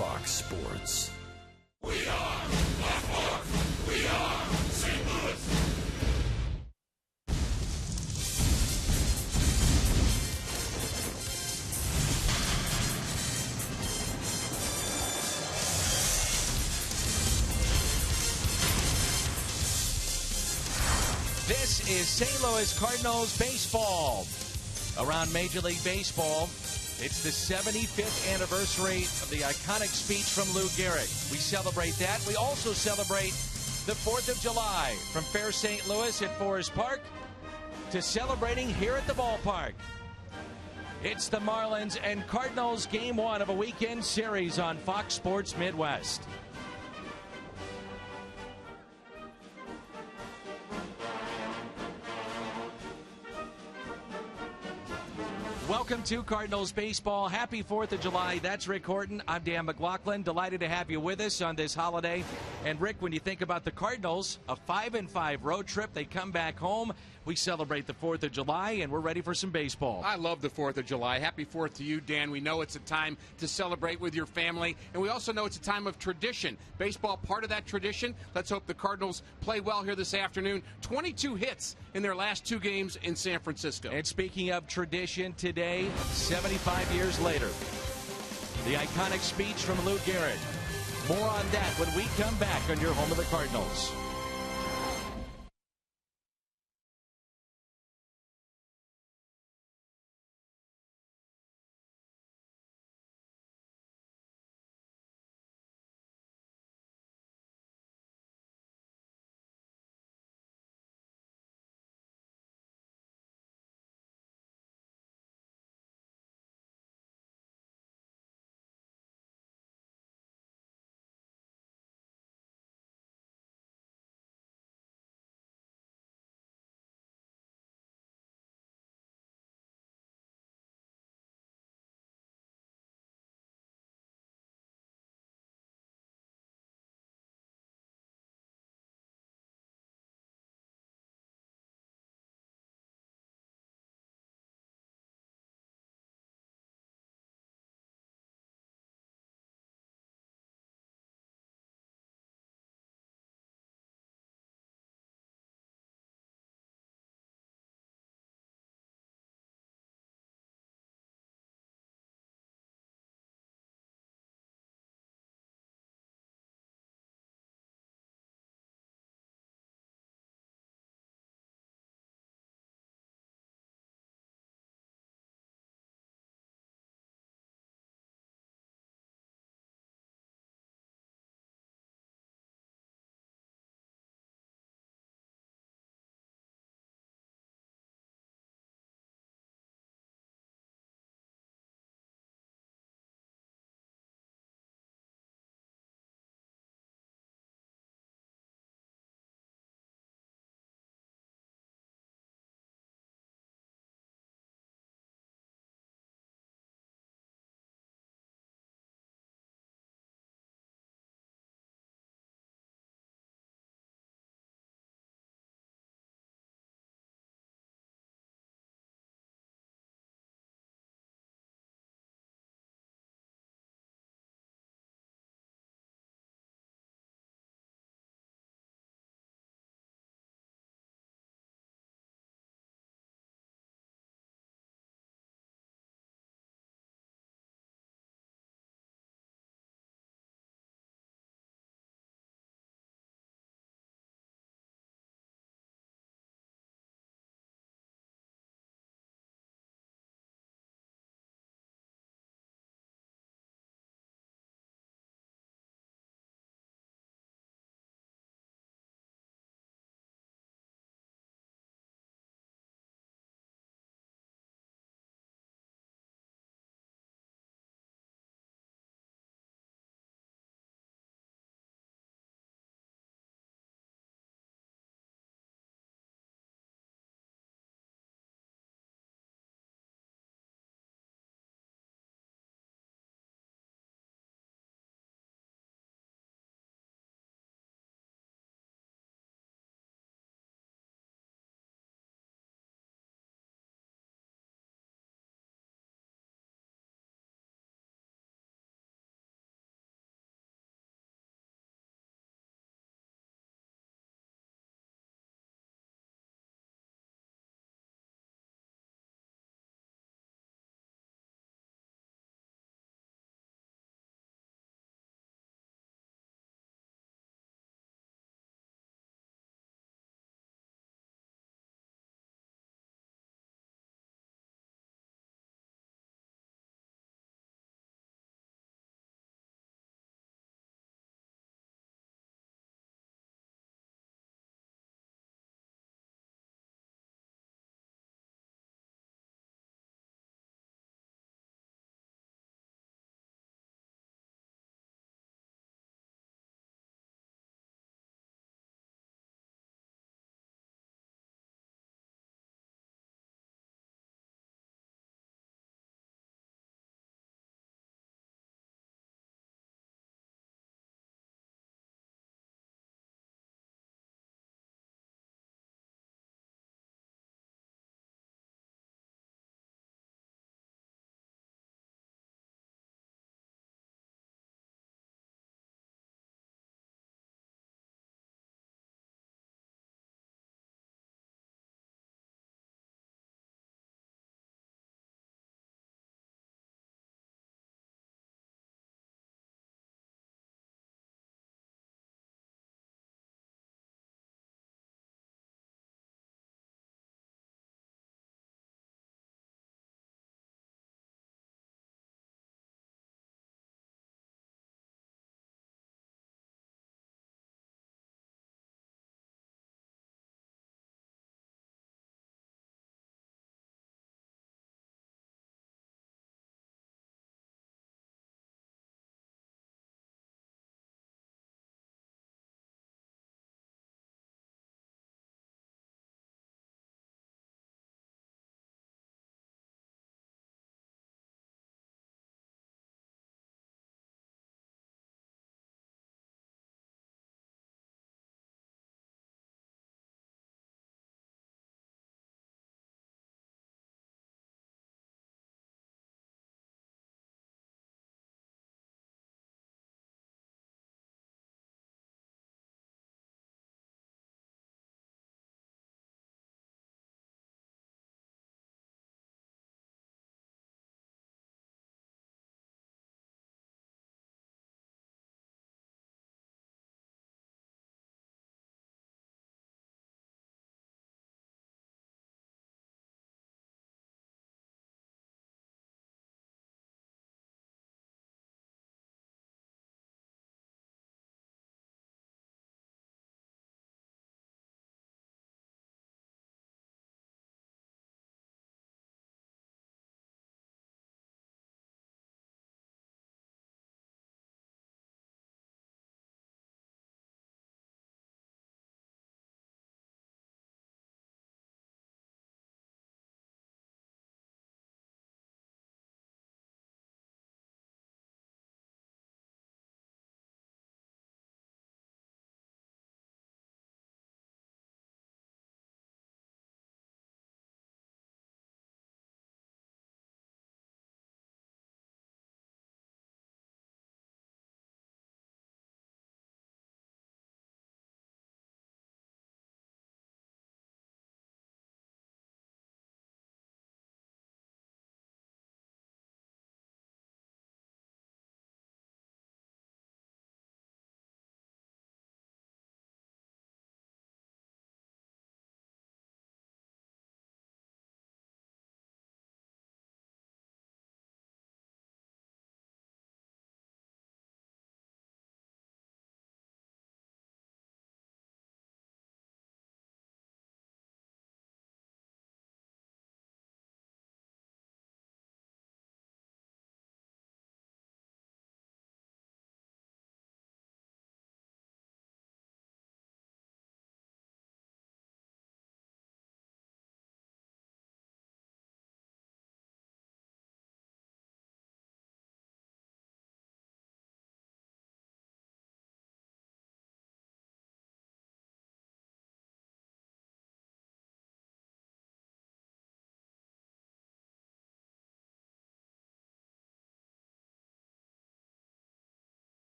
Fox Sports. We are Fox. We are St. Louis. This is St. Louis Cardinals baseball. Around Major League Baseball, it's the 75th anniversary of the iconic speech from Lou Gehrig. We celebrate that. We also celebrate the 4th of July, from Fair St. Louis at Forest Park to celebrating here at the ballpark. It's the Marlins and Cardinals Game 1 of a weekend series on Fox Sports Midwest. Welcome to Cardinals baseball. Happy 4th of July. That's Rick Horton. I'm Dan McLaughlin. Delighted to have you with us on this holiday. And Rick, when you think about the Cardinals, a 5-5 road trip, they come back home. We celebrate the 4th of July, and we're ready for some baseball. I love the 4th of July. Happy 4th to you, Dan. We know it's a time to celebrate with your family, and we also know it's a time of tradition. Baseball, part of that tradition. Let's hope the Cardinals play well here this afternoon. 22 hits in their last 2 games in San Francisco. And speaking of tradition, today, 75 years later, the iconic speech from Lou Gehrig. More on that when we come back on your home of the Cardinals.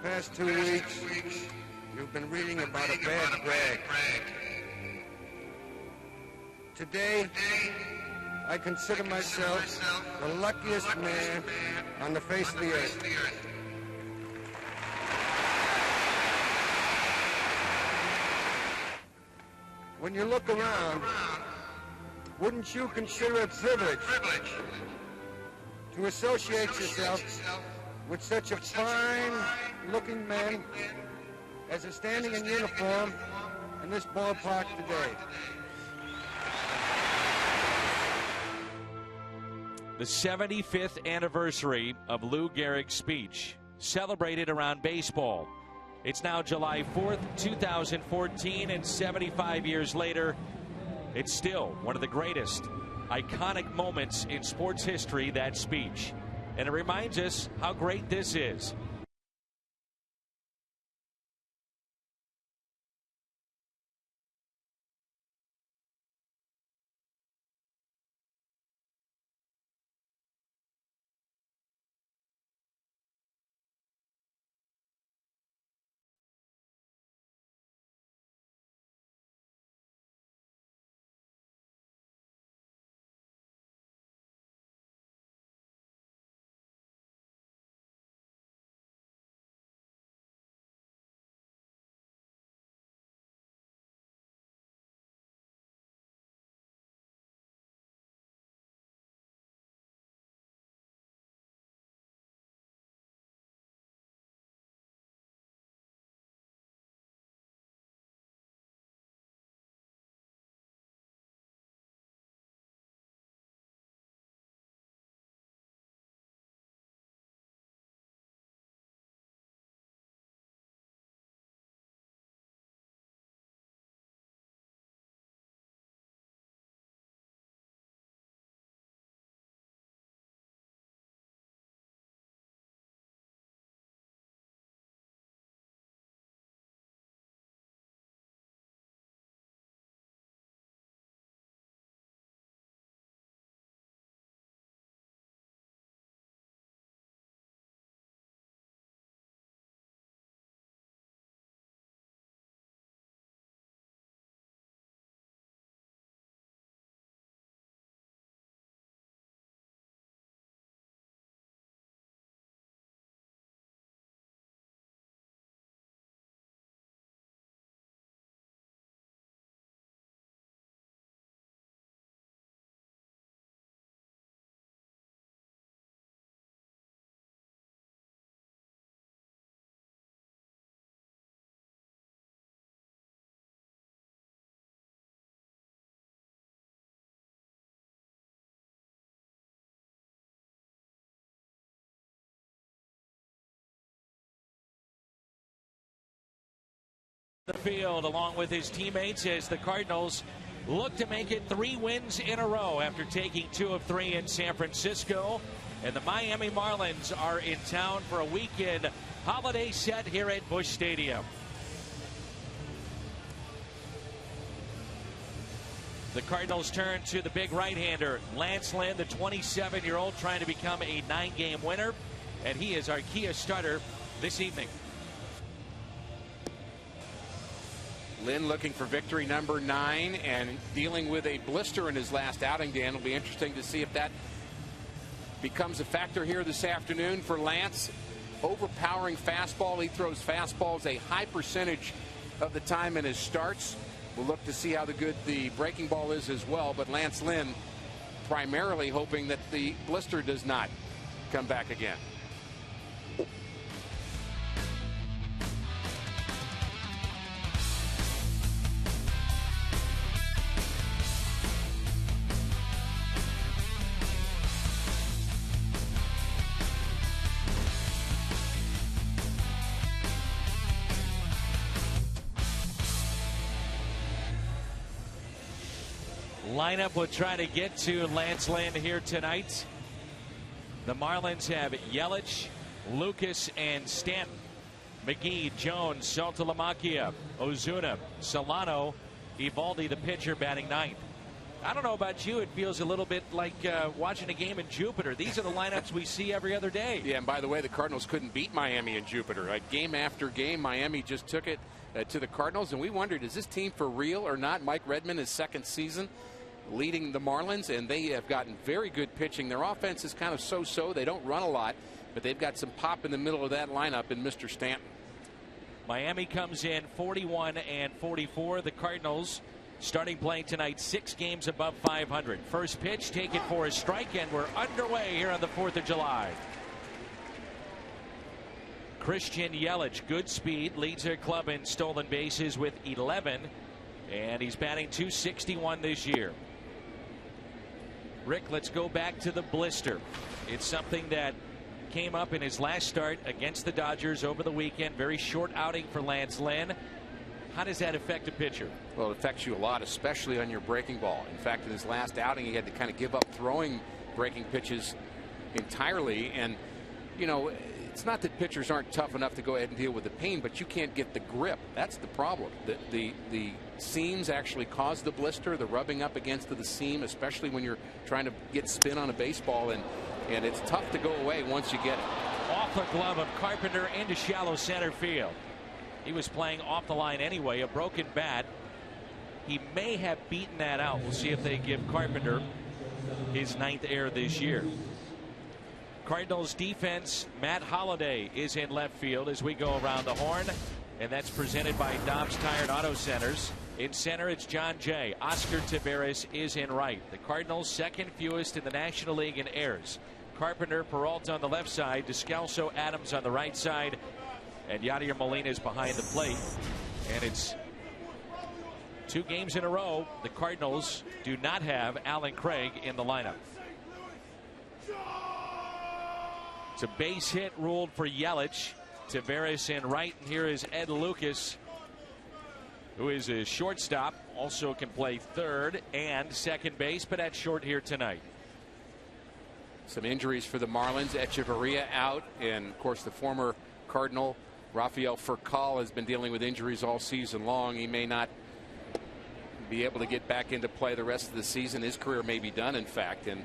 Past 2 weeks, you've been reading about a bad brag. Today, I consider myself the luckiest man on the face of the earth. When you look around, wouldn't you consider it privilege to associate yourself with such a fine-looking man as is standing in uniform in this ballpark today? The 75th anniversary of Lou Gehrig's speech, celebrated around baseball. It's now July 4th, 2014, and 75 years later, it's still one of the greatest, iconic moments in sports history, that speech. And it reminds us how great this is. The field along with his teammates as the Cardinals look to make it 3 wins in a row after taking 2 of 3 in San Francisco. And the Miami Marlins are in town for a weekend holiday set here at Busch Stadium. The Cardinals turn to the big right-hander, Lance Lynn, the 27-year-old, trying to become a 9-game winner. And he is our key starter this evening. Lynn looking for victory number 9 and dealing with a blister in his last outing, Dan. It'll be interesting to see if that becomes a factor here this afternoon for Lance. Overpowering fastball. He throws fastballs a high percentage of the time in his starts. We'll look to see how good the breaking ball is as well. But Lance Lynn primarily hoping that the blister does not come back again. Lineup will try to get to Lance Lynn here tonight. The Marlins have Yelich, Lucas, and Stanton. McGee, Jones, Saltalamacchia, Ozuna, Solano, Evaldi, the pitcher, batting 9th. I don't know about you. It feels a little bit like watching a game in Jupiter. These are the lineups we see every other day. Yeah, and by the way, the Cardinals couldn't beat Miami in Jupiter. Like, game after game, Miami just took it to the Cardinals, and we wondered, is this team for real or not? Mike Redmond, his second season, leading the Marlins, and they have gotten very good pitching. Their offense is kind of so-so. They don't run a lot, but they've got some pop in the middle of that lineup in Mr. Stanton. Miami comes in 41-44. The Cardinals starting playing tonight 6 games above 500. First pitch taken for a strike, and we're underway here on the 4th of July. Christian Yelich, good speed, leads their club in stolen bases with 11, and he's batting .261 this year. Rick, let's go back to the blister. It's something that came up in his last start against the Dodgers over the weekend. Very short outing for Lance Lynn. How does that affect a pitcher? Well, it affects you a lot, especially on your breaking ball. In fact, in his last outing, he had to kind of give up throwing breaking pitches entirely. And, you know, it's not that pitchers aren't tough enough to go ahead and deal with the pain, but you can't get the grip. That's the problem. The seams actually cause the blister, the rubbing up against the seam, especially when you're trying to get spin on a baseball. And it's tough to go away once you get it. Off the glove of Carpenter into shallow center field. He was playing off the line anyway, a broken bat. He may have beaten that out. We'll see if they give Carpenter his 9th error this year. Cardinals defense, Matt Holliday is in left field as we go around the horn, and that's presented by Dobbs Tire and Auto Centers. In center, it's John Jay. Oscar Taveras is in right. The Cardinals second fewest in the National League in errors. Carpenter, Peralta on the left side, Descalso, Adams on the right side, and Yadier Molina is behind the plate. And it's 2 games in a row the Cardinals do not have Alan Craig in the lineup. It's a base hit ruled for Yelich. Taveras in right, and here is Ed Lucas, who is a shortstop, also can play third and second base, but at short here tonight. Some injuries for the Marlins. Echeverria out, and of course the former Cardinal Rafael Furcal has been dealing with injuries all season long. He may not be able to get back into play the rest of the season. His career may be done, in fact. And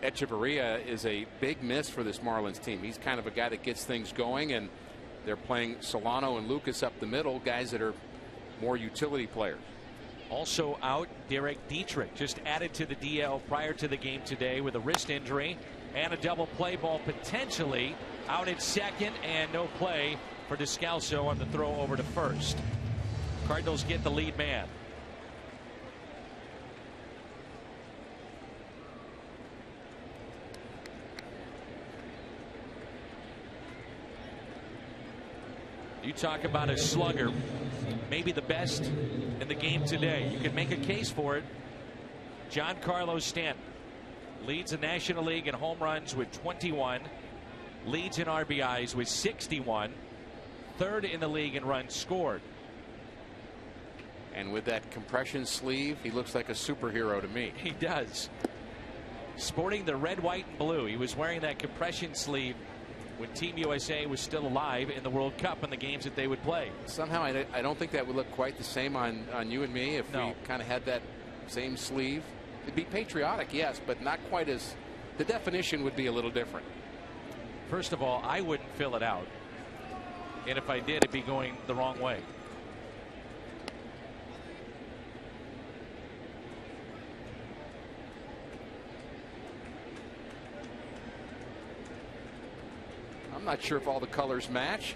Echeverria is a big miss for this Marlins team. He's kind of a guy that gets things going, and they're playing Solano and Lucas up the middle, guys that are more utility players. Also out, Derek Dietrich, just added to the DL prior to the game today with a wrist injury and a double play ball potentially out at second, and no play for Descalso on the throw over to first. Cardinals get the lead man. You talk about a slugger, maybe the best in the game today. You can make a case for it. Giancarlo Stanton leads the National League in home runs with 21, leads in RBIs with 61, third in the league in runs scored. And with that compression sleeve, he looks like a superhero to me. He does. Sporting the red, white, and blue. He was wearing that compression sleeve when Team USA was still alive in the World Cup and the games that they would play. Somehow I don't think that would look quite the same on you and me if we kind of had that same sleeve. It'd be patriotic, yes, but not quite as, the definition would be a little different. First of all, I wouldn't fill it out, and if I did, it'd be going the wrong way. I'm not sure if all the colors match,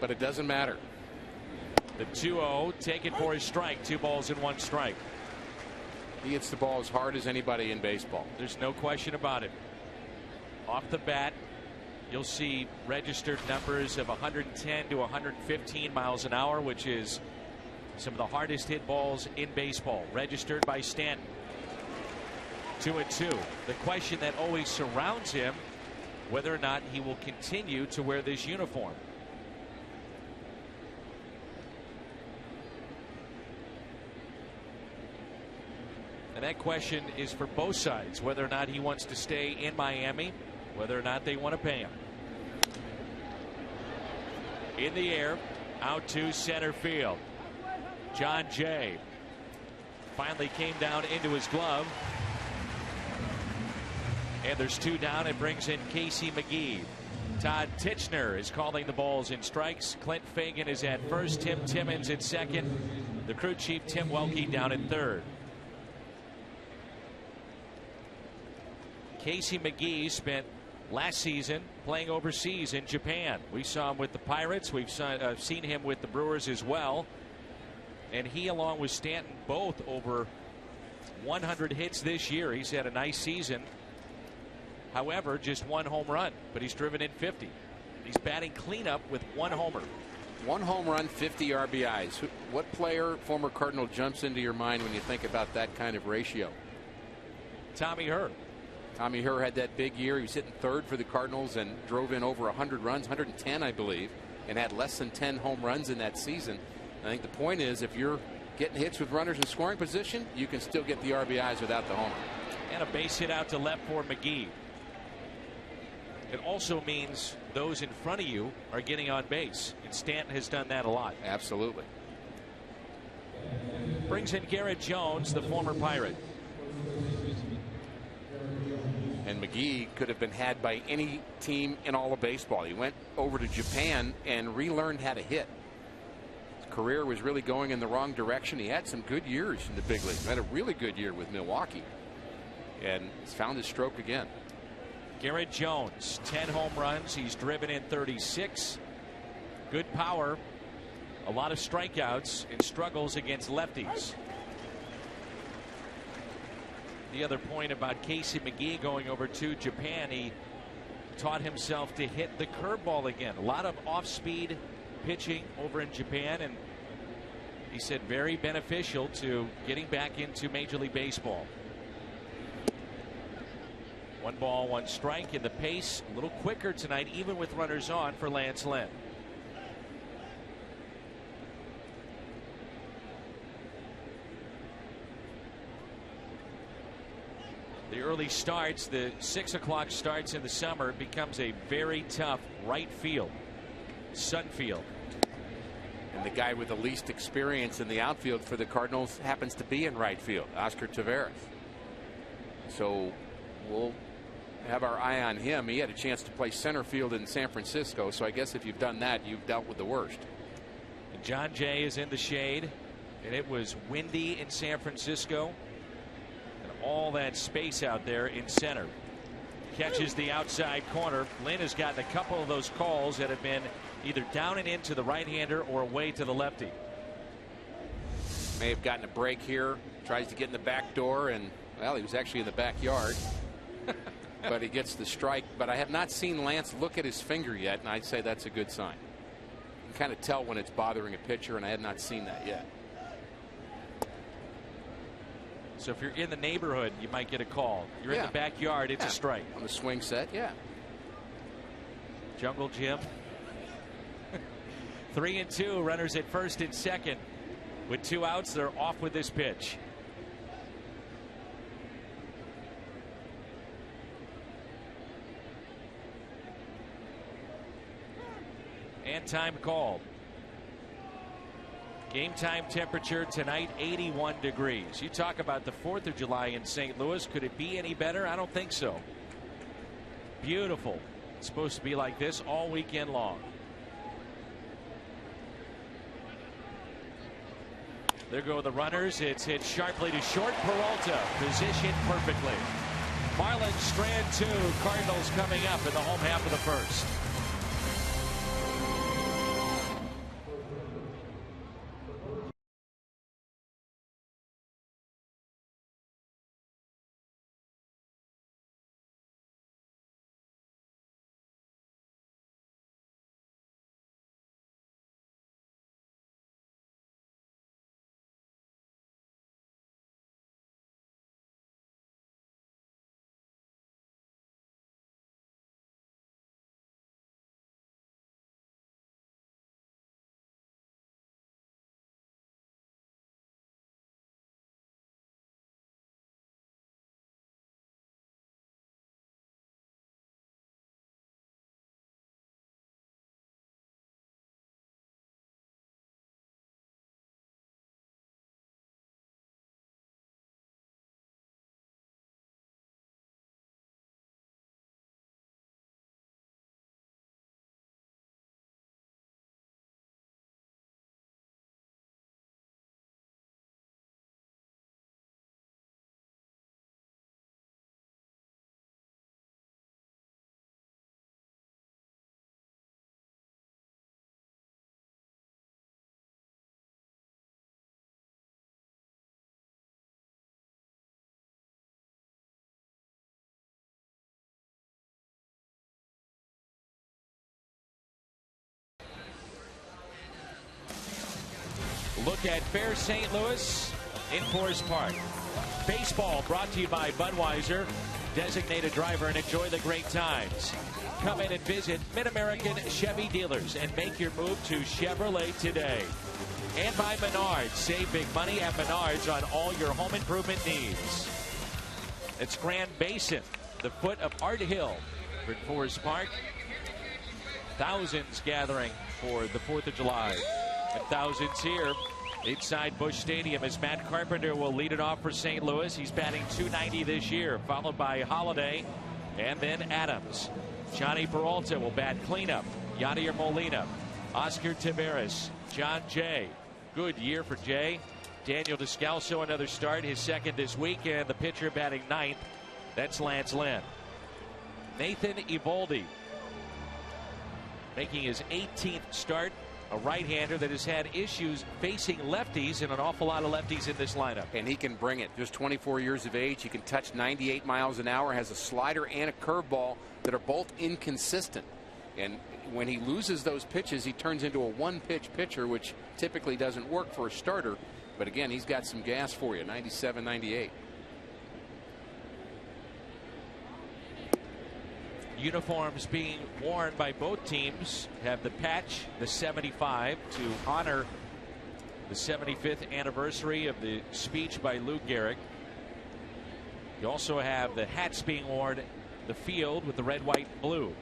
but it doesn't matter. The 2-0 taken for his strike. 2 balls and 1 strike. He hits the ball as hard as anybody in baseball. There's no question about it. Off the bat, you'll see registered numbers of 110 to 115 miles an hour, which is some of the hardest hit balls in baseball, registered by Stanton. 2-2. The question that always surrounds him, whether or not he will continue to wear this uniform. And that question is for both sides, whether or not he wants to stay in Miami, whether or not they want to pay him. In the air, out to center field. John Jay finally came down into his glove. And there's 2 down. It brings in Casey McGee. Todd Titchener is calling the balls and strikes. Clint Fagan is at first. Tim Timmons at second. The crew chief Tim Welke down at third. Casey McGee spent last season playing overseas in Japan. We saw him with the Pirates. We've seen him with the Brewers as well. And he, along with Stanton, both over 100 hits this year. He's had a nice season. However, just 1 home run, but he's driven in 50. He's batting cleanup with 1 homer. 1 home run, 50 RBIs. What player, former Cardinal, jumps into your mind when you think about that kind of ratio? Tommy Herr. Tommy Herr had that big year. He was hitting third for the Cardinals and drove in over 100 runs, 110, I believe, and had less than 10 home runs in that season. I think the point is, if you're getting hits with runners in scoring position, you can still get the RBIs without the homer. And a base hit out to left for McGee. It also means those in front of you are getting on base, and Stanton has done that a lot. Absolutely. Brings in Garrett Jones, the former Pirate. And McGee could have been had by any team in all of baseball. He went over to Japan and relearned how to hit. His career was really going in the wrong direction. He had some good years in the big leagues. He had a really good year with Milwaukee, and he's found his stroke again. Garrett Jones, 10 home runs. He's driven in 36. Good power. A lot of strikeouts and struggles against lefties. The other point about Casey McGee going over to Japan, he taught himself to hit the curveball again. A lot of off-speed pitching over in Japan, and he said very beneficial to getting back into Major League Baseball. 1 ball, 1 strike, and the pace a little quicker tonight, even with runners on, for Lance Lynn. The early starts, the 6 o'clock starts in the summer, it becomes a very tough right field, Sun Field. And the guy with the least experience in the outfield for the Cardinals happens to be in right field, Oscar Taveras. So we'll have our eye on him. He had a chance to play center field in San Francisco, so I guess if you've done that, you've dealt with the worst. And John Jay is in the shade, and it was windy in San Francisco, and all that space out there in center. Catches the outside corner. Lynn has gotten a couple of those calls that have been either down and into the right-hander or away to the lefty. May have gotten a break here. Tries to get in the back door, and well, he was actually in the backyard. But he gets the strike. But I have not seen Lance look at his finger yet, and I'd say that's a good sign. You can kind of tell when it's bothering a pitcher, and I have not seen that yet. So if you're in the neighborhood, you might get a call. You're in the backyard, it's a strike. On the swing set, yeah. Jungle Jim. 3-2, runners at first and second. With 2 outs, they're off with this pitch. And time called. Game time temperature tonight, 81 degrees. You talk about the 4th of July in St. Louis. Could it be any better? I don't think so. Beautiful. It's supposed to be like this all weekend long. There go the runners. It's hit sharply to short. Peralta positioned perfectly. Marlins strand 2. Cardinals coming up in the home half of the first. look at fair St. Louis in Forest Park. Baseball brought to you by Budweiser. Designated driver and enjoy the great times. Come in and visit Mid-American Chevy dealers and make your move to Chevrolet today. And by Menards. Save big money at Menards on all your home improvement needs. It's Grand Basin, the foot of Art Hill in Forest Park. Thousands gathering for the 4th of July. And thousands here inside Busch Stadium as Matt Carpenter will lead it off for St. Louis. He's batting .290 this year, followed by Holiday and then Adams. Johnny Peralta will bat cleanup. Yadier Molina, Oscar Taveras, John Jay. Good year for Jay. Daniel Descalso, another start, his second this week, and the pitcher batting 9th. That's Lance Lynn. Nathan Eovaldi making his 18th start. A right-hander that has had issues facing lefties, and an awful lot of lefties in this lineup. And he can bring it. Just 24 years of age. He can touch 98 miles an hour, has a slider and a curveball that are both inconsistent. And when he loses those pitches, he turns into a one-pitch pitcher, which typically doesn't work for a starter. But again, he's got some gas for you, 97, 98. Uniforms being worn by both teams have the patch, the 75, to honor the 75th anniversary of the speech by Lou Gehrig. You also have the hats being worn, the field with the red, white, blue.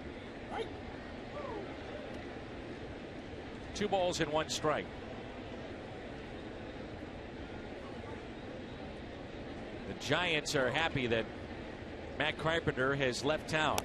2 balls and 1 strike. The Giants are happy that Matt Carpenter has left town.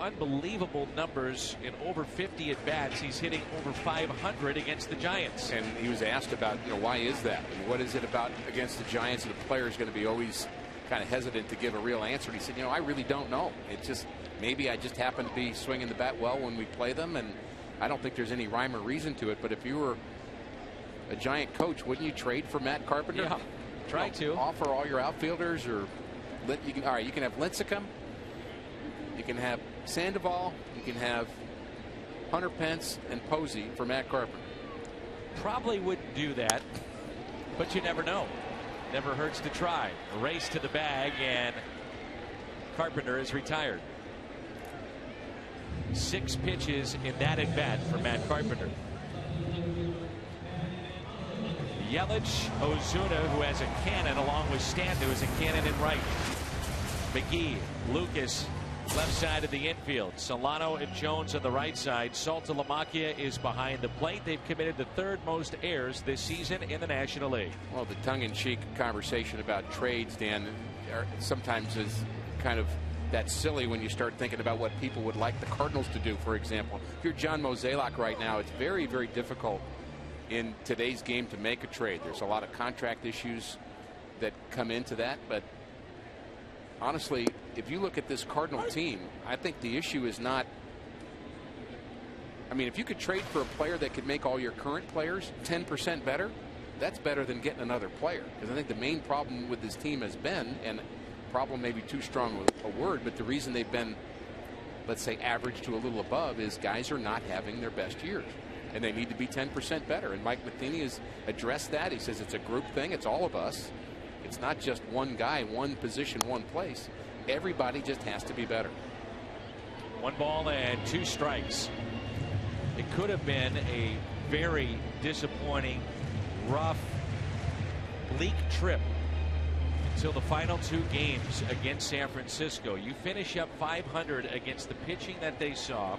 Unbelievable numbers in over 50 at bats. He's hitting over 500 against the Giants. And he was asked about, why is that? And what is it about against the Giants that a player is going to be always kind of hesitant to give a real answer? And he said, I really don't know. It's just maybe I just happen to be swinging the bat well when we play them, and I don't think there's any rhyme or reason to it. But if you were a Giant coach, wouldn't you trade for Matt Carpenter? Yeah, try to offer all your outfielders, or you can have Lincecum. You can have Sandoval, you can have Hunter Pence and Posey for Matt Carpenter. Probably wouldn't do that, but you never know. Never hurts to try. A race to the bag, and Carpenter is retired. 6 pitches in that at bat for Matt Carpenter. Yelich, Ozuna, who has a cannon, along with Stanton, who has a cannon in right. McGee, Lucas, left side of the infield. Solano and Jones on the right side. Saltalamacchia is behind the plate. They've committed the 3rd most errors this season in the National League. Well, the tongue-in-cheek conversation about trades, Dan, sometimes is kind of that silly when you start thinking about what people would like the Cardinals to do, for example. If you're John Mozeliak right now, it's very, very difficult in today's game to make a trade. There's a lot of contract issues that come into that, but honestly, if you look at this Cardinal team, I think the issue is not, if you could trade for a player that could make all your current players 10% better, that's better than getting another player. Because I think the main problem with this team has been, and problem may be too strong a word, but the reason they've been, let's say, average to a little above, is guys are not having their best years. And they need to be 10% better. And Mike Matheny has addressed that. He says it's a group thing. It's all of us. It's not just one guy, one position, one place. Everybody just has to be better. 1 ball and 2 strikes. It could have been a very disappointing, rough, bleak trip until the final 2 games against San Francisco. You finish up 500 against the pitching that they saw.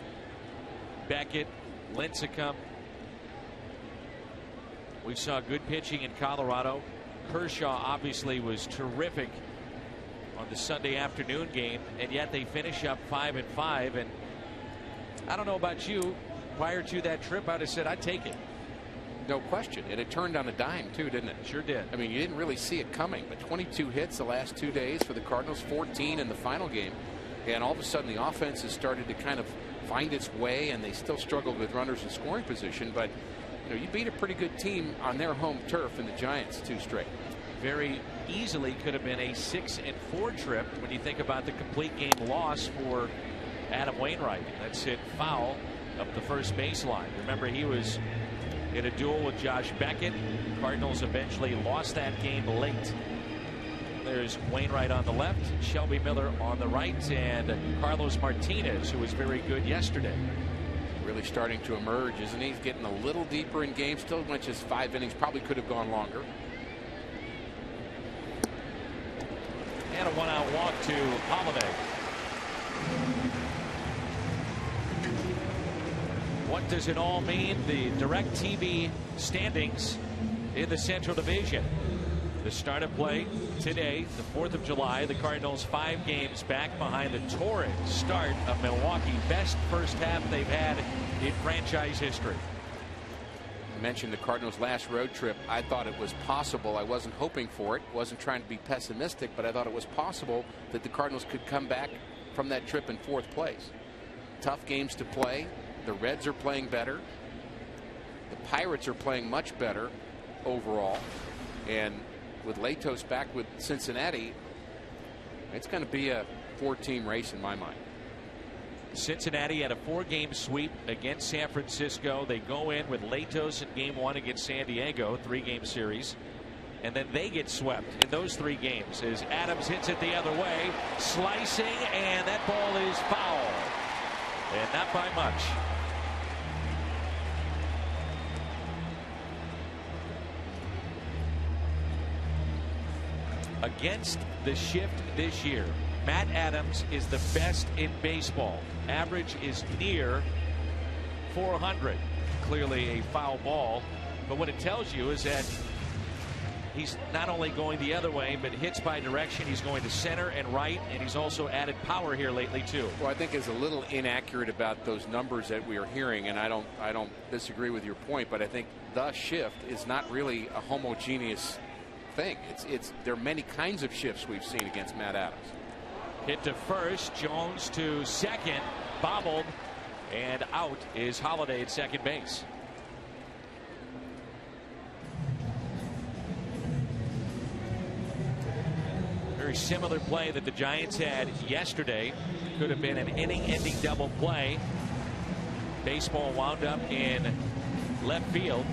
Beckett, Lincecum. We saw good pitching in Colorado. Kershaw obviously was terrific on the Sunday afternoon game, and yet they finish up 5-5. And I don't know about you, prior to that trip, I'd have said I'd take it. No question. And it turned on a dime, too, didn't it? Sure did. You didn't really see it coming, but 22 hits the last 2 days for the Cardinals, 14 in the final game. And all of a sudden, the offense has started to kind of find its way, and they still struggled with runners in scoring position. But, you beat a pretty good team on their home turf in the Giants 2 straight. Very easily could have been a 6-4 trip when you think about the complete game loss for Adam Wainwright. That's hit foul up the first baseline. Remember, he was in a duel with Josh Beckett. Cardinals eventually lost that game late. There's Wainwright on the left, Shelby Miller on the right, and Carlos Martinez, who was very good yesterday. Really starting to emerge, isn't he? He's getting a little deeper in games. Still went just 5 innings. Probably could have gone longer. And a one-out walk to Holiday. What does it all mean? The DirecTV standings in the Central Division. The start of play today, the 4th of July. The Cardinals 5 games back behind the torrid start of Milwaukee. Best first half they've had in franchise history. I mentioned the Cardinals' last road trip. I thought it was possible. I wasn't hoping for it. Wasn't trying to be pessimistic, but I thought it was possible that the Cardinals could come back from that trip in 4th place. Tough games to play. The Reds are playing better. The Pirates are playing much better overall. And with Latos back with Cincinnati, it's going to be a 4-team race in my mind. Cincinnati had a 4-game sweep against San Francisco. They go in with Latos in game 1 against San Diego, 3-game series. And then they get swept in those 3 games as Adams hits it the other way, slicing, and that ball is foul. And not by much. Against the shift this year, Matt Adams is the best in baseball. Average is near 400. Clearly a foul ball, but what it tells you is that he's not only going the other way, but hits by direction. He's going to center and right, and he's also added power here lately too. Well, I think is a little inaccurate about those numbers that we are hearing, and I don't disagree with your point, but I think the shift is not really a homogeneous thing. There are many kinds of shifts we've seen against Matt Adams. Hit to first, Jones to second, bobbled, and out is Holiday at second base. Very similar play that the Giants had yesterday. Could have been an inning-ending double play. Baseball wound up in left field.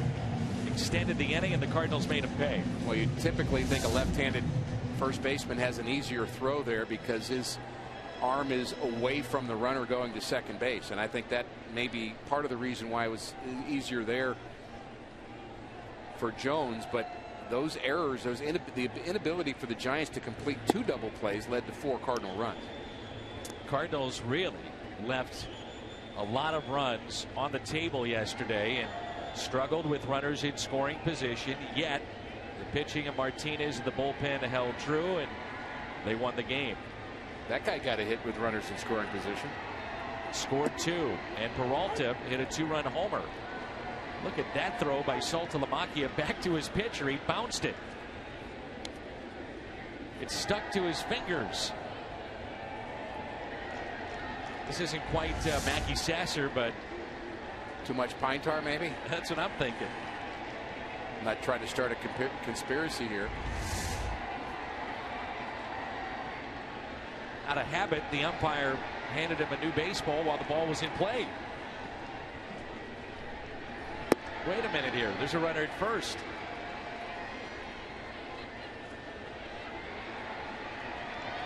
Extended the inning, and the Cardinals made him pay. Well, you typically think a left-handed first baseman has an easier throw there because his arm is away from the runner going to second base, and I think that may be part of the reason why it was easier there for Jones. But those errors, the inability for the Giants to complete 2 double plays led to 4 Cardinal runs. Cardinals really left a lot of runs on the table yesterday and struggled with runners in scoring position, yet the pitching of Martinez and the bullpen held true, and they won the game. That guy got a hit with runners in scoring position. Scored 2, and Peralta hit a 2-run homer. Look at that throw by Saltalamacchia back to his pitcher. He bounced it. It stuck to his fingers. This isn't quite Mackey Sasser, but too much pine tar, maybe? That's what I'm thinking. I'm not trying to start a conspiracy here. Out of habit, the umpire handed him a new baseball while the ball was in play. Wait a minute here. There's a runner at first.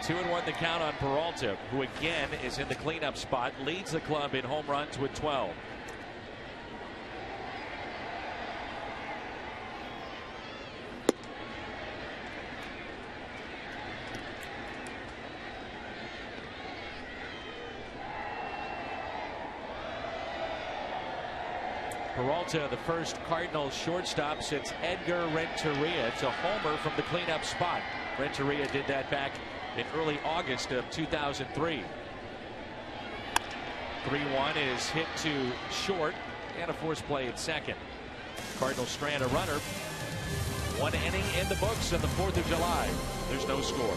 Two and 1 the count on Peralta, who again is in the cleanup spot, leads the club in home runs with 12. Peralta, the first Cardinals shortstop since Edgar Renteria. It's a homer from the cleanup spot. Renteria did that back in early August of 2003. 3-1 is hit to short and a force play at second. Cardinals strand a runner. 1 inning in the books on the 4th of July. There's no score.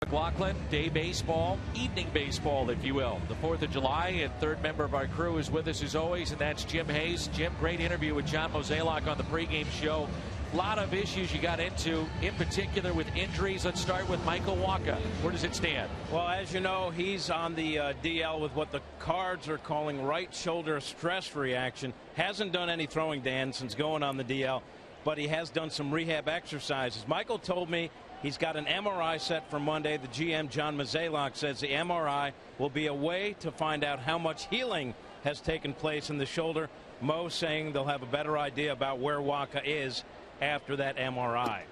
McLaughlin, day baseball, evening baseball, if you will. The 4th of July, and third member of our crew is with us as always, and that's Jim Hayes. Jim, great interview with John Mozeliak on the pregame show. A lot of issues you got into, in particular with injuries. Let's start with Michael Wacha. Where does it stand? Well, as you know, he's on the DL with what the Cards are calling right shoulder stress reaction. Hasn't done any throwing, Dan, since going on the DL, but he has done some rehab exercises. Michael told me he's got an MRI set for Monday. The GM, John Mozeliak, says the MRI will be a way to find out how much healing has taken place in the shoulder. Mo saying they'll have a better idea about where Wacha is after that MRI.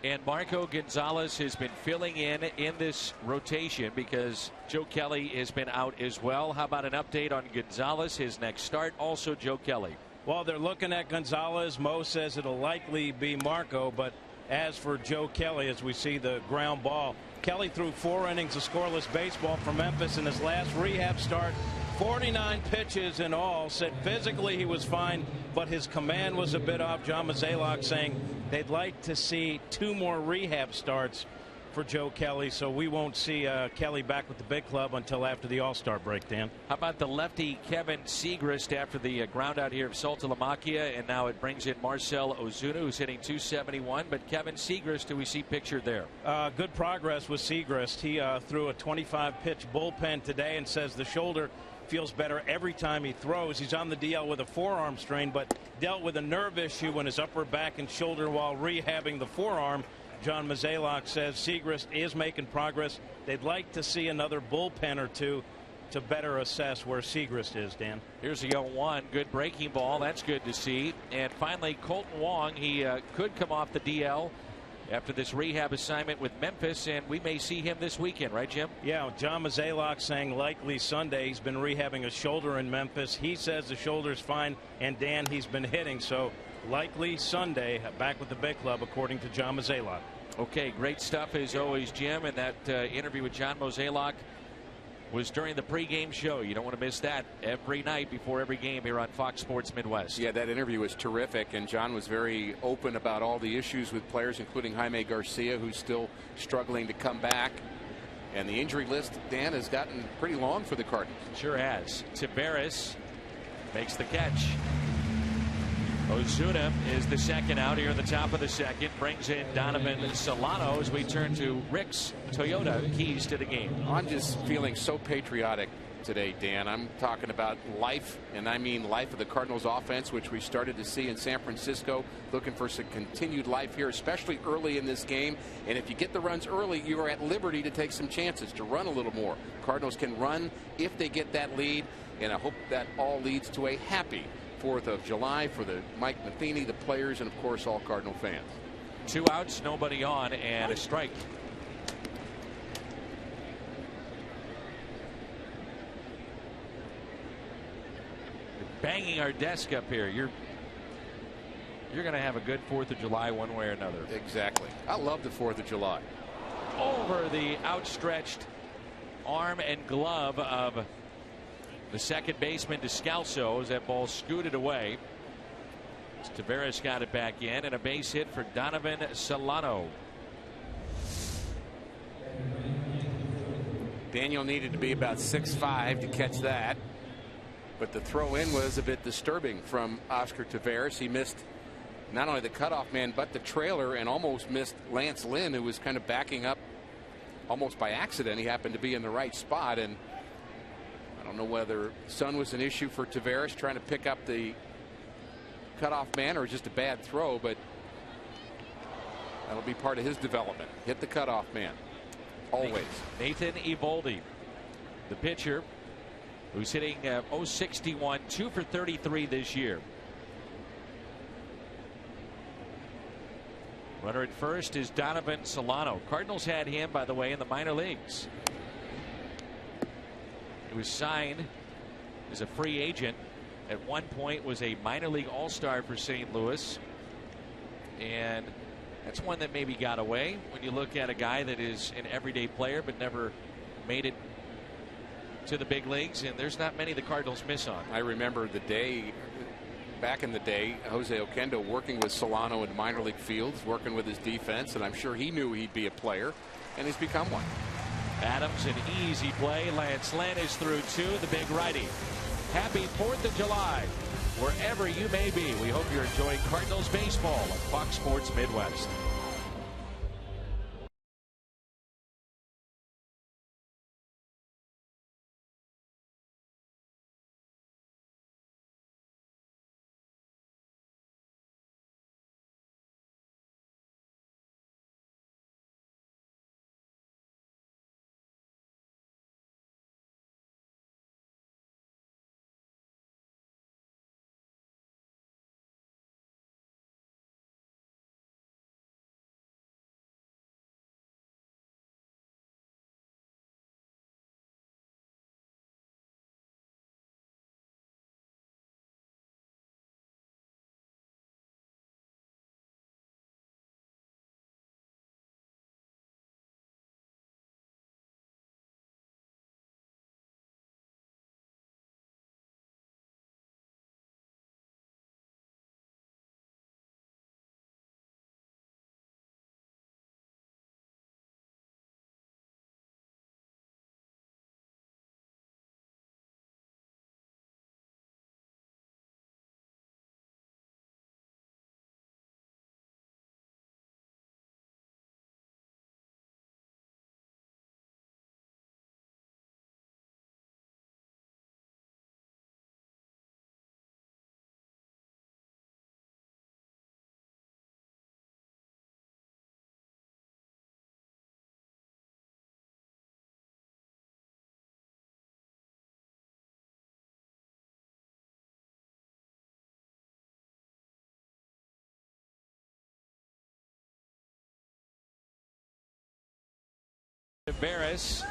And Marco Gonzalez has been filling in this rotation because Joe Kelly has been out as well. How about an update on Gonzalez, his next start, also Joe Kelly? Well, they're looking at Gonzalez. Mo says it'll likely be Marco, but as for Joe Kelly, as we see the ground ball, Kelly threw 4 innings of scoreless baseball for Memphis in his last rehab start. 49 pitches in all. Said physically he was fine, but his command was a bit off. John Mozeliak saying they'd like to see 2 more rehab starts for Joe Kelly, so we won't see Kelly back with the big club until after the All-Star break, Dan. How about the lefty Kevin Segrist after the ground out here of Saltalamacchia, and now it brings in Marcell Ozuna, who's hitting .271, but Kevin Segrist, who we see pictured there. Good progress with Segrist. He threw a 25-pitch bullpen today and says the shoulder feels better every time he throws. He's on the DL with a forearm strain, but dealt with a nerve issue in his upper back and shoulder while rehabbing the forearm. John Mozeliak says Segrist is making progress. They'd like to see another bullpen or 2 to better assess where Segrist is, Dan. Here's the 0-1. Good breaking ball. That's good to see. And finally, Colton Wong. He could come off the DL after this rehab assignment with Memphis, and we may see him this weekend, right, Jim? Yeah, John Mozeliak saying likely Sunday. He's been rehabbing a shoulder in Memphis. He says the shoulder's fine, and Dan, he's been hitting, so likely Sunday back with the big club, according to John Mozeliak. Okay, great stuff as always, Jim, and that interview with John Mozeliak was during the pregame show. You don't want to miss that every night before every game here on Fox Sports Midwest. Yeah, that interview was terrific, and John was very open about all the issues with players, including Jaime Garcia, who's still struggling to come back. And the injury list, Dan, has gotten pretty long for the Cardinals. Sure has. Taveras makes the catch. Ozuna is the second out here in the top of the second. Brings in Donovan Solano as we turn to Rick's Toyota keys to the game. I'm just feeling so patriotic today, Dan. I'm talking about life, and I mean life of the Cardinals offense, which we started to see in San Francisco. Looking for some continued life here, especially early in this game. And if you get the runs early, you are at liberty to take some chances to run a little more. Cardinals can run if they get that lead, and I hope that all leads to a happy 4th of July for the Mike Matheny, the players, and of course all Cardinal fans. 2 outs, nobody on, and a strike. Banging our desk up here. You're going to have a good 4th of July one way or another. Exactly. I love the 4th of July. Over the outstretched arm and glove of the second baseman Descalso as that ball scooted away. Taveras got it back in, and a base hit for Donovan Solano. Daniel needed to be about 6'5" to catch that, but the throw in was a bit disturbing from Oscar Taveras. He missed not only the cutoff man but the trailer, and almost missed Lance Lynn, who was kind of backing up almost by accident. He happened to be in the right spot, and I don't know whether sun was an issue for Taveras trying to pick up the cutoff man or just a bad throw, but that'll be part of his development. Hit the cutoff man always. Nathan Eovaldi, the pitcher, who's hitting .061, 2 for 33 this year. Runner at first is Donovan Solano. Cardinals had him, by the way, in the minor leagues. He was signed as a free agent. At one point was a minor league all-star for St. Louis. And that's one that maybe got away when you look at a guy that is an everyday player but never made it to the big leagues, and there's not many the Cardinals miss on. I remember the day back in the day, Jose Oquendo working with Solano in minor league fields, working with his defense, and I'm sure he knew he'd be a player, and he's become one. Adams, an easy play. Lance Lynn is through 2, the big righty. Happy 4th of July, wherever you may be. We hope you're enjoying Cardinals baseball on Fox Sports Midwest. Barris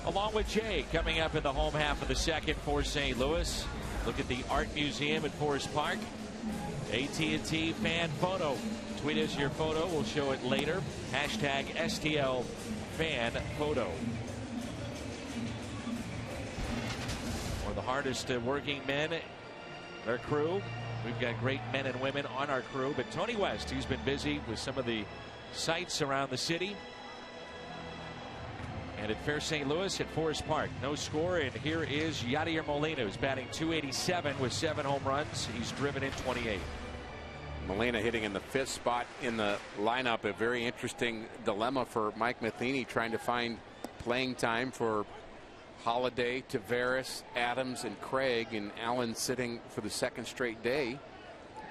along with Jay coming up in the home half of the second for St. Louis. Look at the Art Museum at Forest Park. AT&T fan photo. Tweet us your photo. We'll show it later. Hashtag STL fan photo. One of the hardest working men, our crew. We've got great men and women on our crew. But Tony West, he's been busy with some of the sights around the city. And at Fair St. Louis at Forest Park, no score. And here is Yadier Molina, who's batting .287 with 7 home runs. He's driven in 28. Molina hitting in the 5th spot in the lineup. A very interesting dilemma for Mike Matheny, trying to find playing time for Holiday, Taveras, Adams, and Craig, and Allen sitting for the 2nd straight day.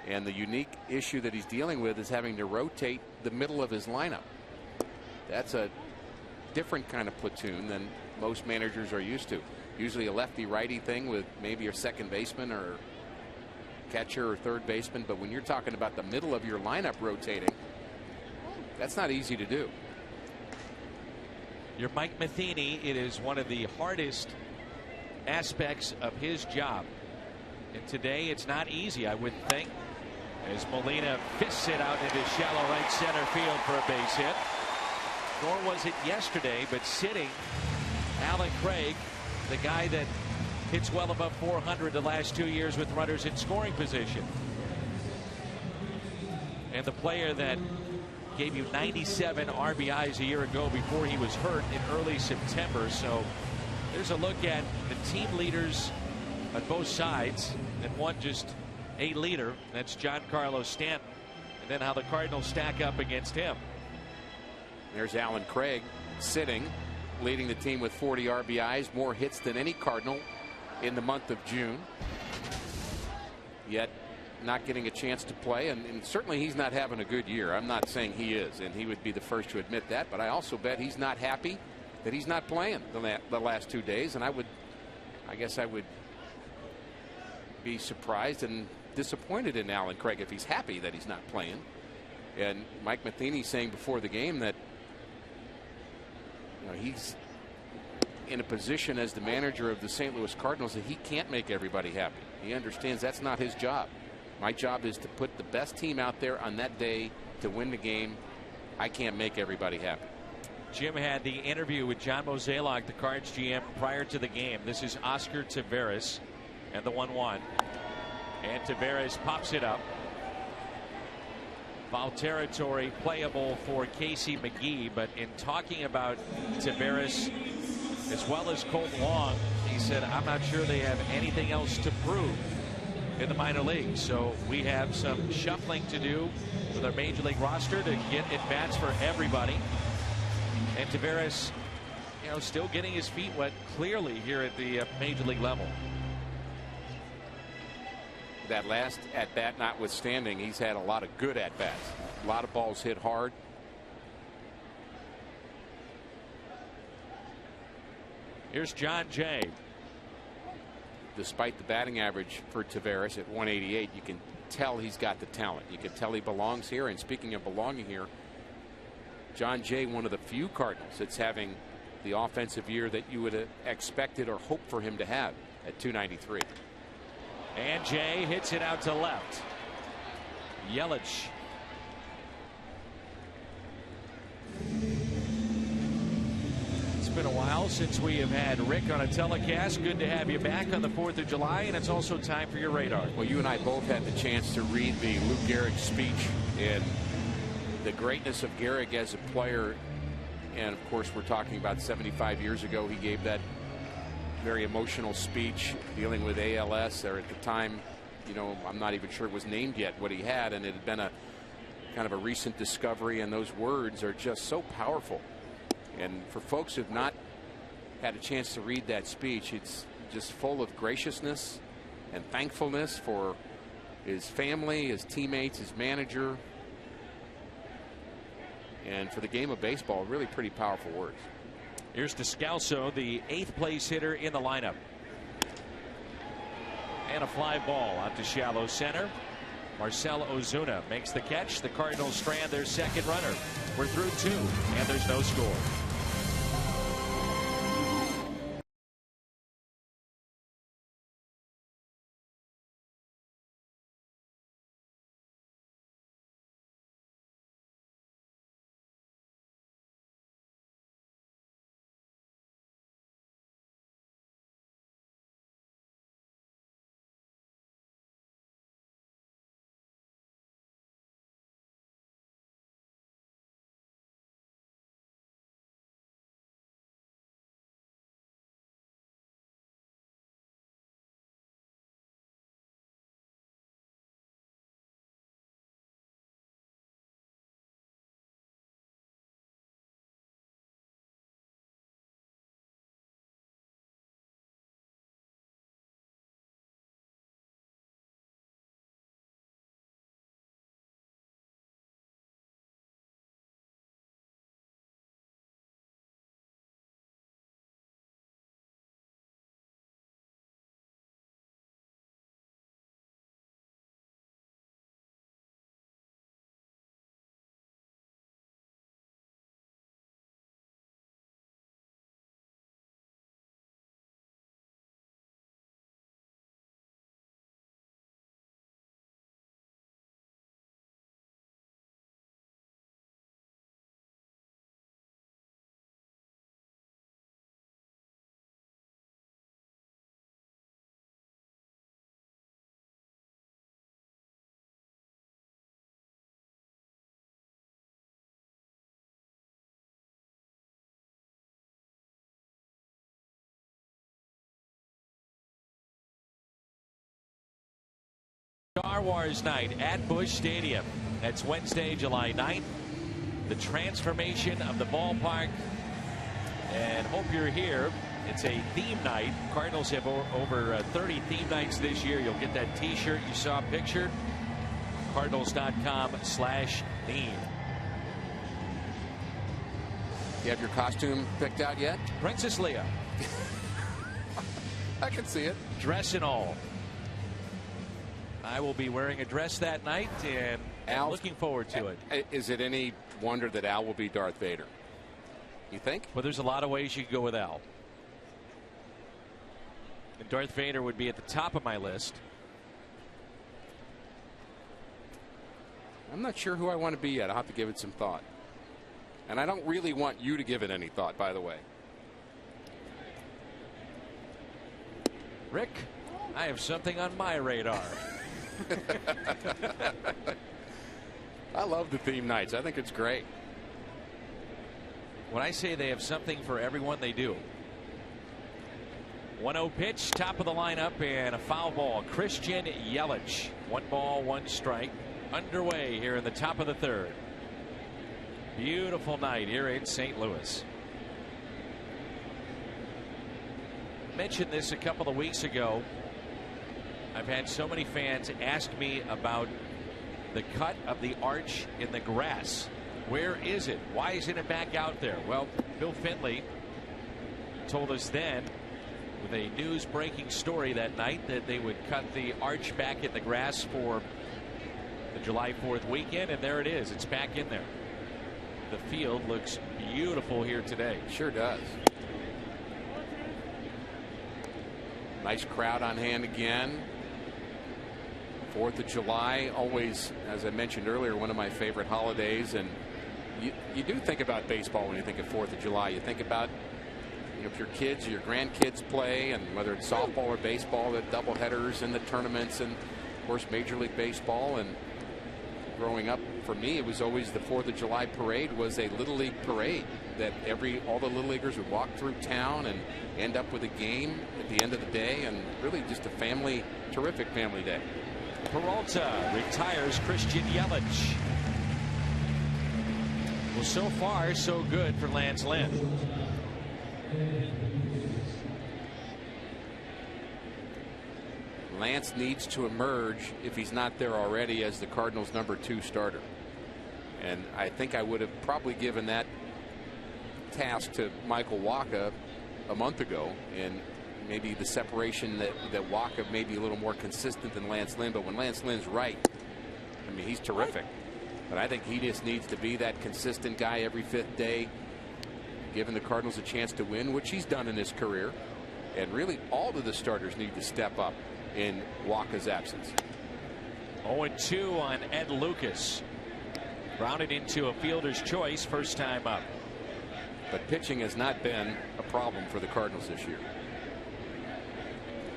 And the unique issue that he's dealing with is having to rotate the middle of his lineup. That's a different kind of platoon than most managers are used to. Usually a lefty-righty thing with maybe your second baseman or catcher or third baseman. But when you're talking about the middle of your lineup rotating, that's not easy to do. You're Mike Matheny. It is one of the hardest aspects of his job. And today it's not easy, I wouldn't think, as Molina fists it out into shallow right center field for a base hit. Nor was it yesterday, but sitting Alan Craig, the guy that hits well above 400 the last 2 years with runners in scoring position. And the player that gave you 97 RBIs a year ago before he was hurt in early September. So there's a look at the team leaders on both sides, and one just a leader. That's Giancarlo Stanton. And then how the Cardinals stack up against him. There's Alan Craig sitting, leading the team with 40 RBIs, more hits than any Cardinal in the month of June. Yet not getting a chance to play, and certainly he's not having a good year. I'm not saying he is, and he would be the first to admit that, but I also bet he's not happy that he's not playing the last 2 days. And I guess I would be surprised and disappointed in Alan Craig if he's happy that he's not playing. And Mike Matheny saying before the game that he's in a position as the manager of the St. Louis Cardinals that he can't make everybody happy. He understands that's not his job. My job is to put the best team out there on that day to win the game. I can't make everybody happy. Jim had the interview with John Mozeliak, the Cards GM, prior to the game. This is Oscar Taveras and the 1-1. And Taveras pops it up. foul territory playable for Casey McGee. But in talking about Taveras as well as Colt Long, he said, I'm not sure they have anything else to prove in the minor leagues. So we have some shuffling to do with our major league roster to get at bats for everybody. And Taveras, you know, still getting his feet wet clearly here at the major league level. That last at bat notwithstanding, he's had a lot of good at bats. A lot of balls hit hard. Here's John Jay. Despite the batting average for Taveras at 188, you can tell he's got the talent. You can tell he belongs here. And speaking of belonging here, John Jay, one of the few Cardinals that's having the offensive year that you would have expected or hoped for him to have at 293. And Jay hits it out to left. Yelich. It's been a while since we have had Rick on a telecast. Good to have you back on the 4th of July, and it's also time for your radar. Well, you and I both had the chance to read the Lou Gehrig speech and the greatness of Gehrig as a player. And of course, we're talking about 75 years ago. He gave that very emotional speech dealing with ALS, or at the time, you know, I'm not even sure it was named yet what he had, and it had been a kind of a recent discovery, and those words are just so powerful. And for folks who've not had a chance to read that speech, it's just full of graciousness and thankfulness for his family, his teammates, his manager, and for the game of baseball. Really pretty powerful words. Here's Descalso, the 8th place hitter in the lineup. And a fly ball out to shallow center. Marcell Ozuna makes the catch. The Cardinals strand their second runner. We're through 2, and there's no score. Star Wars night at Busch Stadium. That's Wednesday, July 9th. The transformation of the ballpark. And hope you're here. It's a theme night. Cardinals have over 30 theme nights this year. You'll get that t-shirt you saw pictured. Cardinals.com/theme. You have your costume picked out yet? Princess Leia. I can see it. Dress and all. I will be wearing a dress that night, and I'm looking forward to it. Is it any wonder that Al will be Darth Vader? You think? Well, there's a lot of ways you could go with Al. And Darth Vader would be at the top of my list. I'm not sure who I want to be yet. I'll have to give it some thought. And I don't really want you to give it any thought, by the way. Rick, I have something on my radar. I love the theme nights. I think it's great. When I say they have something for everyone, they do. 1-0 pitch, top of the lineup, and a foul ball. Christian Yelich. 1 ball, 1 strike. Underway here in the top of the third. Beautiful night here in St. Louis. Mentioned this a couple of weeks ago. I've had so many fans ask me about the cut of the arch in the grass. Where is it? Why isn't it back out there? Well, Bill Finley told us then, with a news breaking story that night, that they would cut the arch back in the grass for the July 4th weekend, and there it is. It's back in there. The field looks beautiful here today. Sure does. Nice crowd on hand again. 4th of July, always, as I mentioned earlier, one of my favorite holidays. And you do think about baseball when you think of 4th of July. You think about, if your kids or your grandkids play, and whether it's softball or baseball, the doubleheaders and the tournaments, and of course Major League Baseball. And growing up, for me, it was always the 4th of July parade was a Little League parade that all the Little Leaguers would walk through town and end up with a game at the end of the day, and really just a terrific family day. Peralta retires Christian Yelich. Well, so far, so good for Lance Lynn. Lance needs to emerge, if he's not there already, as the Cardinals' #2 starter. And I think I would have probably given that task to Michael Wacha a month ago, and maybe the separation that Wacha may be a little more consistent than Lance Lynn. But when Lance Lynn's right, I mean, he's terrific. But I think he just needs to be that consistent guy every 5th day, giving the Cardinals a chance to win, which he's done in his career. And really, all of the starters need to step up in Wacha's absence. 0-2 on Ed Lucas. Grounded into a fielder's choice, first time up. But pitching has not been a problem for the Cardinals this year.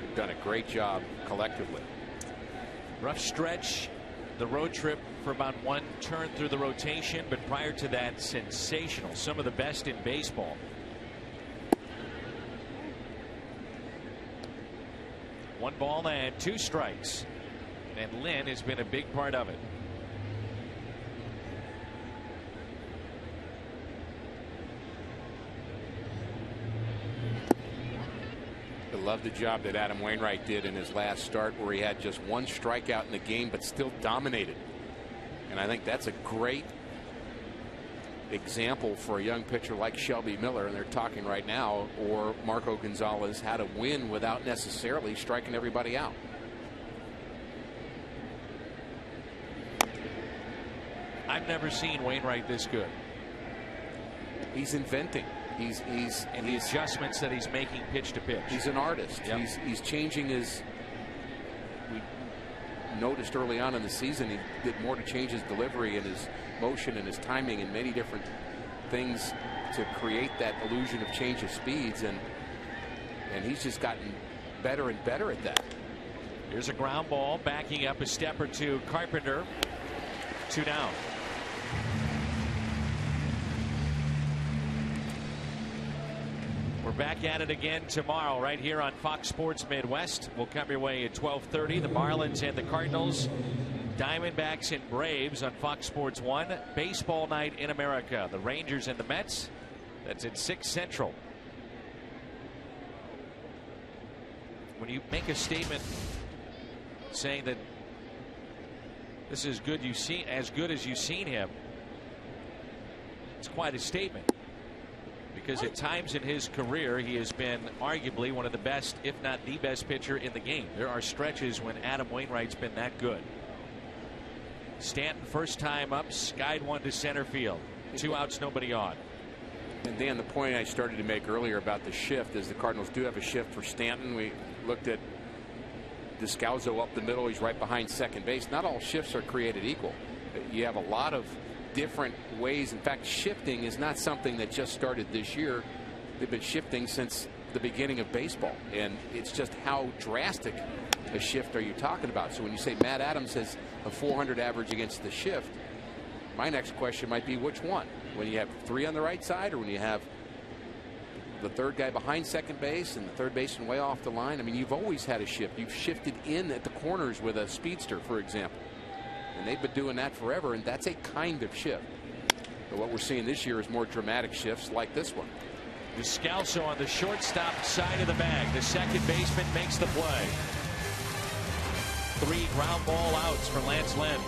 They've done a great job collectively. Rough stretch, the road trip for about 1 turn through the rotation, but prior to that, sensational. Some of the best in baseball. One ball and 2 strikes, and Lynn has been a big part of it. I love the job that Adam Wainwright did in his last start, where he had just 1 strikeout in the game but still dominated. And I think that's a great example for a young pitcher like Shelby Miller, and they're talking right now, or Marco Gonzalez, how to win without necessarily striking everybody out. I've never seen Wainwright this good. He's inventing. And the adjustments that he's making pitch to pitch. He's an artist. Yep. He's changing his. We noticed early on in the season he did more to change his delivery and his motion and his timing and many different things to create that illusion of change of speeds, and he's just gotten better and better at that. Here's a ground ball, backing up a step or two. Carpenter, 2 down. We're back at it again tomorrow right here on Fox Sports Midwest. We'll come your way at 12:30. The Marlins and the Cardinals, Diamondbacks and Braves on Fox Sports 1. Baseball night in America. The Rangers and the Mets. That's at 6 Central. When you make a statement saying that this is good, as good as you've seen him, it's quite a statement. Because at times in his career, he has been arguably one of the best, if not the best pitcher in the game. There are stretches when Adam Wainwright's been that good. Stanton, first time up, skied 1 to center field. 2 outs, nobody on. And Dan, the point I started to make earlier about the shift is the Cardinals do have a shift for Stanton. We looked at Descalzo up the middle. He's right behind second base. Not all shifts are created equal. You have a lot of different ways. In fact, shifting is not something that just started this year. They've been shifting since the beginning of baseball, and it's just how drastic a shift are you talking about. So when you say Matt Adams has a 400 average against the shift, my next question might be which one, when you have 3 on the right side or when you have the third guy behind second base and the third baseman way off the line. I mean, you've always had a shift. You've shifted in at the corners with a speedster, for example, and they've been doing that forever, and that's a kind of shift. But what we're seeing this year is more dramatic shifts like this one. Descalso on the shortstop side of the bag. The second baseman makes the play. 3 ground ball outs for Lance Lynn.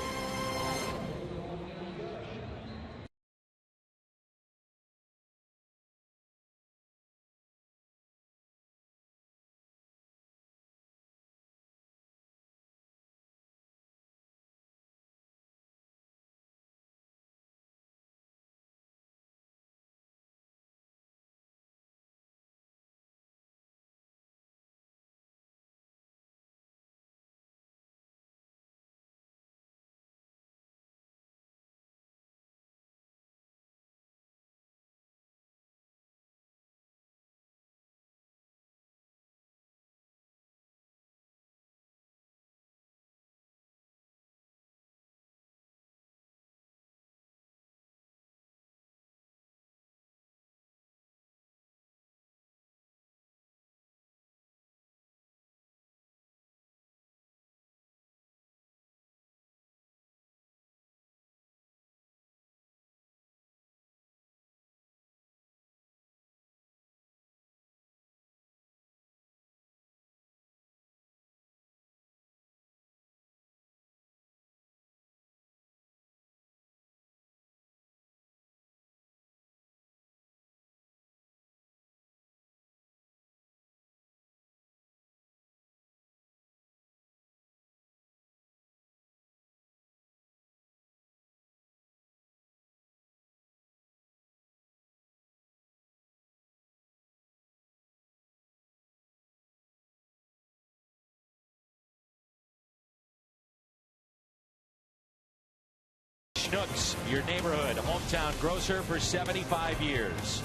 Schnucks, your neighborhood hometown grocer for 75 years.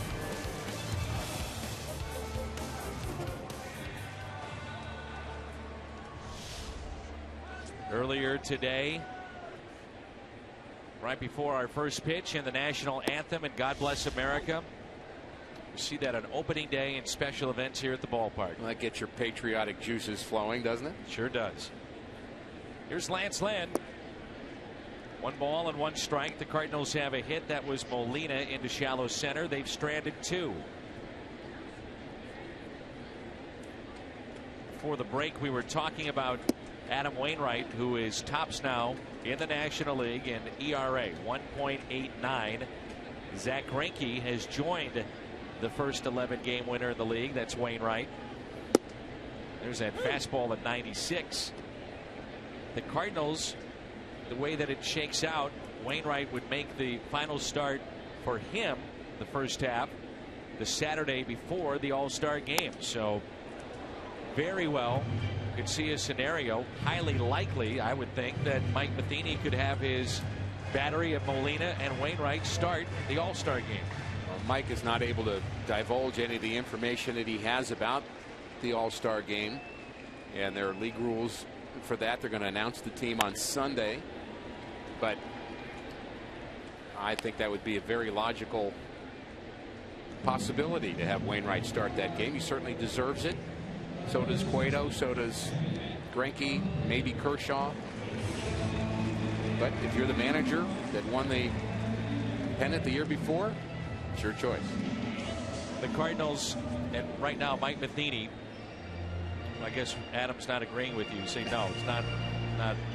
Earlier today, right before our first pitch in the national anthem and God Bless America, you see that on opening day and special events here at the ballpark. Well, that gets your patriotic juices flowing, doesn't it? Sure does. Here's Lance Lynn. 1 ball and 1 strike. The Cardinals have a hit. That was Molina into shallow center. They've stranded 2. Before the break, we were talking about Adam Wainwright, who is tops now in the National League in ERA 1.89. Zach Greinke has joined the first 11 game winner in the league. That's Wainwright. There's that fastball at 96. The Cardinals, the way that it shakes out, Wainwright would make the final start for him the first half the Saturday before the All-Star game. So very well could see a scenario, highly likely I would think, that Mike Matheny could have his battery of Molina and Wainwright start the All-Star game. Well, Mike is not able to divulge any of the information that he has about the All-Star game, and there are league rules for that. They're going to announce the team on Sunday, but I think that would be a very logical possibility to have Wainwright start that game. He certainly deserves it. So does Cueto, so does Greinke, maybe Kershaw. But if you're the manager that won the pennant the year before, it's your choice. The Cardinals, and right now Mike Matheny, I guess Adam's not agreeing with you. Say no, it's not,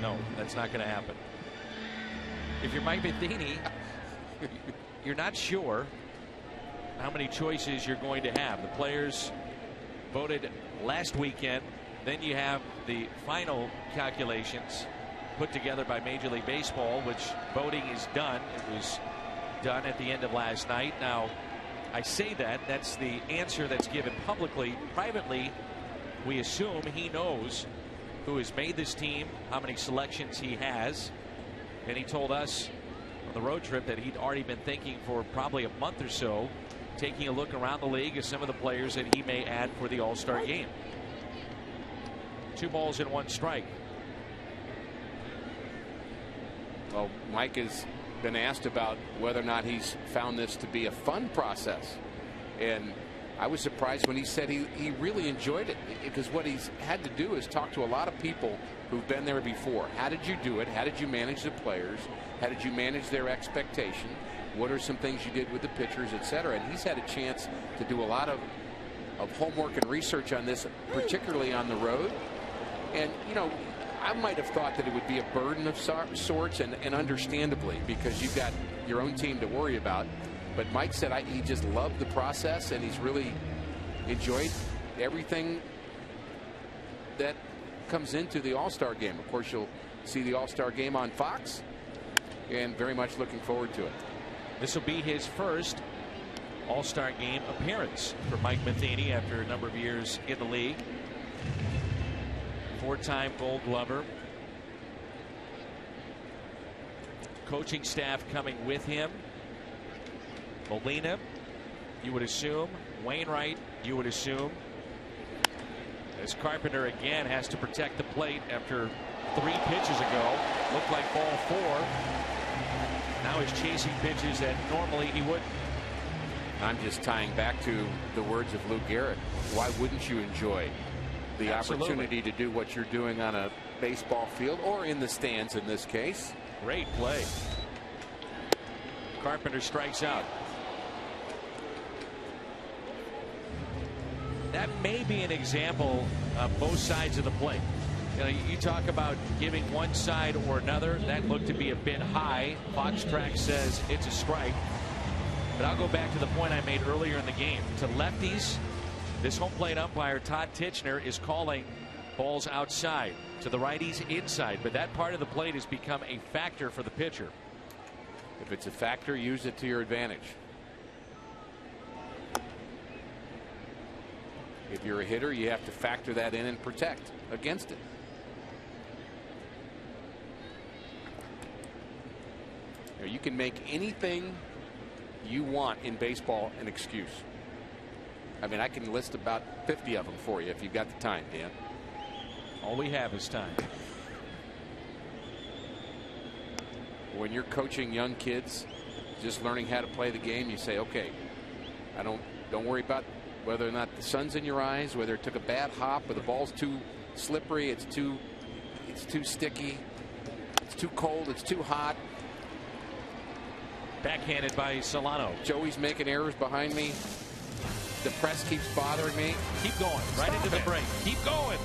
no, that's not going to happen. If you're Mike Matheny, you're not sure how many choices you're going to have. The players voted last weekend. Then you have the final calculations put together by Major League Baseball, which voting is done. It was done at the end of last night. Now, I say that's the answer that's given publicly. Privately, we assume he knows who has made this team, how many selections he has. And he told us on the road trip that he'd already been thinking for probably a month or so, taking a look around the league at some of the players that he may add for the All-Star game. 2 balls and 1 strike. Well, Mike is been asked about whether or not he's found this to be a fun process, and I was surprised when he said he really enjoyed it, because what he's had to do is talk to a lot of people who've been there before. How did you do it? How did you manage the players? How did you manage their expectation? What are some things you did with the pitchers, etc.? And he's had a chance to do a lot of homework and research on this, particularly on the road. And, you know, I might have thought that it would be a burden of sorts, and understandably, because you've got your own team to worry about. But Mike said he just loved the process, and he's really enjoyed everything that comes into the All-Star game. Of course, you'll see the All-Star game on Fox, and very much looking forward to it. This will be his first All-Star game appearance for Mike Matheny after a number of years in the league. Four-time Gold Glover. Coaching staff coming with him. Molina, you would assume. Wainwright, you would assume. As Carpenter again has to protect the plate after 3 pitches ago. Looked like ball 4. Now he's chasing pitches that normally he wouldn't. I'm just tying back to the words of Lou Gehrig. Why wouldn't you enjoy the opportunity to do what you're doing on a baseball field, or in the stands in this case? Great play. Carpenter strikes out. That may be an example of both sides of the plate. You know, you talk about giving one side or another. That looked to be a bit high. Fox Track says it's a strike. But I'll go back to the point I made earlier in the game. To lefties, this home plate umpire, Todd Titchener, is calling balls outside. To the righties, inside. But that part of the plate has become a factor for the pitcher. If it's a factor, use it to your advantage. If you're a hitter, you have to factor that in and protect against it. You know, you can make anything you want in baseball an excuse. I mean, I can list about 50 of them for you if you've got the time, Dan. All we have is time. When you're coaching young kids, just learning how to play the game, you say, okay, don't worry about whether or not the sun's in your eyes, whether it took a bad hop, or the ball's too slippery, it's too sticky, it's too cold, it's too hot. Backhanded by Solano. Joey's making errors behind me. The press keeps bothering me. Keep going. Right into the break. Keep going.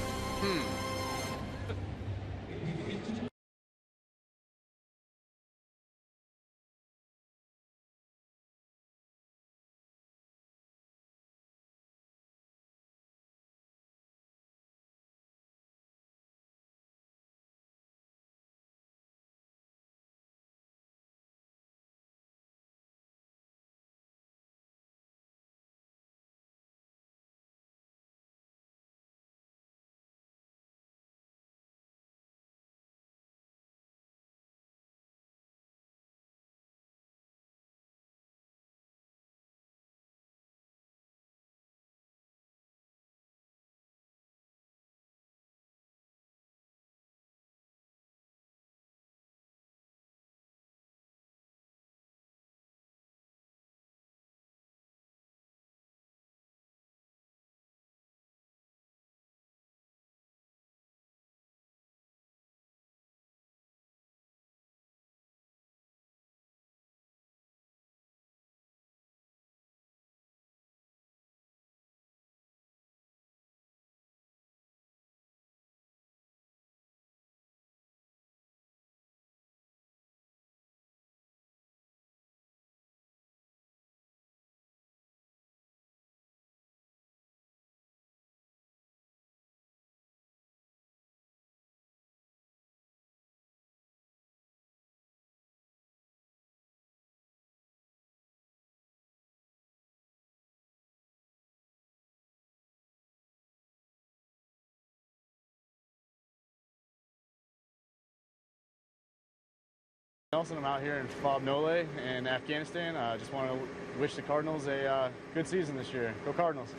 Nelson, I'm out here in Fob Nole in Afghanistan. I just want to wish the Cardinals a good season this year. Go Cardinals.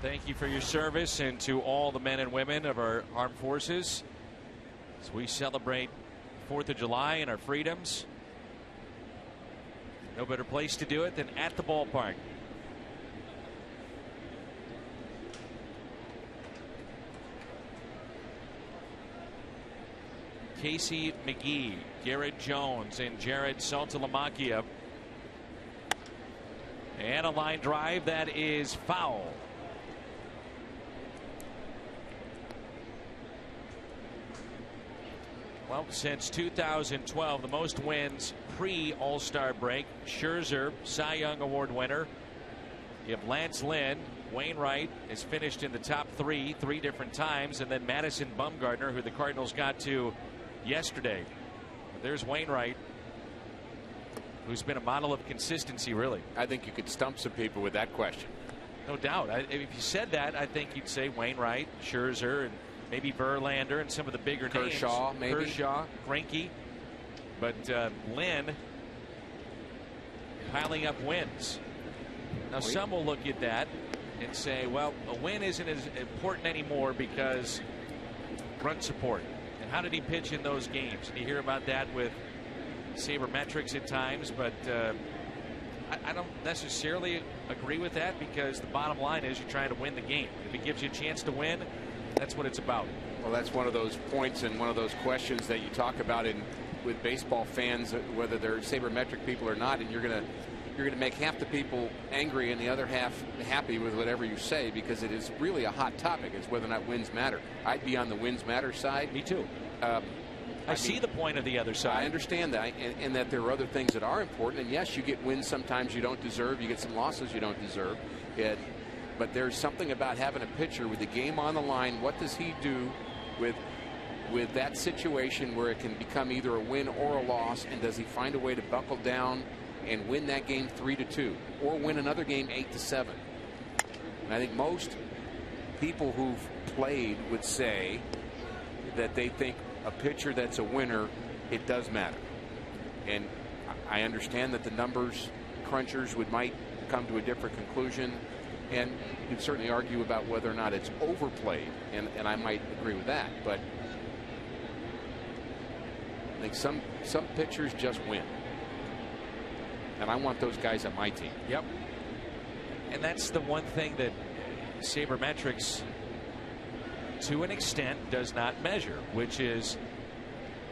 Thank you for your service, and to all the men and women of our armed forces as we celebrate 4th of July and our freedoms. No better place to do it than at the ballpark. Casey McGee, Garrett Jones, and Jared Saltalamacchia. And a line drive that is foul. Well, since 2012, the most wins pre-All-Star break. Scherzer, Cy Young Award winner. You have Lance Lynn. Wainwright has finished in the top three different times. And then Madison Bumgarner, who the Cardinals got to yesterday. There's Wainwright, who's been a model of consistency, really. I think you could stump some people with that question. No doubt. If you said that, I think you'd say Wainwright, Scherzer, and maybe Verlander, and some of the bigger Kershaw, names. maybe. Kershaw, Greinke. But Lynn piling up wins. Now, some will look at that and say, well, a win isn't as important anymore because run support. And how did he pitch in those games? And you hear about that with sabermetrics at times, but I don't necessarily agree with that, because the bottom line is you're trying to win the game. If it gives you a chance to win, that's what it's about. Well, that's one of those points and one of those questions that you talk about with baseball fans, whether they're sabermetric people or not, and you're going to make half the people angry and the other half happy with whatever you say, because it is really a hot topic. It's whether or not wins matter. I'd be on the wins matter side. Me too. I see the point of the other side. I understand that, and that there are other things that are important. And yes, you get wins sometimes you don't deserve. You get some losses you don't deserve. But there's something about having a pitcher with the game on the line. What does he do with that situation where it can become either a win or a loss? And does he find a way to buckle down and win that game 3-2, or win another game 8-7? And I think most people who've played would say that they think a pitcher that's a winner, it does matter. And I understand that the numbers crunchers might come to a different conclusion, and you can certainly argue about whether or not it's overplayed, and I might agree with that. But I think some pitchers just win, and I want those guys on my team. Yep. And that's the one thing that sabermetrics, to an extent, does not measure, which is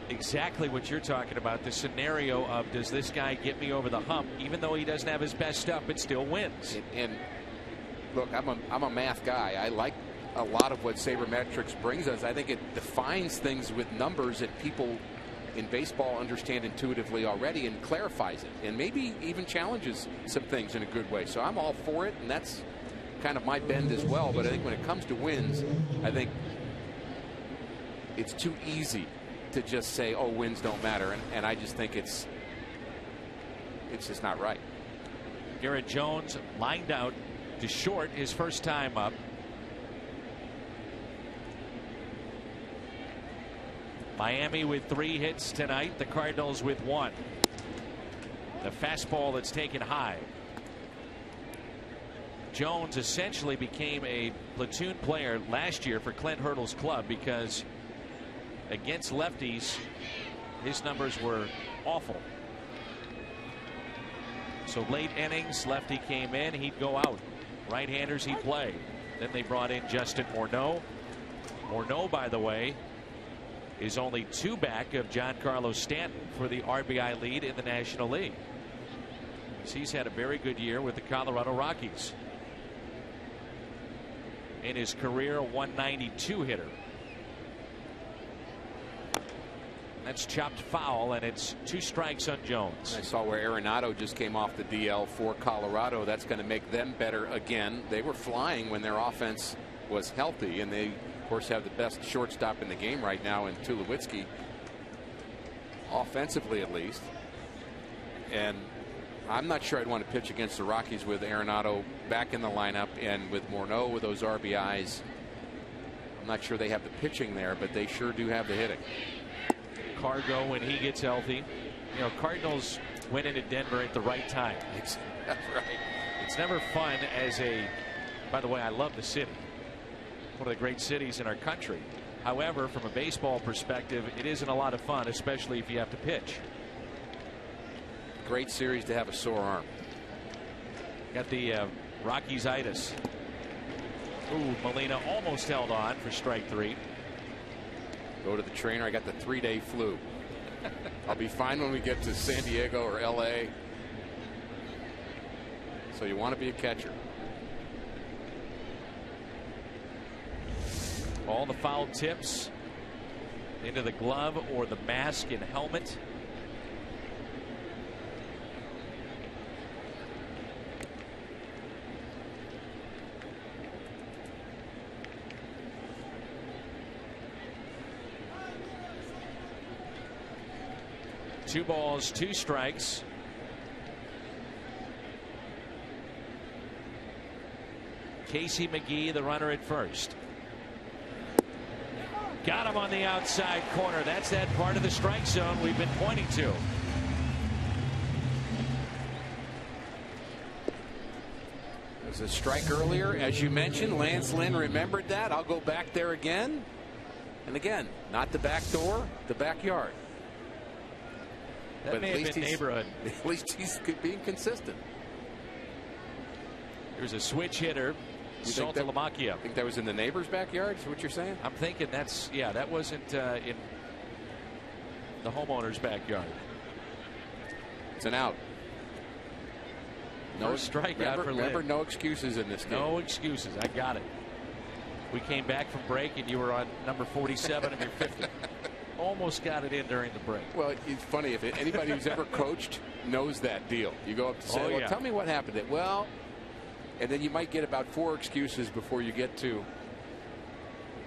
exactly what you're talking about. The scenario of, does this guy get me over the hump? Even though he doesn't have his best stuff, it still wins. And look, I'm a math guy. I like a lot of what sabermetrics brings us. I think it defines things with numbers that people in baseball understand intuitively already, and clarifies it, and maybe even challenges some things in a good way. So I'm all for it, and that's kind of my bend as well. But I think when it comes to wins, I think it's too easy to just say, oh, wins don't matter, and I just think it's just not right. Garrett Jones lined out to short his first time up. Miami with 3 hits tonight, the Cardinals with 1. The fastball that's taken high. Jones essentially became a platoon player last year for Clint Hurdle's club, because against lefties his numbers were awful. So late innings, lefty came in, he'd go out. Right-handers he'd play. Then they brought in Justin Morneau. Morneau, by the way, is only 2 back of Giancarlo Stanton for the RBI lead in the National League. He's had a very good year with the Colorado Rockies. In his career, 192 hitter. That's chopped foul, and it's 2 strikes on Jones. I saw where Arenado just came off the DL for Colorado. That's going to make them better again. They were flying when their offense was healthy, and they, of course, have the best shortstop in the game right now in Tulowitzki, offensively at least. And I'm not sure I'd want to pitch against the Rockies with Arenado back in the lineup, and with Morneau with those RBIs. I'm not sure they have the pitching there, but they sure do have the hitting. Cargo, when he gets healthy. You know, Cardinals went into Denver at the right time. That's right. It's never fun as a, by the way, I love the city. one of the great cities in our country. However, from a baseball perspective, it isn't a lot of fun, especially if you have to pitch. Great series to have a sore arm. Got the Rockies-itis. Ooh, Molina almost held on for strike 3. Go to the trainer. I got the 3-day flu. I'll be fine when we get to San Diego or LA. So you want to be a catcher. All the foul tips into the glove or the mask and helmet. Two balls, 2 strikes. Casey McGee, the runner at first. Got him on the outside corner. That's that part of the strike zone we've been pointing to. There's a strike earlier, as you mentioned. Lance Lynn remembered that. I'll go back there again. And again, not the back door, the backyard. That may have been neighborhood. At least he's being consistent. There's a switch hitter. Saltalamacchia. I think that was in the neighbor's backyard. Is what you're saying? I'm thinking that's, yeah, that wasn't in the homeowner's backyard. It's an out. No strikeout for Lynn. Remember, no excuses in this game. No excuses. I got it. We came back from break and you were on number 47 of your 50. Almost got it in during the break. Well, it's funny, if anybody who's ever coached knows that deal. You go up to say, well, tell me what happened. Well, and then you might get about 4 excuses before you get to.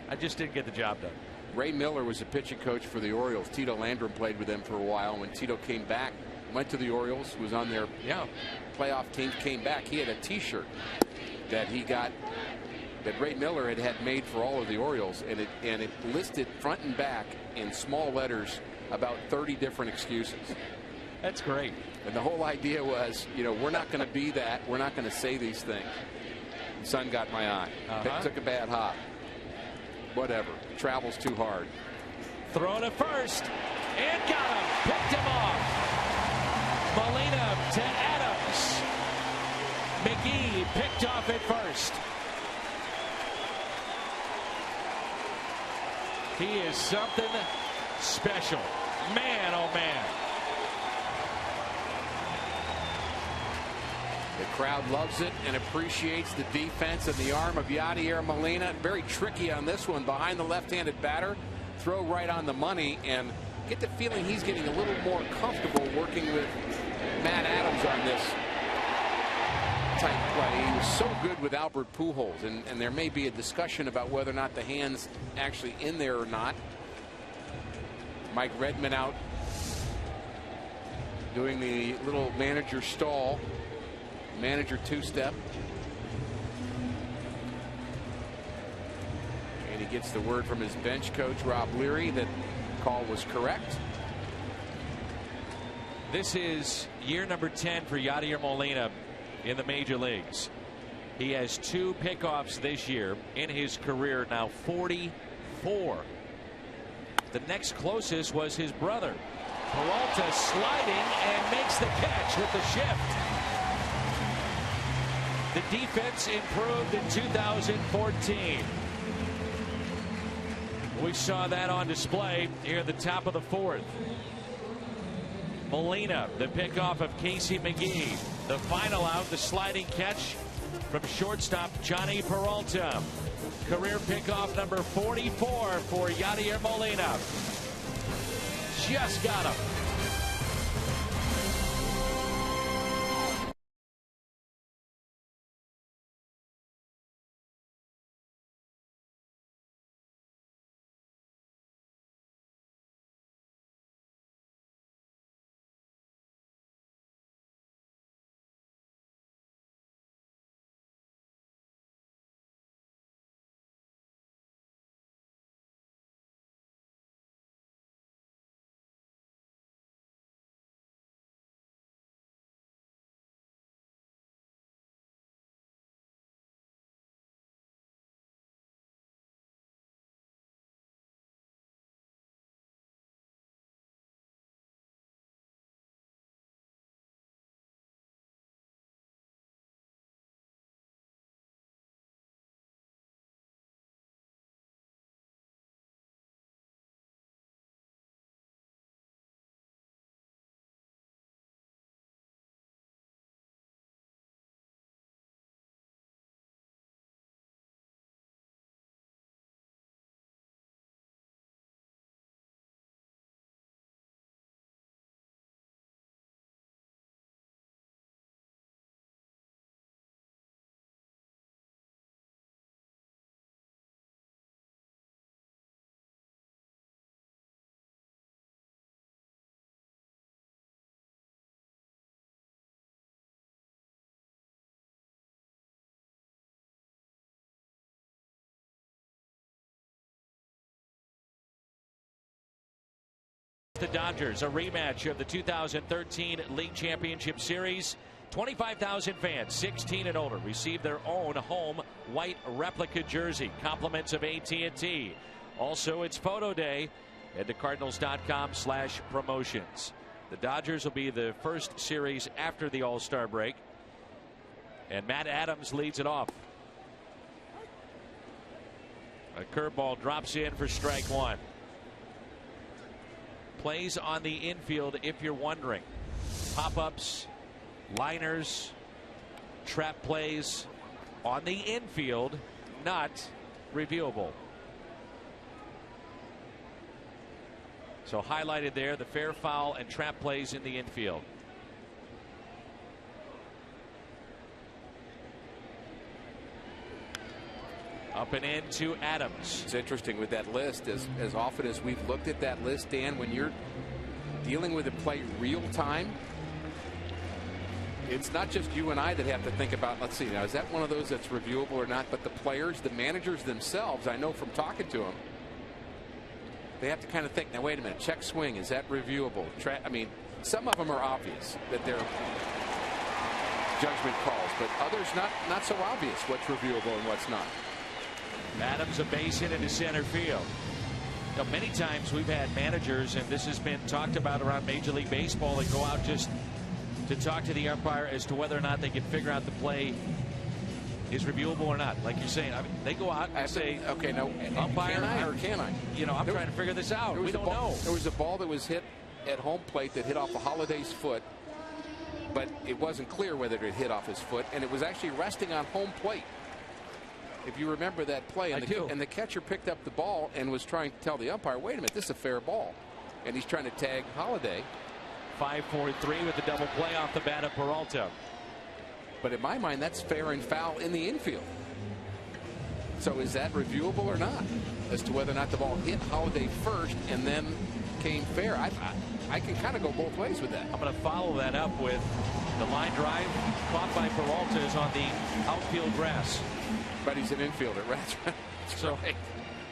I just didn't get the job done. Ray Miller was a pitching coach for the Orioles. Tito Landrum played with them for a while. When Tito came back, went to the Orioles, was on their playoff team, came back. He had a T-shirt that he got, that Ray Miller had made for all of the Orioles, and it listed front and back in small letters about 30 different excuses. That's great. And the whole idea was, you know, we're not going to be that. We're not going to say these things. The sun got my eye. Took a bad hop. Whatever. Travels too hard. Throw to first. And got him. Picked him off. Molina to Adams. McGee picked off at first. He is something special. Man, oh man. The crowd loves it and appreciates the defense and the arm of Yadier Molina. Very tricky on this one behind the left-handed batter. Throw right on the money, and get the feeling he's getting a little more comfortable working with Matt Adams on this type play. He was so good with Albert Pujols, and there may be a discussion about whether or not the hand's actually in there or not. Mike Redmond out doing the little manager stall. Manager two-step. And he gets the word from his bench coach, Rob Leary, that call was correct. This is year number 10 for Yadier Molina in the major leagues. He has 2 pickoffs this year in his career, now 44. The next closest was his brother. Peralta sliding and makes the catch with the shift. The defense improved in 2014. We saw that on display here at the top of the 4th. Molina, the pickoff of Casey McGee. The final out, the sliding catch from shortstop Johnny Peralta. Career pickoff number 44 for Yadier Molina. Just got him. the Dodgers, a rematch of the 2013 League Championship Series. 25,000 fans, 16 and older, receive their own home white replica jersey. Compliments of AT&T. Also, it's photo day. Head to cardinals.com/promotions. The Dodgers will be the first series after the All-Star break. And Matt Adams leads it off. A curveball drops in for strike one. Plays on the infield, if you're wondering. Pop-ups, liners, trap plays on the infield, not reviewable. So highlighted there, the fair, foul, and trap plays in the infield. Up and in to Adams. It's interesting with that list, as often as we've looked at that list, Dan, when you're dealing with a play real time, it's not just you and I that have to think about, let's see, now is that one of those that's reviewable or not, but the players, the managers themselves, I know from talking to them, they have to kind of think, now wait a minute, check swing, is that reviewable? I mean, some of them are obvious that they're judgment calls, but others not so obvious what's reviewable and what's not. Adams a base hit into center field. Now, many times we've had managers, and this has been talked about around Major League Baseball, that go out just to talk to the umpire as to whether or not they can figure out the play is reviewable or not. Like you're saying, I mean, they go out and say, okay, now umpire, can I? You know, I'm trying to figure this out. We don't know. There was a ball that was hit at home plate that hit off Holiday's foot, but it wasn't clear whether it hit off his foot, and it was actually resting on home plate. If you remember that play, and the catcher picked up the ball and was trying to tell the umpire, wait a minute, this is a fair ball. And he's trying to tag Holiday. 5-4-3 with the double play off the bat of Peralta. But in my mind, that's fair and foul in the infield. So is that reviewable or not? As to whether or not the ball hit Holiday first and then came fair. I can kind of go both ways with that. I'm going to follow that up with the line drive caught by Peralta is on the outfield grass. But he's an infielder, right? So right.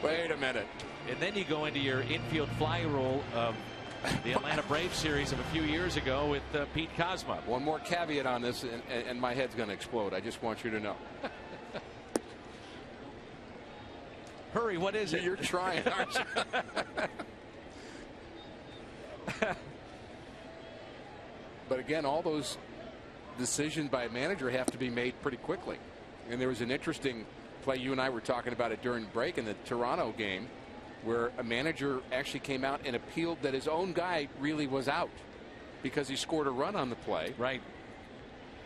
Wait a minute. And then you go into your infield fly rule of the Atlanta Braves series of a few years ago with Pete Kozma. One more caveat on this, and my head's going to explode. I just want you to know. Hurry, what is it? You're trying, aren't you? But again, all those decisions by a manager have to be made pretty quickly. And there was an interesting play, you and I were talking about it during break in the Toronto game, where a manager actually came out and appealed that his own guy really was out because he scored a run on the play. Right.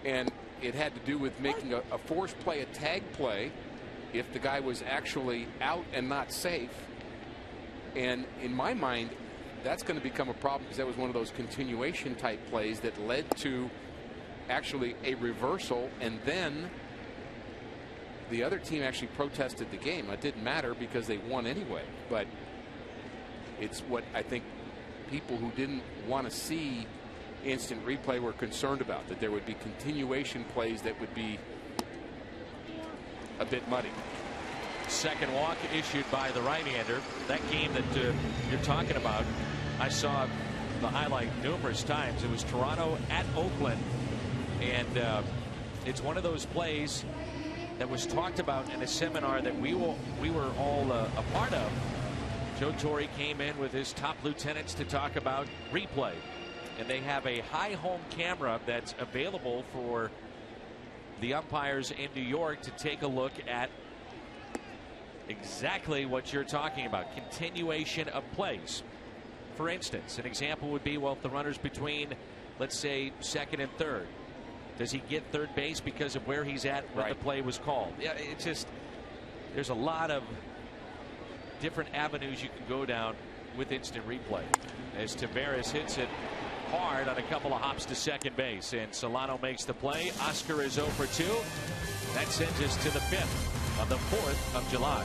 And it had to do with making a force play, a tag play, if the guy was actually out and not safe. And in my mind, that's going to become a problem because that was one of those continuation type plays that led to actually a reversal, and then the other team actually protested the game. It didn't matter because they won anyway. But it's what I think people who didn't want to see instant replay were concerned about, that there would be continuation plays that would be a bit muddy. Second walk issued by the right-hander. That game that you're talking about, I saw the highlight numerous times. It was Toronto at Oakland, and it's one of those plays that was talked about in a seminar that we were all a part of. Joe Torre came in with his top lieutenants to talk about replay, and they have a high home camera that's available for the umpires in New York to take a look at exactly what you're talking about, continuation of plays. For instance, an example would be, well, if the runner's between, let's say, second and third, does he get third base because of where he's at when the play was called? Yeah, it's just, there's a lot of different avenues you can go down with instant replay. As Tavares hits it hard on a couple of hops to second base, and Solano makes the play. Oscar is 0 for 2. That sends us to the 5th on the 4th of July.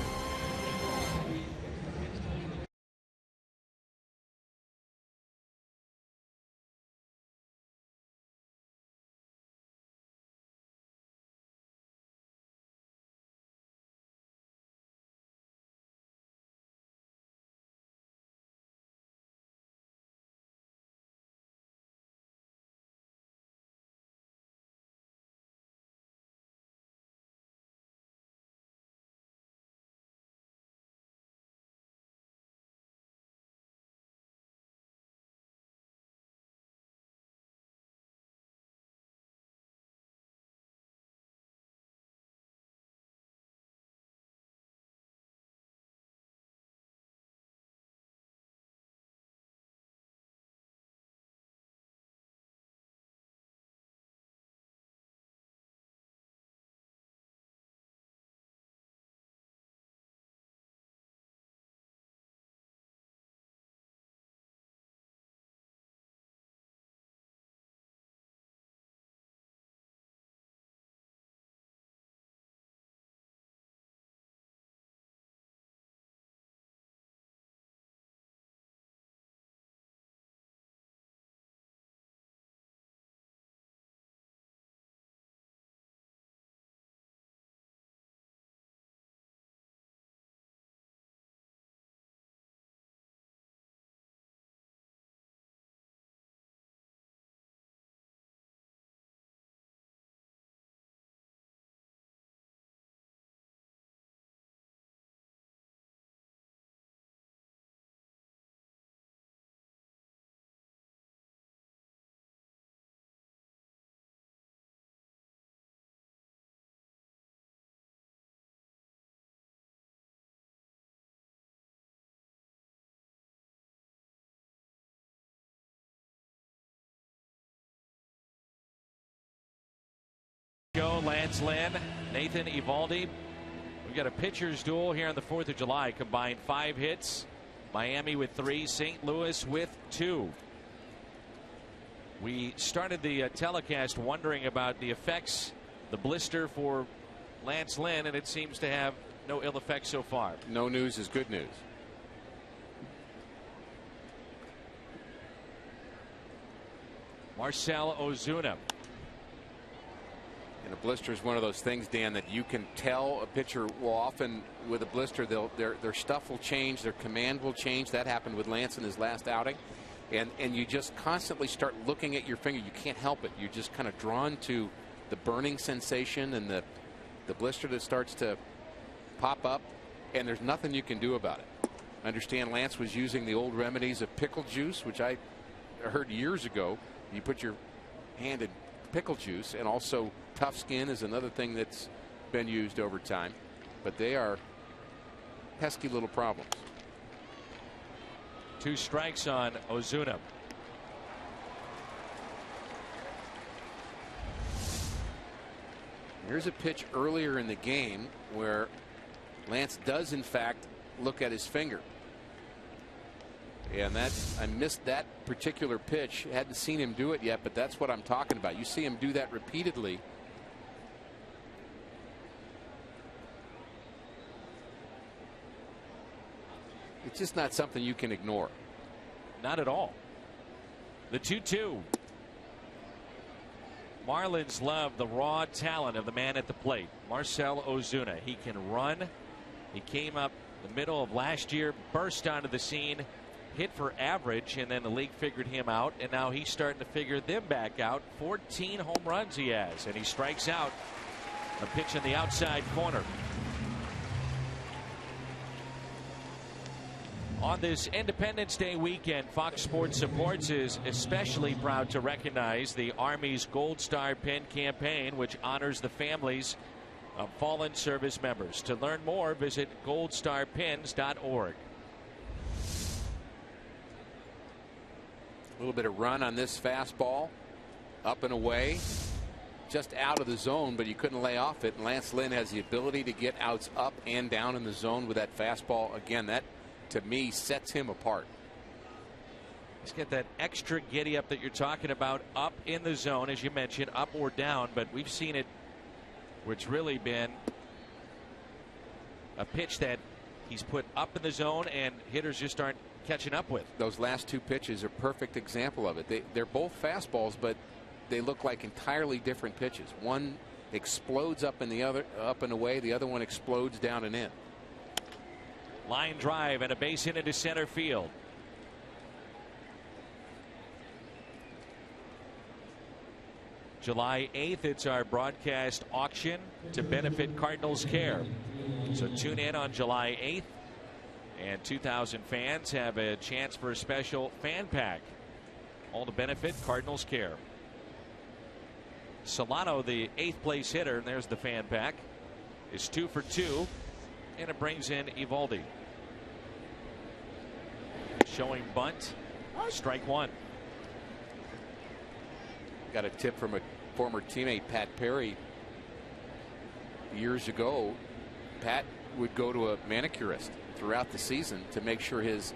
Lance Lynn, Nathan Eovaldi. We've got a pitcher's duel here on the 4th of July. Combined 5 hits. Miami with 3, St. Louis with 2. We started the telecast wondering about the effects, the blister for Lance Lynn, and it seems to have no ill effects so far. No news is good news. Marcell Ozuna. And a blister is one of those things, Dan, that you can tell a pitcher will often, with a blister, their stuff will change, their command will change. That happened with Lance in his last outing. And you just constantly start looking at your finger. You can't help it. You're just kind of drawn to the burning sensation and the blister that starts to pop up, and there's nothing you can do about it. I understand Lance was using the old remedies of pickle juice, which I heard years ago. You put your hand in pickle juice, and also tough skin is another thing that's been used over time. But they are pesky little problems. 2 strikes on Ozuna. Here's a pitch earlier in the game where Lance does in fact look at his finger. And I missed that particular pitch. Hadn't seen him do it yet, but that's what I'm talking about. You see him do that repeatedly. It's just not something you can ignore. Not at all. The 2-2. Marlins love the raw talent of the man at the plate, Marcell Ozuna. He can run. He came up the middle of last year, burst onto the scene, hit for average, and then the league figured him out, and now he's starting to figure them back out. 14 home runs he has, and he strikes out. A pitch in the outside corner. On this Independence Day weekend, Fox Sports Supports is especially proud to recognize the Army's Gold Star Pin campaign, which honors the families of fallen service members. To learn more, visit goldstarpins.org. A little bit of run on this fastball, up and away, just out of the zone, but you couldn't lay off it. And Lance Lynn has the ability to get outs up and down in the zone with that fastball. Again, that to me sets him apart. He's got that extra giddy up that you're talking about, up in the zone, as you mentioned, up or down, but we've seen it where it's really been a pitch that he's put up in the zone and hitters just aren't catching up with. Those last 2 pitches are a perfect example of it. They're both fastballs, but they look like entirely different pitches. One explodes up and away. The other one explodes down and in. Line drive and a base hit into center field. July 8th, it's our broadcast auction to benefit Cardinals Care. So tune in on July 8th, and 2,000 fans have a chance for a special fan pack, all to benefit Cardinals Care. Solano, the 8th place hitter, and there's the fan pack, is 2 for 2, and it brings in Eovaldi. Showing bunt, strike 1. Got a tip from a former teammate, Pat Perry, years ago. Pat would go to a manicurist throughout the season to make sure his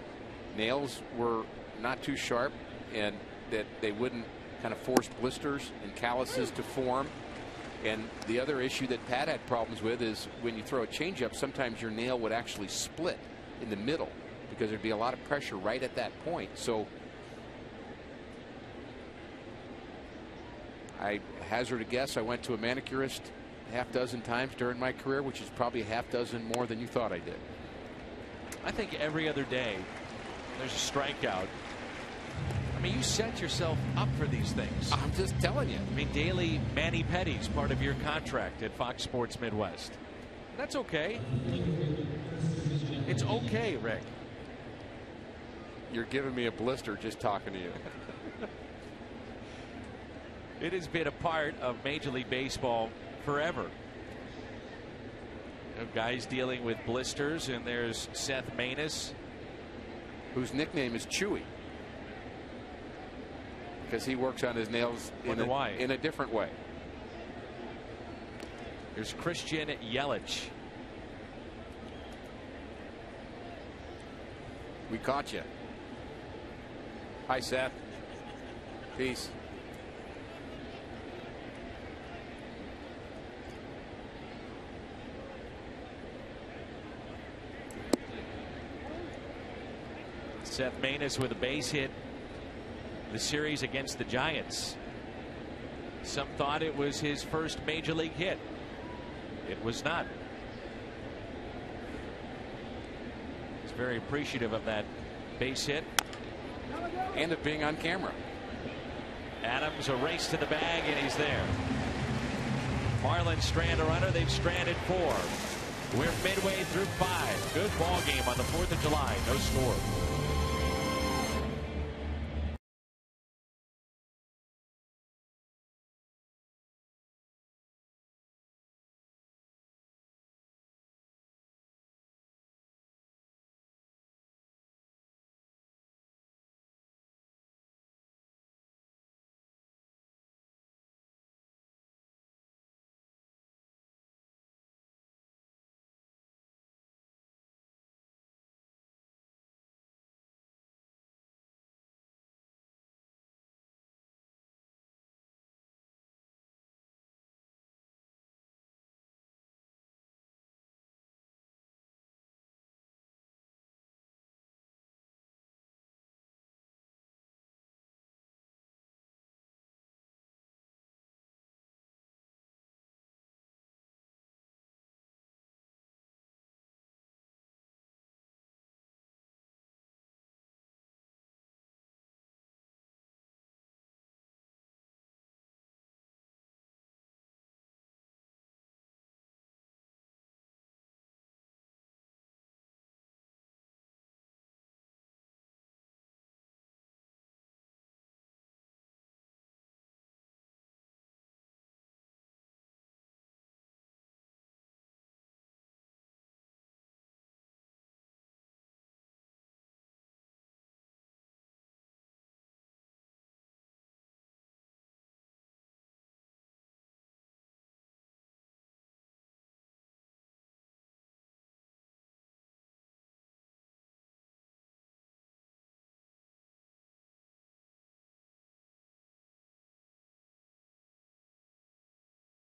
nails were not too sharp and that they wouldn't kind of force blisters and calluses to form. And the other issue that Pat had problems with is when you throw a changeup, sometimes your nail would actually split in the middle because there'd be a lot of pressure right at that point. So I hazard a guess, I went to a manicurist half dozen times during my career, which is probably a half dozen more than you thought I did. I think every other day there's a strikeout. I mean, you set yourself up for these things. I'm just telling you. I mean, daily mani-pedis part of your contract at Fox Sports Midwest. That's okay. It's okay, Rick. You're giving me a blister just talking to you. It has been a part of Major League Baseball forever. You know, guys dealing with blisters, and there's Seth Maness, whose nickname is Chewy, because he works on his nails in a different way. There's Christian Yelich. We caught you. Hi, Seth. Peace. Seth Maness with a base hit. The series against the Giants. Some thought it was his first major league hit. It was not. He's very appreciative of that base hit. And it being on camera. Adams a race to the bag, and he's there. Marlins strand a runner. They've stranded 4. We're midway through 5. Good ball game on the 4th of July. No score.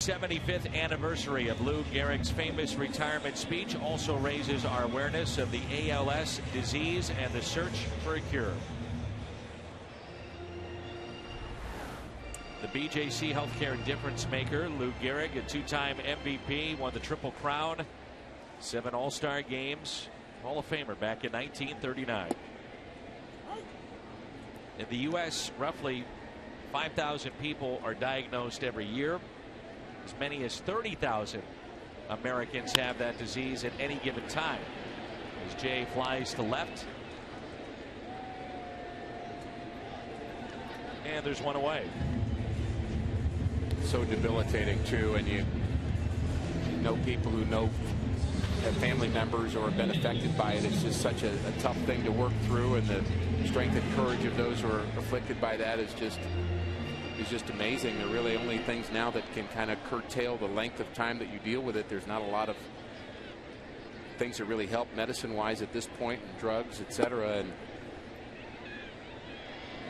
'75th anniversary of Lou Gehrig's famous retirement speech also raises our awareness of the ALS disease and the search for a cure. The BJC healthcare difference maker Lou Gehrig, a 2-time MVP, won the Triple Crown, 7 All-Star games, Hall of Famer back in 1939. In the U.S., roughly 5,000 people are diagnosed every year. As many as 30,000 Americans have that disease at any given time. As Jay flies to left. And there's one away. So debilitating, too. And you know people who have family members or have been affected by it. It's just such a tough thing to work through. And the strength and courage of those who are afflicted by that is just amazing. There are really only things now that can kind of curtail the length of time that you deal with it. There's not a lot of things that really help medicine-wise at this point, drugs, etc. And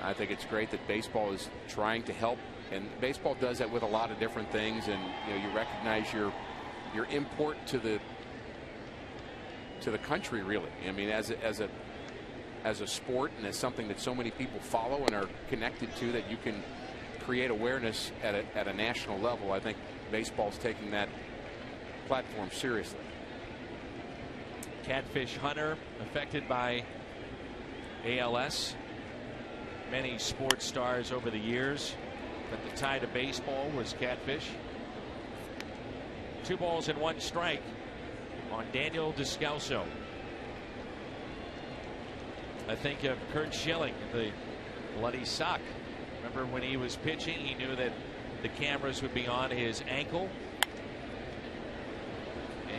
I think it's great that baseball is trying to help, and baseball does that with a lot of different things. And you recognize your import to the country, really. I mean, as a sport and as something that so many people follow and are connected to, that you can create awareness at a national level. I think baseball's taking that platform seriously. Catfish hunter affected by ALS. Many sports stars over the years, but the tie to baseball was catfish. 2 balls and 1 strike on Daniel Descalso. I think of Curt Schilling, the bloody sock. Remember when he was pitching, he knew that the cameras would be on his ankle.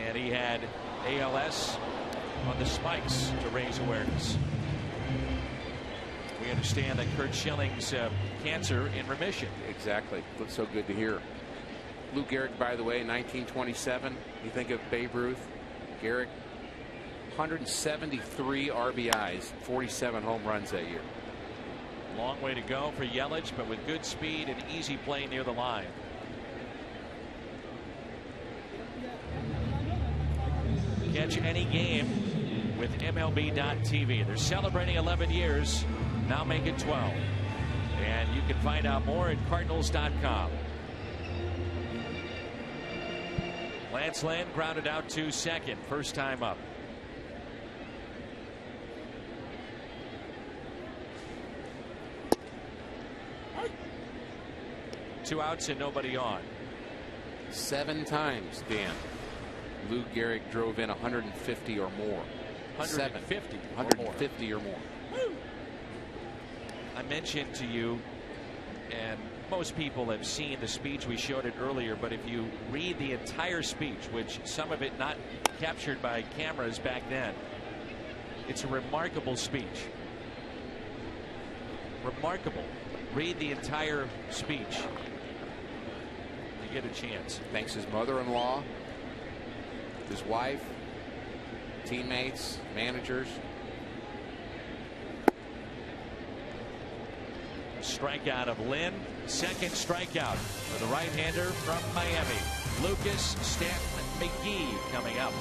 And he had ALS on the spikes to raise awareness. We understand that Curt Schilling's cancer in remission. Exactly. That's so good to hear. Lou Gehrig, by the way, 1927. You think of Babe Ruth, Gehrig, 173 RBIs, 47 home runs that year. Long way to go for Yelich, but with good speed and easy play near the line. Catch any game with MLB.tv. They're celebrating 11 years. Now make it 12. And you can find out more at Cardinals.com. Lance Lynn grounded out to second. First time up. Two outs and nobody on. 7 times, Dan, Lou Gehrig drove in 150 or more. 150 or more. I mentioned to you, and most people have seen the speech, we showed it earlier, but if you read the entire speech, which some of it not captured by cameras back then, it's a remarkable speech. Remarkable. Read the entire speech. You get a chance. Thanks his mother-in-law, his wife, teammates, managers. Strikeout of Lynn. Second strikeout for the right-hander from Miami. Lucas Stanton McGee coming up.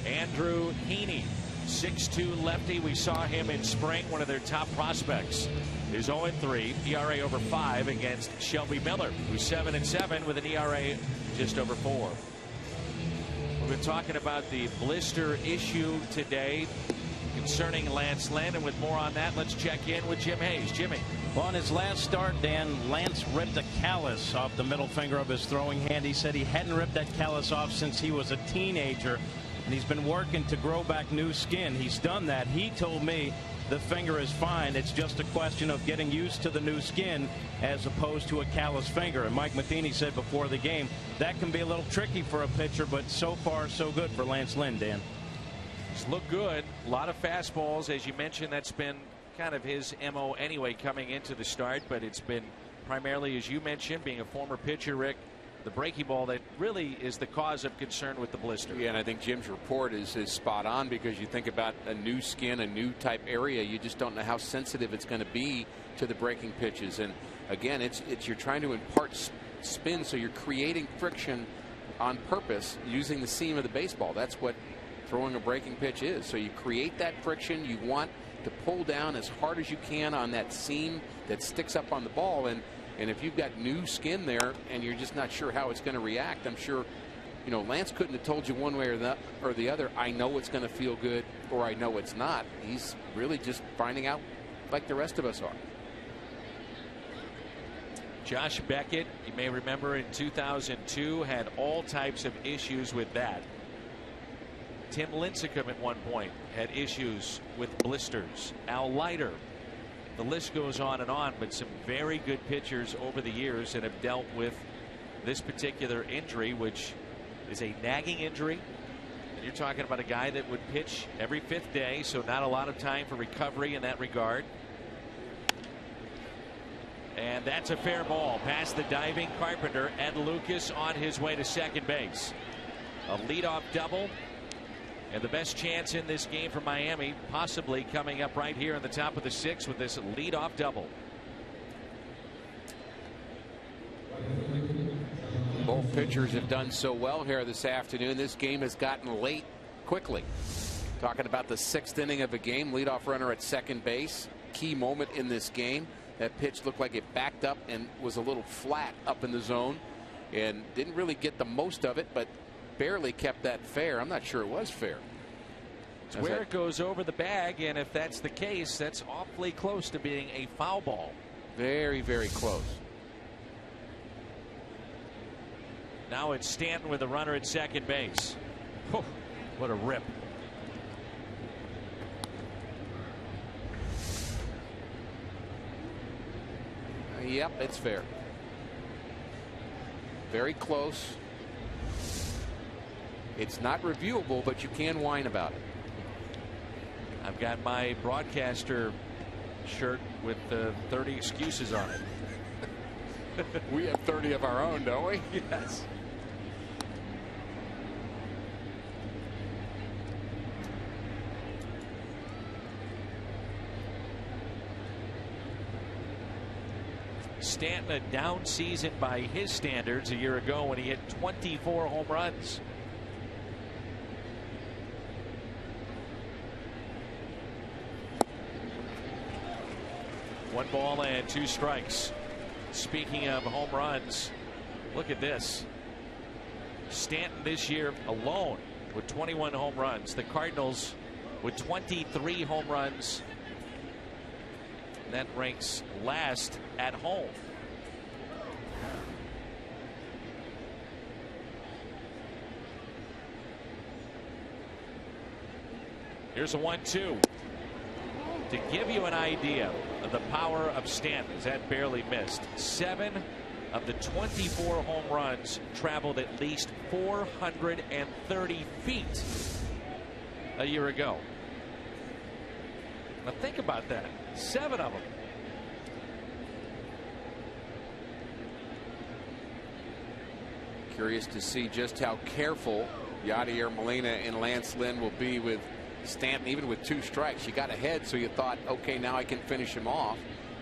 Andrew Heaney, 6'2" lefty. We saw him in spring, one of their top prospects. Is 0-3, ERA over 5 against Shelby Miller, who's 7-7 with an ERA just over 4. We've been talking about the blister issue today concerning Lance Lynn, and with more on that, let's check in with Jim Hayes. Jimmy. Well, in his last start, Dan, Lance ripped a callus off the middle finger of his throwing hand. He said he hadn't ripped that callus off since he was a teenager, and he's been working to grow back new skin. He's done that. He told me the finger is fine. It's just a question of getting used to the new skin as opposed to a callous finger. And Mike Matheny said before the game that can be a little tricky for a pitcher, but so far so good for Lance Lynn, Dan. He's looked good. A lot of fastballs, as you mentioned. That's been kind of his MO anyway coming into the start, but it's been primarily, as you mentioned, being a former pitcher, Rick, the breaking ball that really is the cause of concern with the blister. Yeah, and I think Jim's report is spot on, because you think about a new skin, a new type area, you just don't know how sensitive it's going to be to the breaking pitches. And again, it's you're trying to impart spin, so you're creating friction on purpose using the seam of the baseball. That's what throwing a breaking pitch is. So you create that friction. You want to pull down as hard as you can on that seam that sticks up on the ball. And if you've got new skin there and you're just not sure how it's going to react, I'm sure, you know, Lance couldn't have told you one way or the other, I know it's going to feel good or I know it's not. He's really just finding out like the rest of us are. Josh Beckett, you may remember in 2002, had all types of issues with that. Tim Lincecum at one point had issues with blisters. Al Leiter. The list goes on and on, but some very good pitchers over the years that have dealt with this particular injury, which is a nagging injury. And you're talking about a guy that would pitch every 5th day, so not a lot of time for recovery in that regard. And that's a fair ball past the diving Carpenter. Ed Lucas on his way to second base. A leadoff double. And the best chance in this game for Miami possibly coming up right here in the top of the 6th with this leadoff double. Both pitchers have done so well here this afternoon. This game has gotten late quickly. Talking about the 6th inning of a game. Leadoff runner at second base. Key moment in this game. That pitch looked like it backed up and was a little flat up in the zone. And didn't really get the most of it, but barely kept that fair. I'm not sure it was fair. It's where it goes over the bag, and if that's the case, that's awfully close to being a foul ball. Very, very close. Now it's Stanton with a runner at second base. Oh, what a rip. Yep, it's fair. Very close. It's not reviewable, but you can whine about it. I've got my broadcaster shirt with 30 excuses on it. We have 30 of our own, don't we? Yes. Stanton, a down season by his standards a year ago when he hit 24 home runs. One ball and 2 strikes. Speaking of home runs, look at this. Stanton this year alone with 21 home runs. The Cardinals with 23 home runs. And that ranks last at home. Here's a 1-2. To give you an idea of the power of Stanton, as that barely missed, 7 of the 24 home runs traveled at least 430 feet a year ago. Now think about that. 7 of them. Curious to see just how careful Yadier Molina and Lance Lynn will be with Stanton, even with 2 strikes. You got ahead, so you thought, okay, now I can finish him off.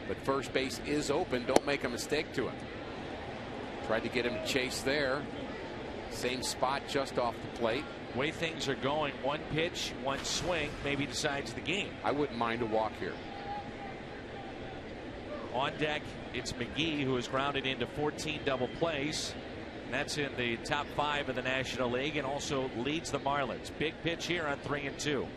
But first base is open. Don't make a mistake to him. Tried to get him to chase there. Same spot just off the plate. Way things are going, 1 pitch, 1 swing, maybe decides the game. I wouldn't mind a walk here. On deck, it's McGee, who has grounded into 14 double plays. And that's in the top 5 of the National League and also leads the Marlins. Big pitch here on 3-2.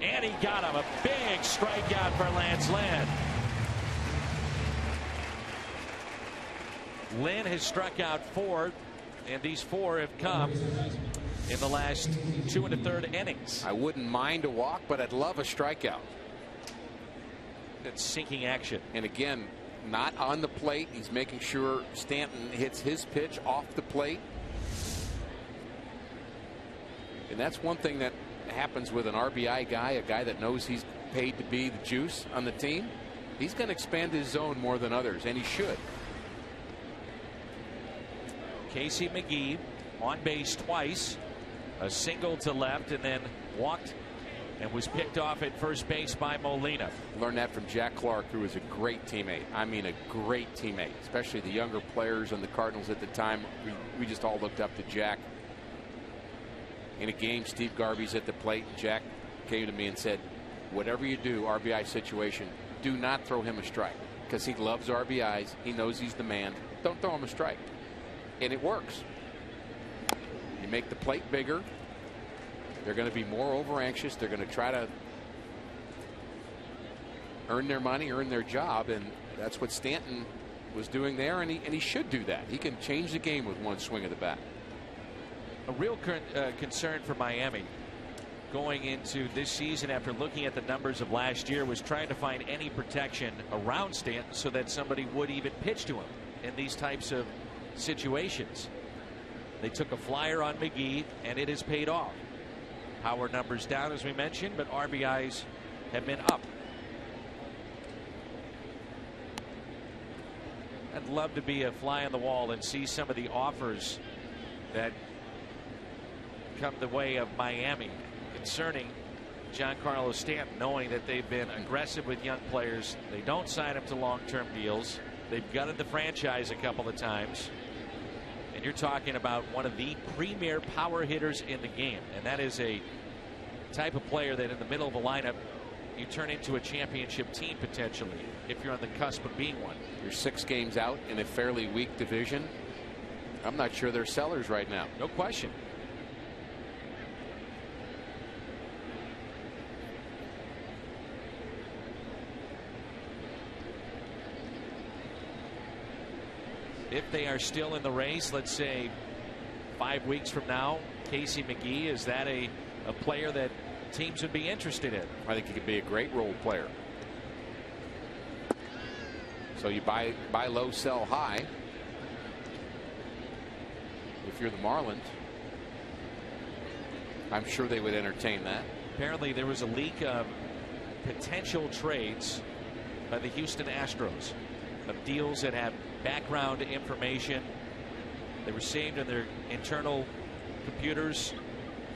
And he got him. A big strikeout for Lance Lynn. Lynn has struck out 4, and these 4 have come in the last 2 1/3 innings. I wouldn't mind a walk, but I'd love a strikeout. That's sinking action. And again, not on the plate. He's making sure Stanton hits his pitch off the plate. And that's one thing that happens with an RBI guy, a guy that knows he's paid to be the juice on the team. He's going to expand his zone more than others, and he should. Casey McGee on base twice, a single to left, and then walked and was picked off at first base by Molina. Learned that from Jack Clark, who was a great teammate. I mean, a great teammate, especially the younger players on the Cardinals at the time. We just all looked up to Jack. In a game, Steve Garvey's at the plate. Jack came to me and said, whatever you do, RBI situation, do not throw him a strike, because he loves RBIs. He knows he's the man. Don't throw him a strike. And it works. You make the plate bigger. They're going to be more over anxious. They're going to try to earn their money, earn their job, and that's what Stanton was doing there, and he should do that. He can change the game with one swing of the bat. A real concern for Miami going into this season, after looking at the numbers of last year, was trying to find any protection around Stanton so that somebody would even pitch to him in these types of situations. They took a flyer on McGee, and it has paid off. Power numbers down, as we mentioned, but RBIs have been up. I'd love to be a fly on the wall and see some of the offers that come the way of Miami concerning Giancarlo Stanton, knowing that they've been aggressive with young players. They don't sign them to long-term deals. They've gutted the franchise a couple of times. And you're talking about one of the premier power hitters in the game. And that is a type of player that in the middle of a lineup, you turn into a championship team potentially if you're on the cusp of being one. You're 6 games out in a fairly weak division. I'm not sure they're sellers right now. No question. If they are still in the race, let's say 5 weeks from now, Casey McGee, is that a player that teams would be interested in? I think he could be a great role player. So you buy low, sell high. If you're the Marlins, I'm sure they would entertain that. Apparently there was a leak of potential trades by the Houston Astros of deals that have background information. They were saved in their internal computers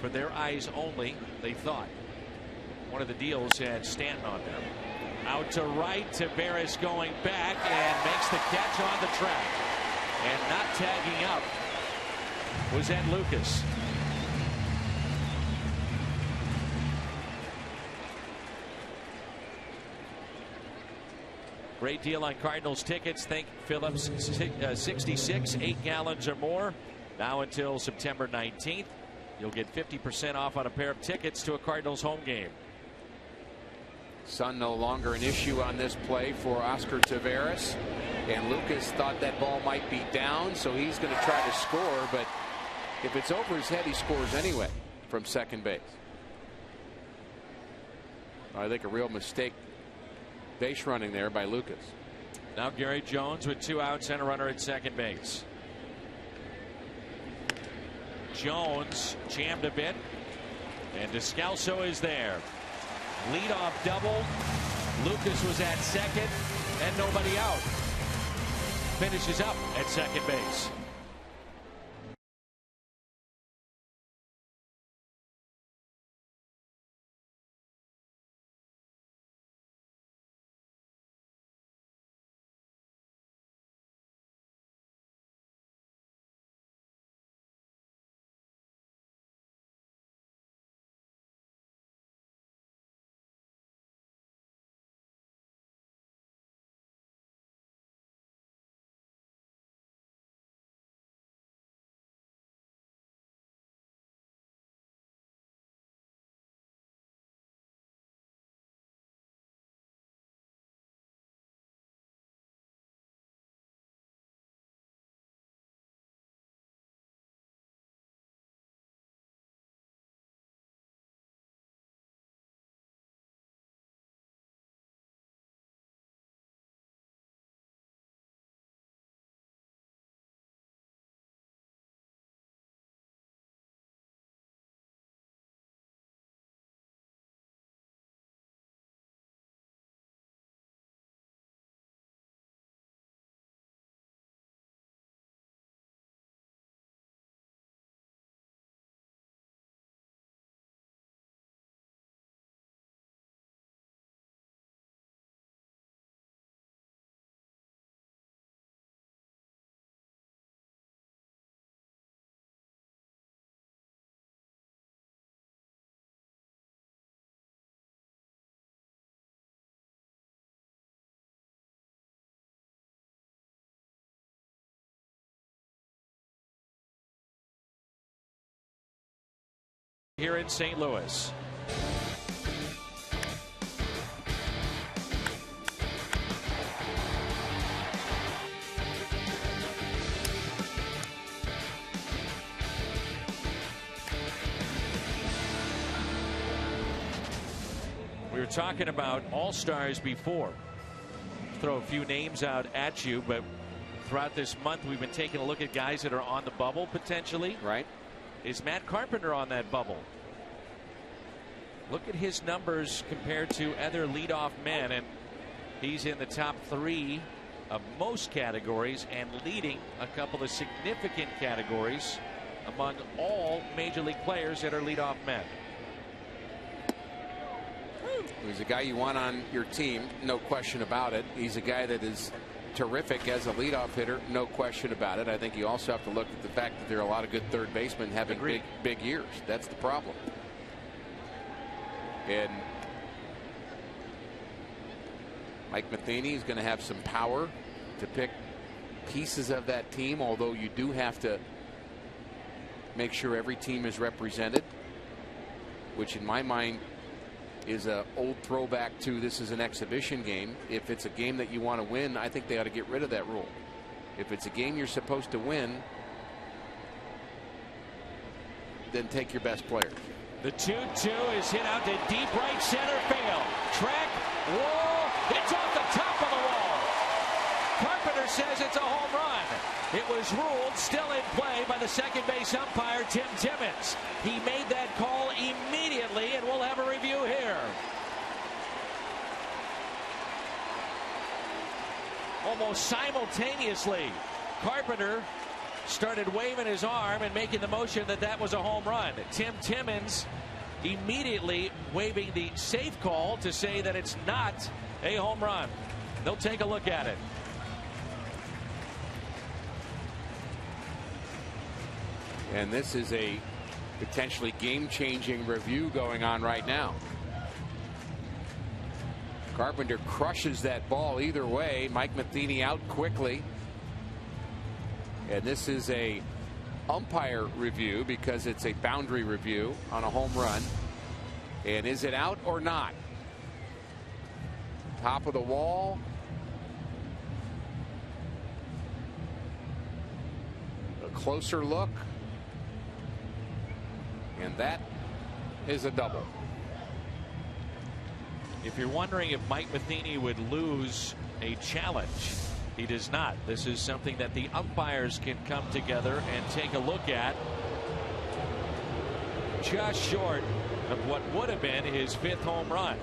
for their eyes only, they thought. One of the deals had Stanton on there. Out to right, Tavares going back and makes the catch on the track. And not tagging up was Ed Lucas. Great deal on Cardinals tickets. Think Phillips 66, 8 gallons or more. Now until September 19th. You'll get 50% off on a pair of tickets to a Cardinals home game. Sun no longer an issue on this play for Oscar Tavares. And Lucas thought that ball might be down, so he's going to try to score. But if it's over his head, he scores anyway from second base. I think a real mistake base running there by Lucas. Now Gary Jones with 2 outs and a runner at second base. Jones jammed a bit, and Descalso is there. Leadoff double. Lucas was at second, and nobody out. Finishes up at second base. Here in St. Louis. We were talking about all-stars before. Throw a few names out at you, but throughout this month we've been taking a look at guys that are on the bubble potentially. Right. Is Matt Carpenter on that bubble? Look at his numbers compared to other leadoff men, and he's in the top 3 of most categories and leading a couple of significant categories among all major league players that are leadoff men. He's a guy you want on your team, no question about it. He's a guy that is terrific as a leadoff hitter, no question about it. I think you also have to look at the fact that there are a lot of good third basemen having big years. That's the problem. And Mike Matheny is going to have some power to pick pieces of that team, although you do have to make sure every team is represented, which in my mind is a old throwback to this is an exhibition game. If it's a game that you want to win, I think they ought to get rid of that rule. If it's a game you're supposed to win, then take your best players. The 2-2 is hit out to deep right center field. Track, wall, it's off the top of the wall. Carpenter says it's a home run. It was ruled still in play by the second base umpire, Tim Timmons. He made that call immediately, and we'll have a review here. Almost simultaneously, Carpenter started waving his arm and making the motion that that was a home run. Tim Timmons immediately waving the safe call to say that it's not a home run. They'll take a look at it. And this is a potentially game-changing review going on right now. Carpenter crushes that ball either way. Mike Matheny out quickly. And this is a umpire review because it's a boundary review on a home run. And is it out or not? Top of the wall. A closer look. And that is a double. If you're wondering if Mike Matheny would lose a challenge, he does not. This is something that the umpires can come together and take a look at. Just short of what would have been his 5th home run.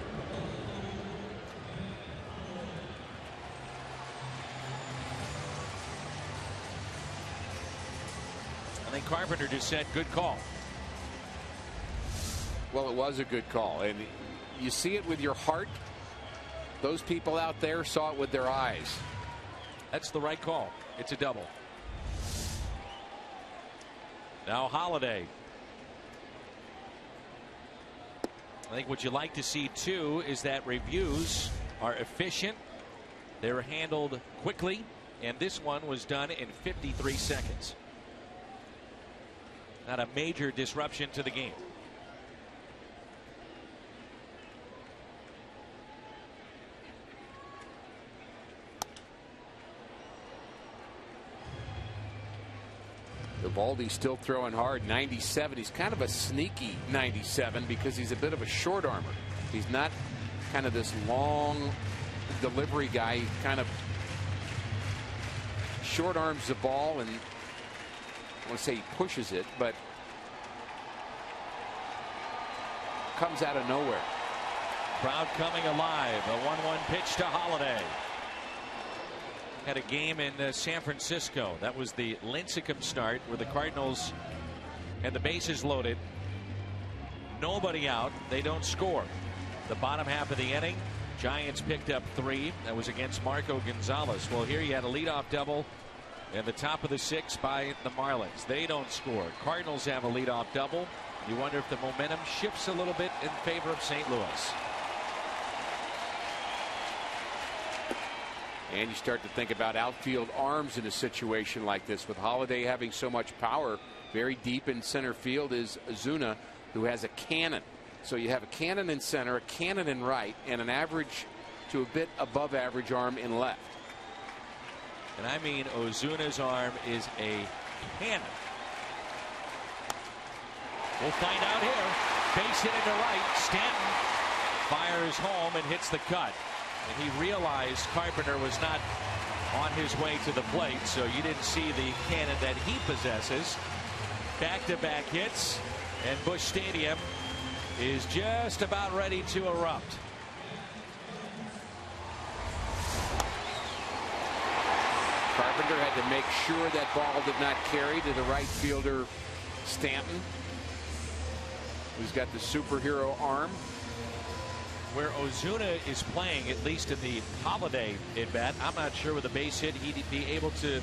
I think Carpenter just said good call. Well, it was a good call, and you see it with your heart. Those people out there saw it with their eyes. That's the right call. It's a double. Now Holiday. I think what you like to see too is that reviews are efficient. They're handled quickly, and this one was done in 53 seconds. Not a major disruption to the game. Eovaldi's still throwing hard. 97. He's kind of a sneaky 97 because he's a bit of a short armor. He's not kind of this long delivery guy. He kind of short arms the ball, and I want to say he pushes it, but comes out of nowhere. Crowd coming alive. A 1-1 pitch to Holiday. Had a game in San Francisco. That was the Lincecum start where the Cardinals had the bases loaded. Nobody out. They don't score. The bottom half of the inning, Giants picked up 3. That was against Marco Gonzalez. Well, here you had a leadoff double at the top of the 6th by the Marlins. They don't score. Cardinals have a leadoff double. You wonder if the momentum shifts a little bit in favor of St. Louis. And you start to think about outfield arms in a situation like this, with Holiday having so much power. Very deep in center field is Ozuna, who has a cannon. So you have a cannon in center, a cannon in right, and an average to a bit above average arm in left. And I mean, Ozuna's arm is a cannon. We'll find out here. Base hit into right. Stanton fires home and hits the cut. And he realized Carpenter was not on his way to the plate, so you didn't see the cannon that he possesses. Back-to-back hits, and Busch Stadium is just about ready to erupt. Carpenter had to make sure that ball did not carry to the right fielder, Stanton, who's got the superhero arm. Where Ozuna is playing, at least in the Holiday at bat, I'm not sure with a base hit he'd be able to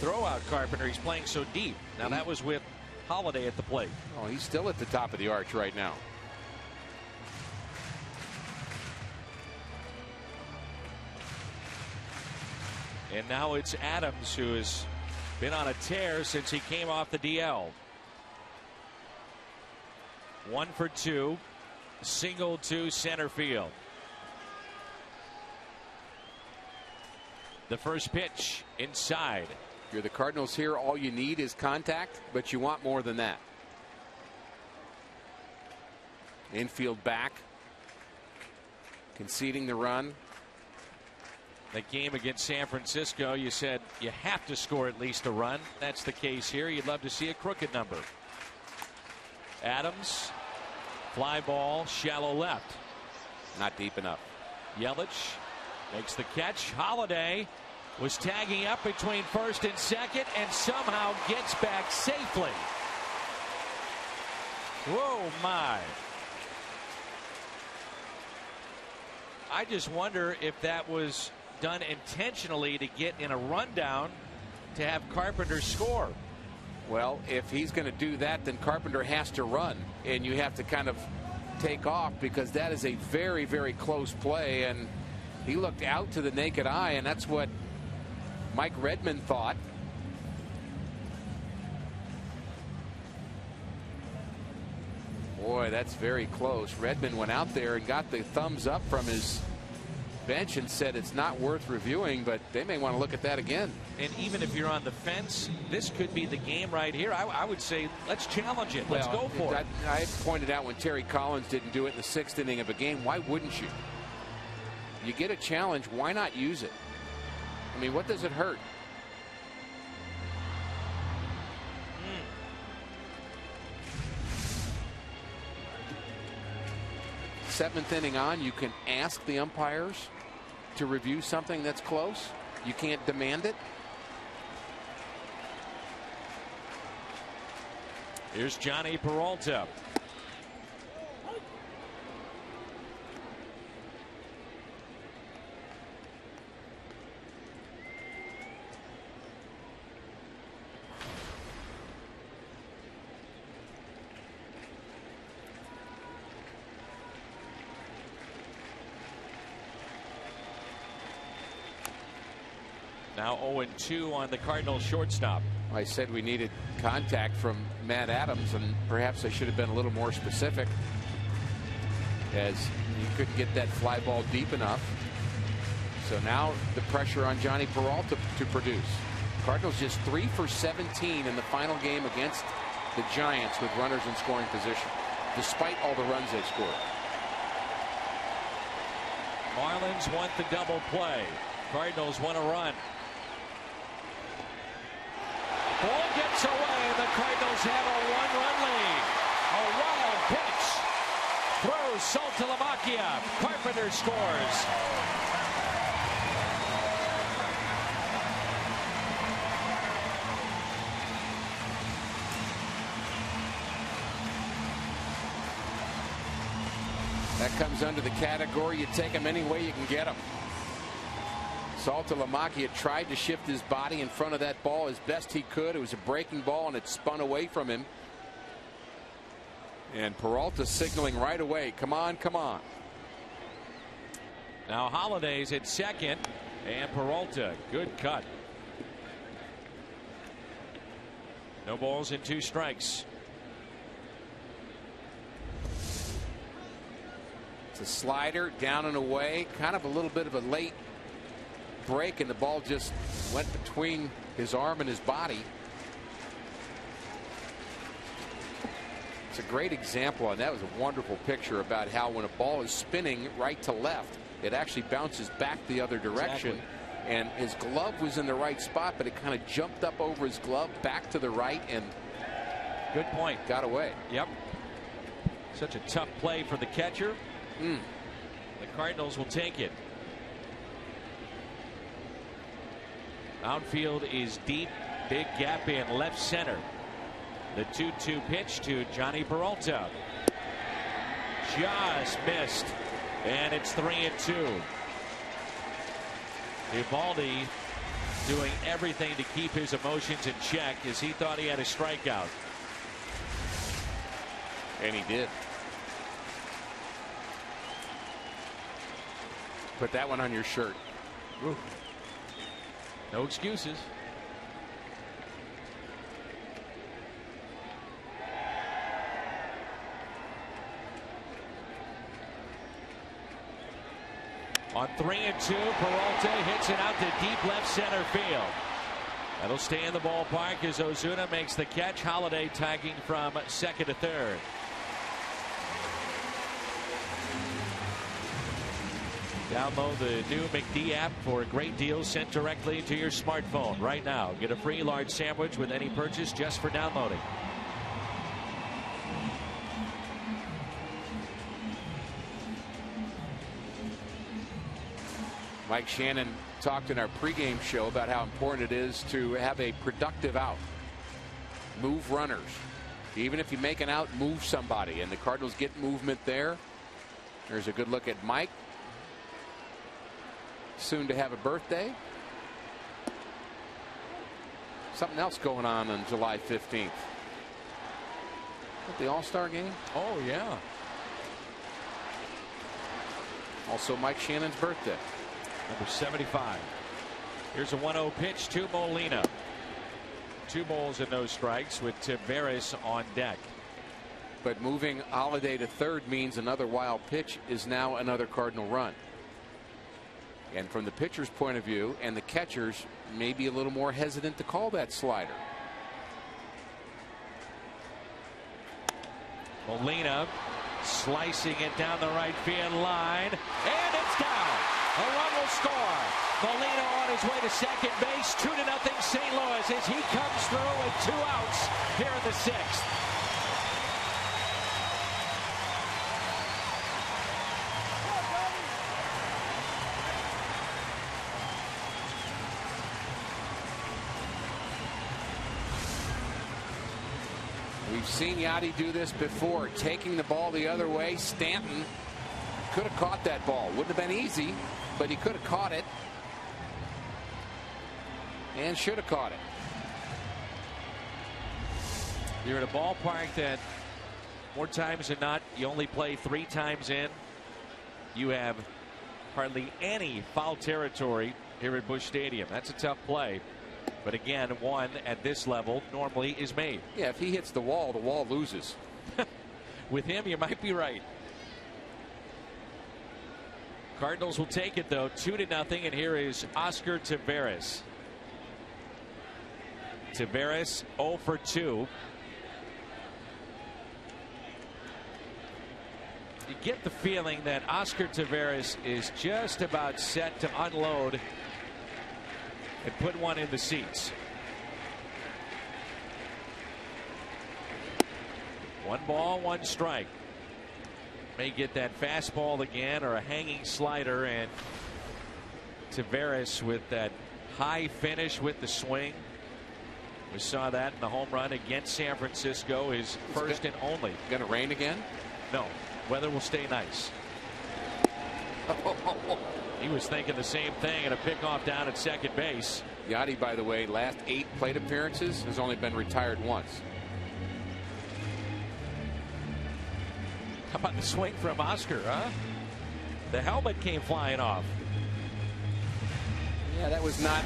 throw out Carpenter. He's playing so deep. Now that was with Holiday at the plate. Oh, he's still at the top of the arch right now. And now it's Adams, who has been on a tear since he came off the DL. 1 for 2. Single to center field. The first pitch inside. You're the Cardinals here. All you need is contact, but you want more than that. Infield back. Conceding the run. That game against San Francisco, you said you have to score at least a run. That's the case here. You'd love to see a crooked number. Adams. Fly ball, shallow left. Not deep enough. Yelich makes the catch. Holiday was tagging up between first and second and somehow gets back safely. Whoa, my. I just wonder if that was done intentionally to get in a rundown to have Carpenter score. Well, if he's going to do that, then Carpenter has to run, and you have to kind of take off, because that is a very, very close play, and he looked out to the naked eye, and that's what Mike Redmond thought. Boy, that's very close. Redmond went out there and got the thumbs up from his bench and said it's not worth reviewing, but they may want to look at that again. And even if you're on the fence, this could be the game right here. I would say let's challenge it. Let's go for it. I pointed out when Terry Collins didn't do it in the 6th inning of a game, why wouldn't you? You get a challenge, why not use it? I mean, what does it hurt? Seventh inning on, you can ask the umpires to review something that's close. You can't demand it. Here's Johnny Peralta. Now 0-2 on the Cardinals shortstop. I said we needed contact from Matt Adams, and perhaps I should have been a little more specific, as he couldn't get that fly ball deep enough. So now the pressure on Johnny Peralta to produce. Cardinals just 3 for 17 in the final game against the Giants with runners in scoring position, despite all the runs they scored. Marlins want the double play. Cardinals want a run. Ball gets away, and the Cardinals have a 1-run lead. A wild pitch. Throws Saltalamacchia. Carpenter scores. That comes under the category, you take them any way you can get them. Saltalamacchia tried to shift his body in front of that ball as best he could. It was a breaking ball, and it spun away from him. And Peralta signaling right away, come on, come on. Now Holiday's at second, and Peralta, good cut. No balls and 2 strikes. It's a slider down and away, kind of a little bit of a late break, and the ball just went between his arm and his body. It's a great example, and that was a wonderful picture about how when a ball is spinning right to left, it actually bounces back the other direction. Exactly. And his glove was in the right spot, but it kind of jumped up over his glove back to the right and good point. Got away. Yep. Such a tough play for the catcher. The Cardinals will take it. Outfield is deep. Big gap in left center. The 2-2 pitch to Johnny Peralta. Just missed. And it's 3-2. Eovaldi doing everything to keep his emotions in check as he thought he had a strikeout. And he did. Put that one on your shirt. Ooh. No excuses. On 3-2, Peralta hits it out to deep left center field. That'll stay in the ballpark as Ozuna makes the catch. Holiday tagging from second to third. Download the new McD app for great deals sent directly to your smartphone right now. Get a free large sandwich with any purchase just for downloading. Mike Shannon talked in our pregame show about how important it is to have a productive out. Move runners. Even if you make an out, move somebody. And the Cardinals get movement there. There's a good look at Mike. Soon to have a birthday. Something else going on July 15th. At the All-Star game? Oh, yeah. Also Mike Shannon's birthday. Number 75. Here's a 1-0 pitch to Molina. 2 balls and no strikes with Tavares on deck. But moving Holiday to third means another wild pitch is now another Cardinal run. And from the pitcher's point of view and the catcher's, maybe a little more hesitant to call that slider. Molina slicing it down the right field line, and it's down. A run will score. Molina on his way to second base. 2-0 St. Louis as he comes through with 2 outs here in the 6th. We've seen Yachty do this before, taking the ball the other way. Stanton could have caught that ball. Wouldn't have been easy, but he could have caught it and should have caught it. You're at a ballpark that more times than not you only play 3 times in. You have hardly any foul territory here at Busch Stadium. That's a tough play. But again, one at this level normally is made. Yeah, if he hits the wall loses. With him, you might be right. Cardinals will take it, though, 2-0, and here is Oscar Tavares. Tavares 0 for 2. You get the feeling that Oscar Tavares is just about set to unload and put one in the seats. 1 ball, 1 strike. May get that fastball again or a hanging slider, and Tavares with that high finish with the swing. We saw that in the home run against San Francisco, his first and only. Going to rain again? No. Weather will stay nice. He was thinking the same thing, and a pickoff down at second base. Yachty, by the way, last 8 plate appearances, has only been retired once. How about the swing from Oscar, huh? The helmet came flying off. Yeah, that was not,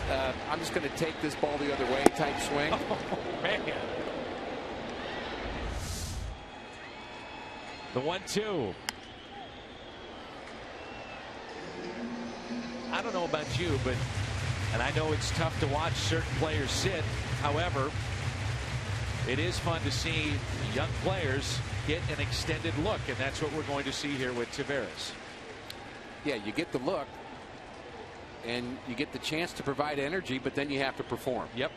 I'm just going to take this ball the other way type swing. Oh, man. The 1-2. I don't know about you, but, and I know it's tough to watch certain players sit. However, it is fun to see young players get an extended look, and that's what we're going to see here with Taveras. Yeah, you get the look, and you get the chance to provide energy, but then you have to perform. Yep.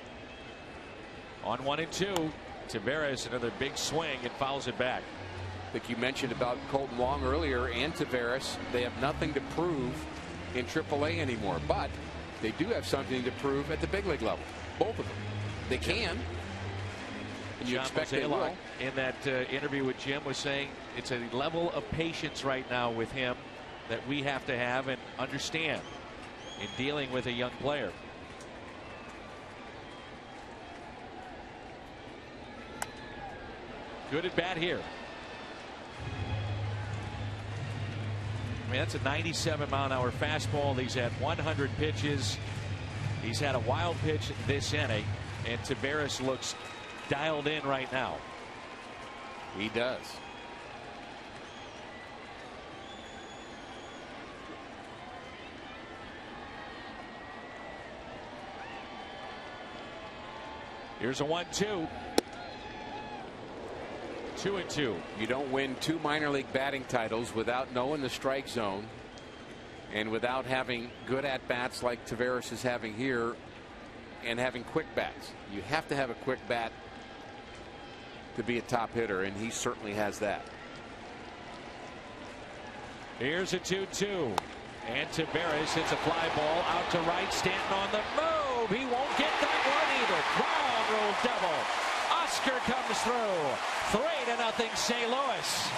On 1-2, Taveras another big swing and fouls it back. I think you mentioned about Colton Long earlier and Taveras. They have nothing to prove in AAA anymore, but they do have something to prove at the big league level. Both of them. They can. And you expect they will. In that interview with Jim was saying it's a level of patience right now with him that we have to have and understand in dealing with a young player. Good at bat here. I mean, that's a 97-mile-an-hour fastball. He's had 100 pitches. He's had a wild pitch this inning, and Taveras looks dialed in right now. He does. Here's a 1-2. 2-2. You don't win 2 minor league batting titles without knowing the strike zone and without having good at bats like Taveras is having here and having quick bats. You have to have a quick bat to be a top hitter, and he certainly has that. Here's a 2-2. And Taveras hits a fly ball out to right. Stanton on the move. He won't get that one either. Ground rule double. Oscar comes through. 3-0 St. Louis.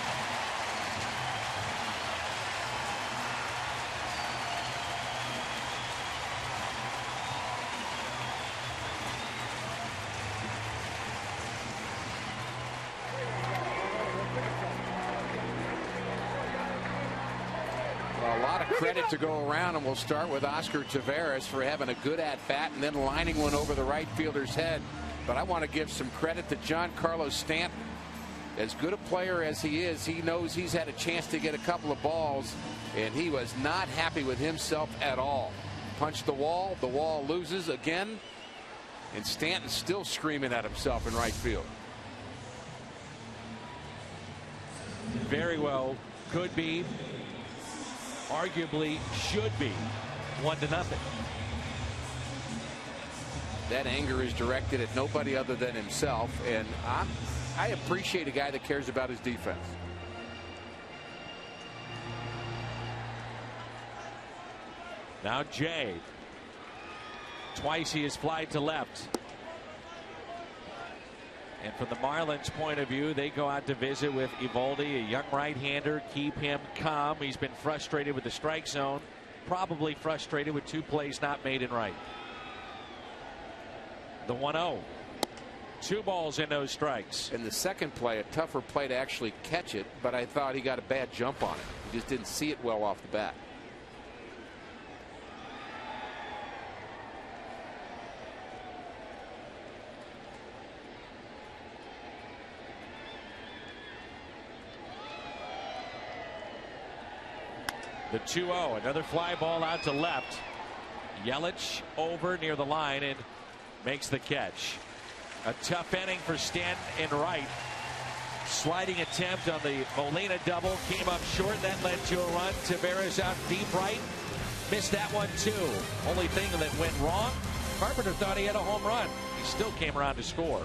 A lot of credit to go around, and we'll start with Oscar Taveras for having a good at-bat and then lining one over the right fielder's head. But I want to give some credit to Giancarlo Stanton. As good a player as he is, he knows he's had a chance to get a couple of balls, and he was not happy with himself at all. Punched the wall loses again, and Stanton's still screaming at himself in right field. Very well could be, arguably should be 1-0. That anger is directed at nobody other than himself, and I appreciate a guy that cares about his defense. Now Jay. Twice he has flied to left. And from the Marlins point of view, they go out to visit with Eovaldi, a young right-hander, keep him calm. He's been frustrated with the strike zone, probably frustrated with 2 plays not made in right. The 1-0. 2 balls and no strikes. In the second play, a tougher play to actually catch it, but I thought he got a bad jump on it. He just didn't see it well off the bat. The 2-0, another fly ball out to left. Yelich over near the line and makes the catch. A tough inning for Stanton in right. Sliding attempt on the Molina double came up short. That led to a run. Taveras out deep right. Missed that one too. Only thing that went wrong, Carpenter thought he had a home run. He still came around to score.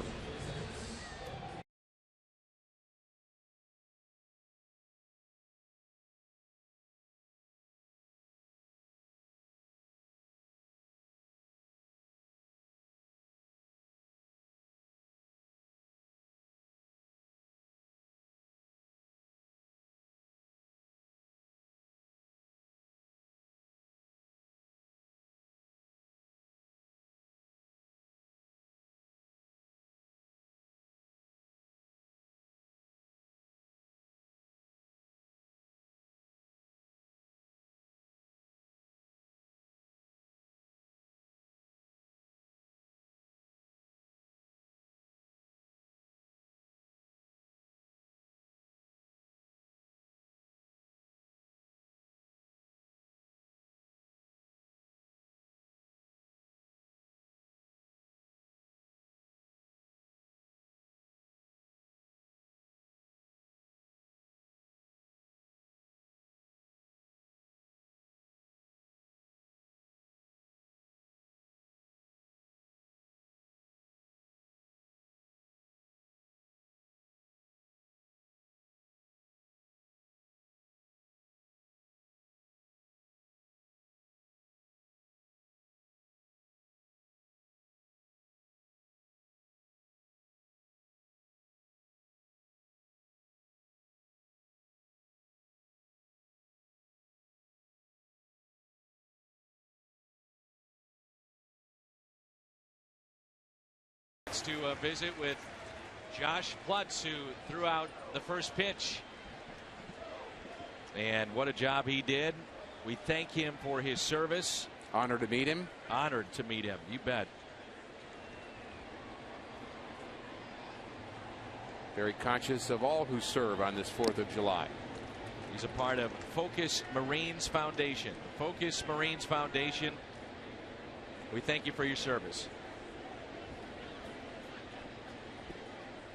gets to visit with Josh Plutz, who threw out the first pitch. And what a job he did. We thank him for his service. Honored to meet him. Honored to meet him. You bet. Very conscious of all who serve on this 4th of July. He's a part of Focus Marines Foundation. Focus Marines Foundation. We thank you for your service.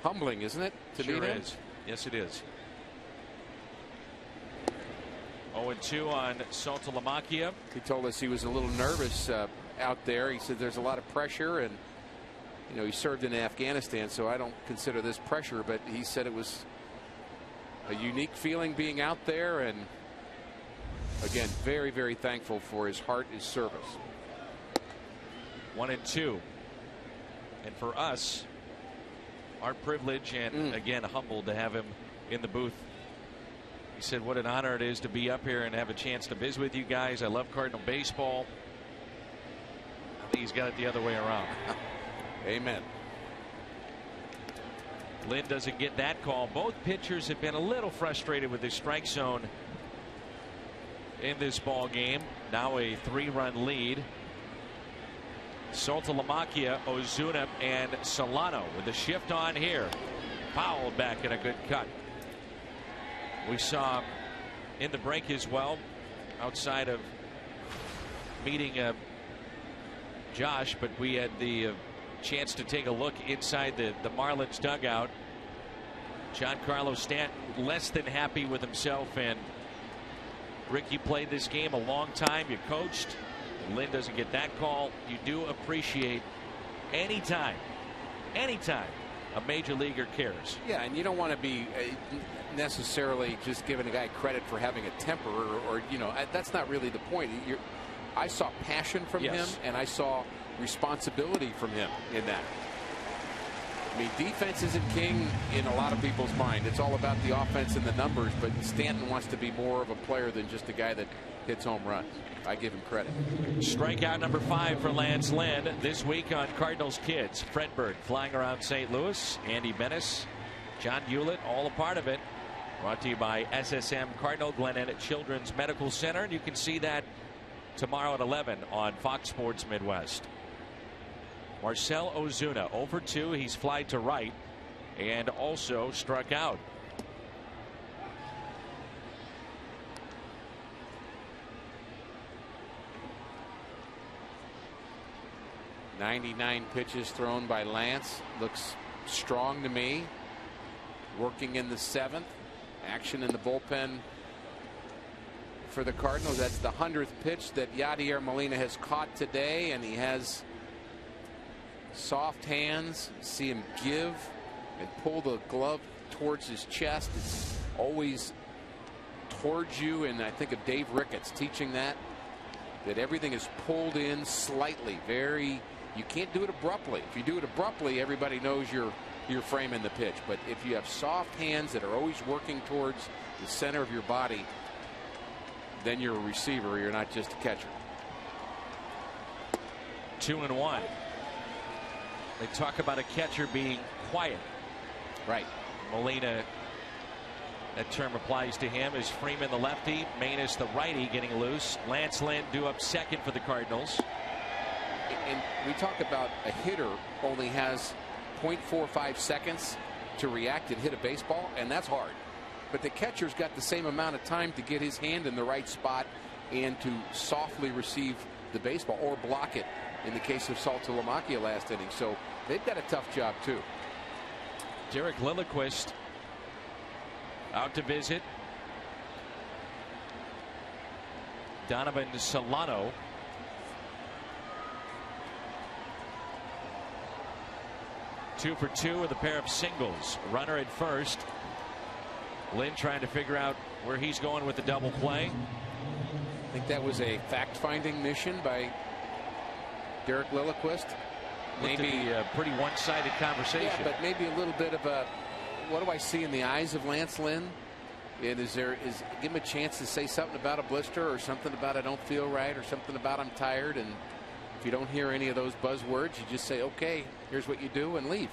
Humbling, isn't it? To sure meet him? is. Yes, it is. 0-2 on Saltalamacchia. He told us he was a little nervous out there. He said there's a lot of pressure, and you know, he served in Afghanistan, so I don't consider this pressure, but he said it was a unique feeling being out there, and again, very, very thankful for his heart, his service. 1-2. And for us, our privilege, and again, humbled to have him in the booth. He said what an honor it is to be up here and have a chance to visit with you guys. I love Cardinal baseball. I think he's got it the other way around. Amen. Lynn doesn't get that call. Both pitchers have been a little frustrated with the strike zone in this ball game. Now a 3-run lead. Saltalamacchia, Ozuna, and Solano with the shift on here. Fouled back and a good cut. We saw in the break as well, outside of meeting Josh, but we had the chance to take a look inside the Marlins dugout. Giancarlo Stanton less than happy with himself. And Rick, you played this game a long time. You coached. Lynn doesn't get that call. You do appreciate anytime a major leaguer cares. Yeah, and you don't want to be necessarily just giving a guy credit for having a temper, or you know, that's not really the point. I saw passion from him, and I saw responsibility from him in that. I mean, defense isn't king in a lot of people's mind. It's all about the offense and the numbers, but Stanton wants to be more of a player than just a guy that hits home runs. I give him credit. Strikeout number 5 for Lance Lynn this week on Cardinals Kids. Fredberg flying around St. Louis. Andy Bennis, John Hewlett, all a part of it. Brought to you by SSM Cardinal Glenn Children's Medical Center. And you can see that tomorrow at 11 on Fox Sports Midwest. Marcell Ozuna 0-2. He's flied to right and also struck out. .99 pitches thrown by Lance. Looks strong to me. Working in the 7th. Action in the bullpen for the Cardinals. That's the 100th pitch that Yadier Molina has caught today, and he has soft hands. See him give and pull the glove towards his chest. It's always towards you, and I think of Dave Ricketts teaching that everything is pulled in slightly. You can't do it abruptly. If you do it abruptly, everybody knows you're framing the pitch. But if you have soft hands that are always working towards the center of your body, then you're a receiver. You're not just a catcher. 2-1. They talk about a catcher being quiet. Right. Molina, that term applies to him, is Freeman the lefty, Manus the righty getting loose. Lance Lynn due up second for the Cardinals. And we talk about a hitter only has 0.45 seconds to react and hit a baseball, and that's hard. But the catcher's got the same amount of time to get his hand in the right spot and to softly receive the baseball or block it in the case of Saltalamacchia last inning. So they've got a tough job too. Derek Lilliquist out to visit. Donovan Solano. Two for two with a pair of singles. Runner at first. Lynn trying to figure out where he's going with the double play. I think that was a fact-finding mission by Derek Lilliquist. Maybe a pretty one-sided conversation. Yeah, but maybe a little bit of a, what do I see in the eyes of Lance Lynn? And give him a chance to say something about a blister, or something about I don't feel right, or something about I'm tired. And If you don't hear any of those buzzwords, you just say, okay, here's what you do, and leave.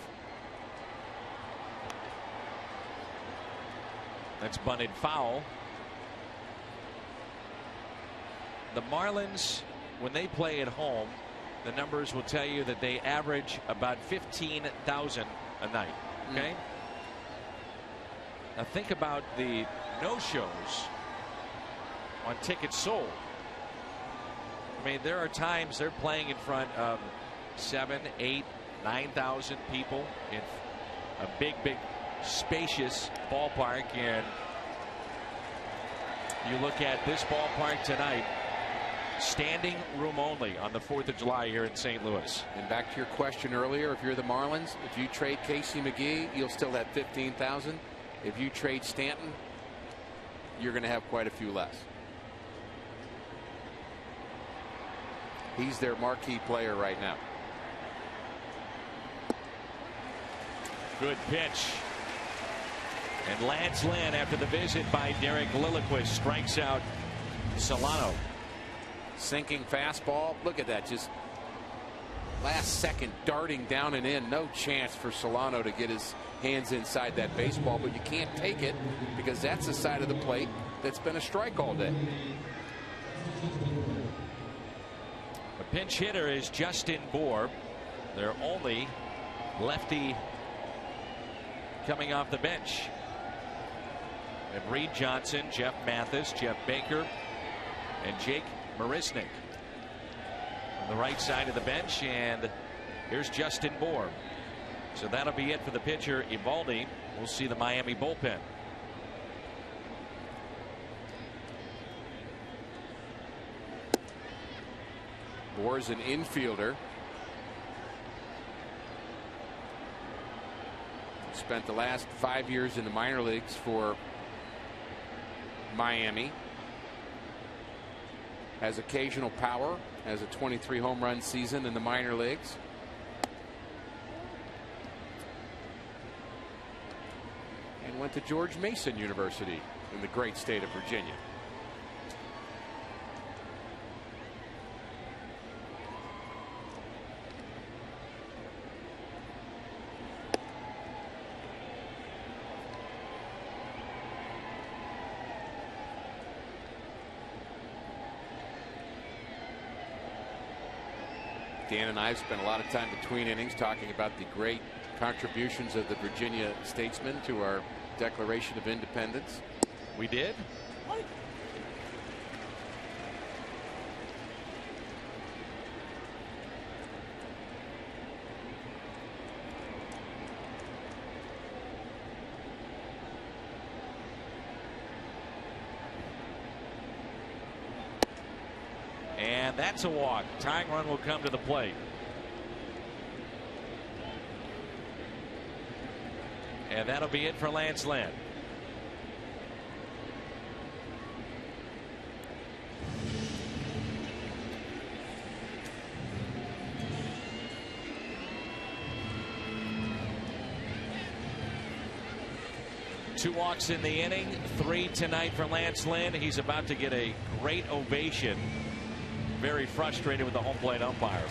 That's bunted foul. The Marlins, when they play at home, the numbers will tell you that they average about 15,000 a night. Okay. Now think about the no-shows on tickets sold. I mean, there are times they're playing in front of 7, 8, 9,000 people in a big, spacious ballpark. And you look at this ballpark tonight, standing room only on the 4th of July here in St. Louis. And back to your question earlier, if you're the Marlins, if you trade Casey McGee, you'll still have 15,000. If you trade Stanton, you're going to have quite a few less. He's their marquee player right now. Good pitch. And Lance Lynn, after the visit by Derek Lilliquist, strikes out Solano. Sinking fastball. Look at that. Just last second darting down and in. No chance for Solano to get his hands inside that baseball, but you can't take it because that's the side of the plate that's been a strike all day. The pinch hitter is Justin Bour, their only lefty coming off the bench. And Reed Johnson, Jeff Mathis, Jeff Baker, and Jake Marisnik on the right side of the bench. And here's Justin Bour. So that'll be it for the pitcher Eovaldi. We'll see the Miami bullpen. Bour's an infielder. Spent the last 5 years in the minor leagues for Miami. Has occasional power. Has a 23 home run season in the minor leagues. And went to George Mason University in the great state of Virginia. Dan and I have spent a lot of time between innings talking about the great contributions of the Virginia statesmen to our Declaration of Independence. We did. And that's a walk. Tying run will come to the plate. And that'll be it for Lance Lynn. Two walks in the inning, 3 tonight for Lance Lynn. He's about to get a great ovation. Very frustrated with the home plate umpire.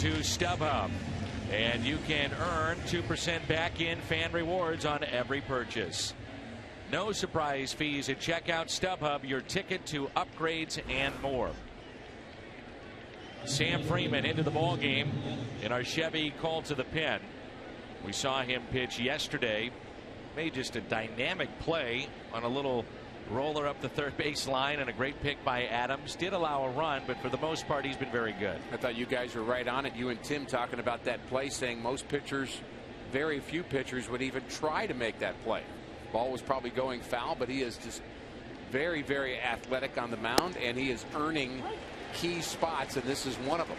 to StubHub. And you can earn 2% back in fan rewards on every purchase. No surprise fees at checkout. StubHub, your ticket to upgrades and more. Sam Freeman into the ball game in our Chevy called to the pen. We saw him pitch yesterday. Made just a dynamic play on a little roller up the third base line, and a great pick by Adams. Did allow a run, but for the most part he's been very good. I thought you guys were right on it, you and Tim, talking about that play, saying most pitchers, very few pitchers would even try to make that play. Ball was probably going foul, but he is just very, very athletic on the mound, and he is earning key spots, and this is one of them.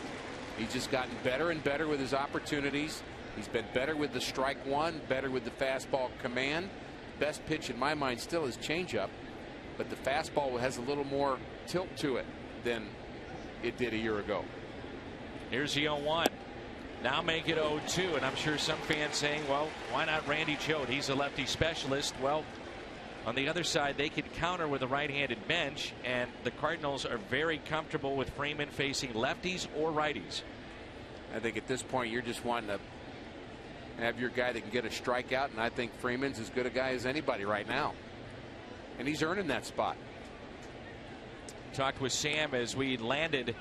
He's just gotten better and better with his opportunities. He's been better with the strike one, better with the fastball command. Best pitch in my mind still is changeup, but the fastball has a little more tilt to it than it did a year ago. Here's the 0-1. Now make it 0-2, and I'm sure some fans saying, well, why not Randy Choate? He's a lefty specialist. Well, on the other side, they can counter with a right-handed bench, and the Cardinals are very comfortable with Freeman facing lefties or righties. I think at this point you're just wanting to have your guy that can get a strikeout, and I think Freeman's as good a guy as anybody right now. And he's earning that spot. Talked with Sam as we landed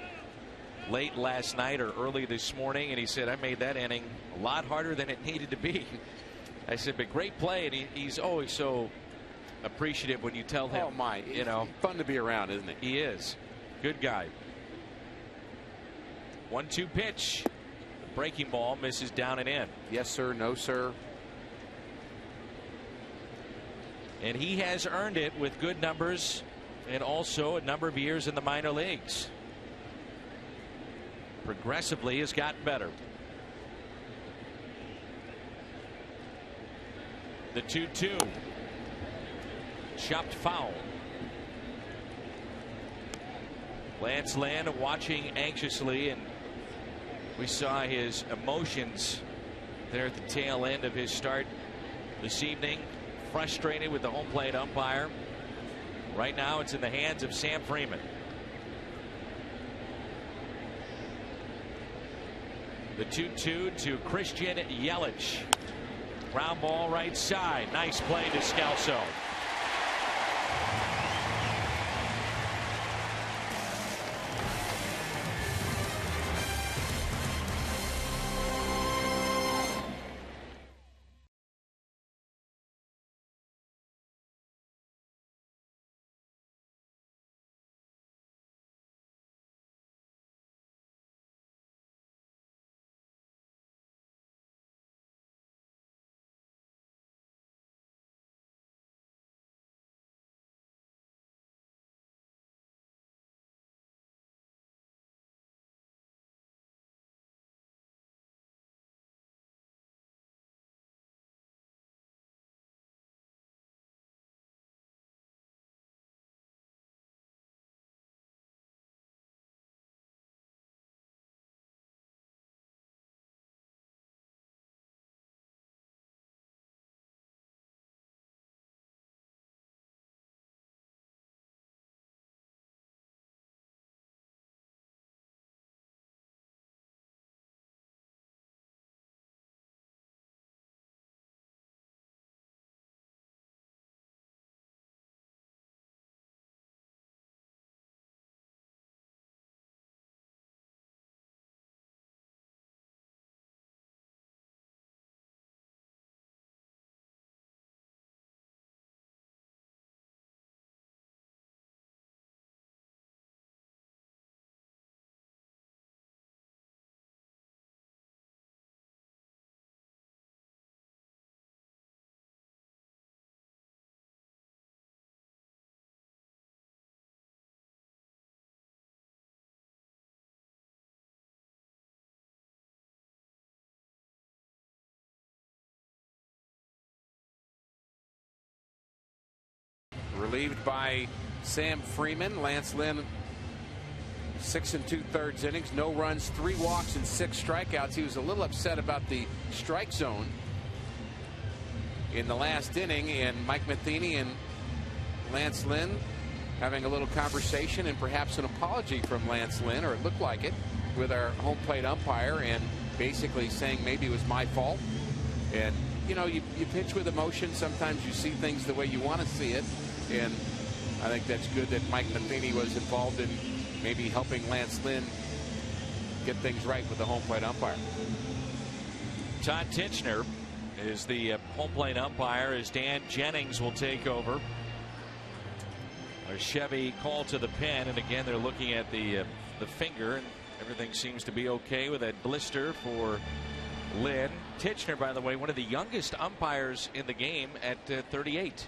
late last night or early this morning, and he said, I made that inning a lot harder than it needed to be. I said, but great play, and he's always so appreciative when you tell him. Oh my, you know, fun to be around, isn't it? He is. Good guy. 1-2 pitch. The breaking ball misses down and in. Yes sir, no sir. And he has earned it with good numbers and also a number of years in the minor leagues. Progressively has gotten better. The 2-2. Chopped foul. Lance Lynn watching anxiously, and we saw his emotions there at the tail end of his start this evening. Frustrated with the home plate umpire. Right now it's in the hands of Sam Freeman. The 2-2 to Christian Yelich. Ground ball right side. Nice play to Scalzo. Relieved by Sam Freeman. Lance Lynn, 6 2/3 innings, no runs, 3 walks, and 6 strikeouts. He was a little upset about the strike zone in the last inning, and Mike Matheny and Lance Lynn having a little conversation, and perhaps an apology from Lance Lynn, or it looked like it. with our home plate umpire and basically saying maybe it was my fault. And you know, you pitch with emotion. Sometimes you see things the way you want to see it, and I think that's good that Mike Matheny was involved in maybe helping Lance Lynn get things right with the home plate umpire. Todd Tichenor is the home plate umpire as Dan Jennings will take over. A Chevy call to the pen, and again they're looking at the finger, and everything seems to be okay with that blister for Lynn. Tichenor, by the way, one of the youngest umpires in the game at 38.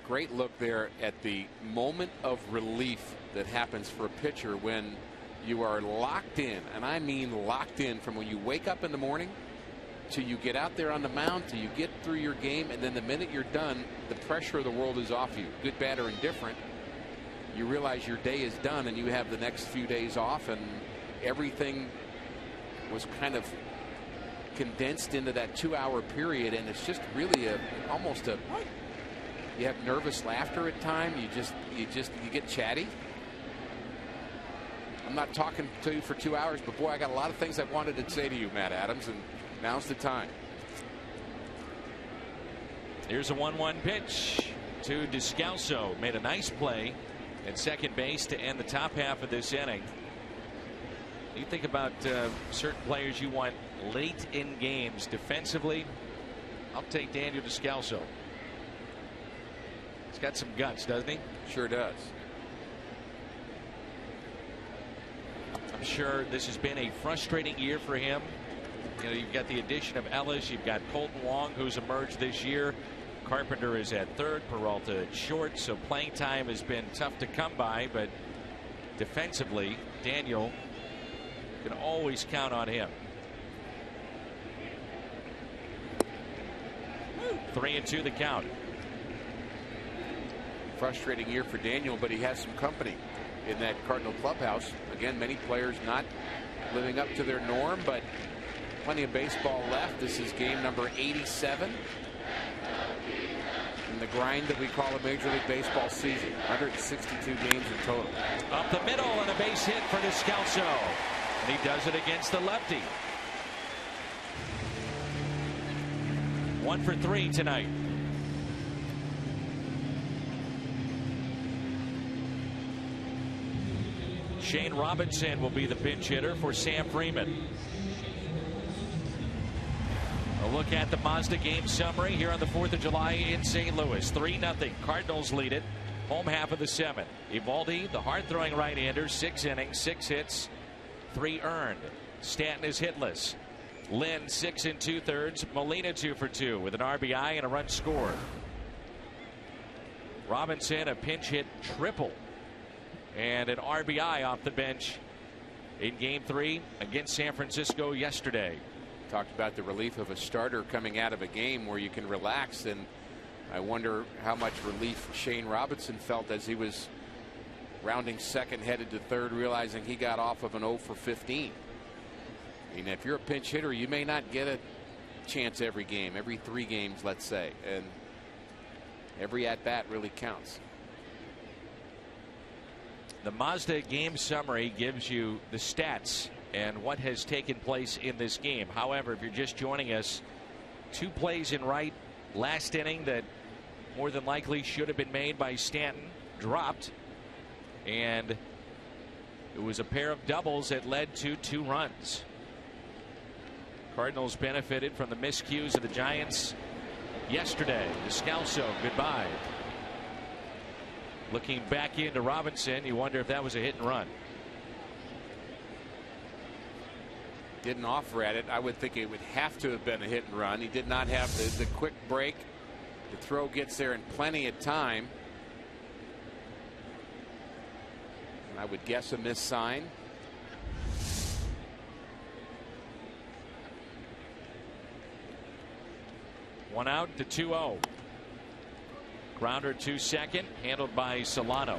Great look there at the moment of relief that happens for a pitcher when you are locked in, and I mean locked in, from when you wake up in the morning till you get out there on the mound, till you get through your game, and then the minute you're done, the pressure of the world is off you, good, bad, or indifferent. You realize your day is done and you have the next few days off, and everything was kind of condensed into that 2-hour period, and it's just really almost you have nervous laughter at times. You get chatty. I'm not talking to you for 2 hours, but boy, I got a lot of things I wanted to say to you, Matt Adams, and now's the time. Here's a 1-1 pitch to Descalso. Made a nice play at second base to end the top half of this inning. You think about certain players you want late in games defensively. I'll take Daniel Descalso. He's got some guts, doesn't he? Sure does. I'm sure this has been a frustrating year for him. You know, you've got the addition of Ellis, you've got Colton Wong, who's emerged this year. Carpenter is at third, Peralta at short, so playing time has been tough to come by, but defensively, Daniel can always count on him. 3-2 the count. Frustrating year for Daniel, but he has some company in that Cardinal clubhouse. Again, many players not living up to their norm, but plenty of baseball left. This is game number 87 in the grind that we call a Major League Baseball season. 162 games in total. Up the middle and a base hit for Descalso. And he does it against the lefty. 1 for 3 tonight. Shane Robinson will be the pinch hitter for Sam Freeman. A look at the Mazda game summary here on the 4th of July in St. Louis. 3-0. Cardinals lead it. Home half of the 7th. Eovaldi, the hard-throwing right-hander, 6 innings, 6 hits, 3 earned. Stanton is hitless. Lynn 6 2/3. Molina 2 for 2 with an RBI and a run scored. Robinson a pinch hit triple and an RBI off the bench in game 3 against San Francisco yesterday. Talked about the relief of a starter coming out of a game where you can relax, and I wonder how much relief Shane Robinson felt as he was rounding second, headed to third, realizing he got off of an 0 for 15. I mean, if you're a pinch hitter, you may not get a chance every game, every 3 games, let's say, and every at-bat really counts. The Mazda game summary gives you the stats and what has taken place in this game. However, if you're just joining us, 2 plays in right last inning that more than likely should have been made by Stanton dropped, and it was a pair of doubles that led to 2 runs. Cardinals benefited from the miscues of the Giants yesterday. Descalso, goodbye. Looking back into Robinson, you wonder if that was a hit and run. Didn't offer at it. I would think it would have to have been a hit and run. He did not have the quick break. The throw gets there in plenty of time. I would guess a missed sign. One out to 2-0. Grounder to second, handled by Solano.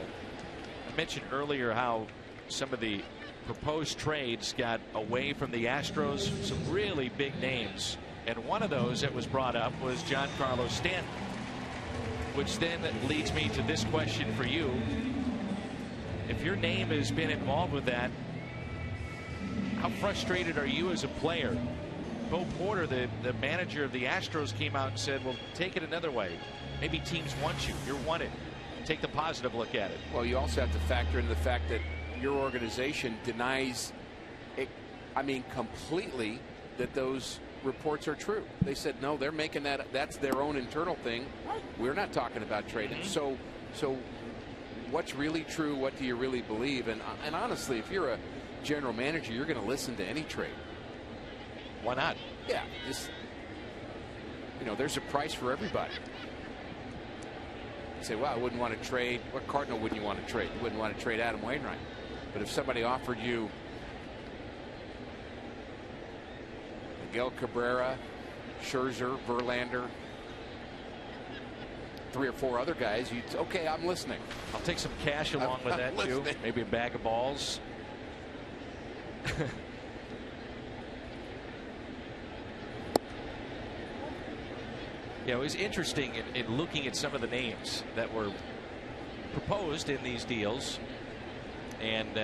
I mentioned earlier how some of the proposed trades got away from the Astros, some really big names, and one of those that was brought up was Giancarlo Stanton, which then leads me to this question for you. If your name has been involved with that, How frustrated are you as a player? Bo Porter, the manager of the Astros, came out and said, well, take it another way. Maybe teams want you. You're wanted. Take the positive look at it. Well, you also have to factor in the fact that your organization denies it, completely that those reports are true. They said, no, they're making that's their own internal thing. We're not talking about trading. So what's really true? What do you really believe? And honestly, if you're a general manager, you're going to listen to any trade. Why not? Yeah, there's a price for everybody. You say, well, I wouldn't want to trade. What Cardinal wouldn't you want to trade? You wouldn't want to trade Adam Wainwright. But if somebody offered you Miguel Cabrera, Scherzer, Verlander, 3 or 4 other guys, okay, I'm listening. I'll take some cash along with that too. Maybe a bag of balls. Yeah, it was interesting in looking at some of the names that were proposed in these deals, and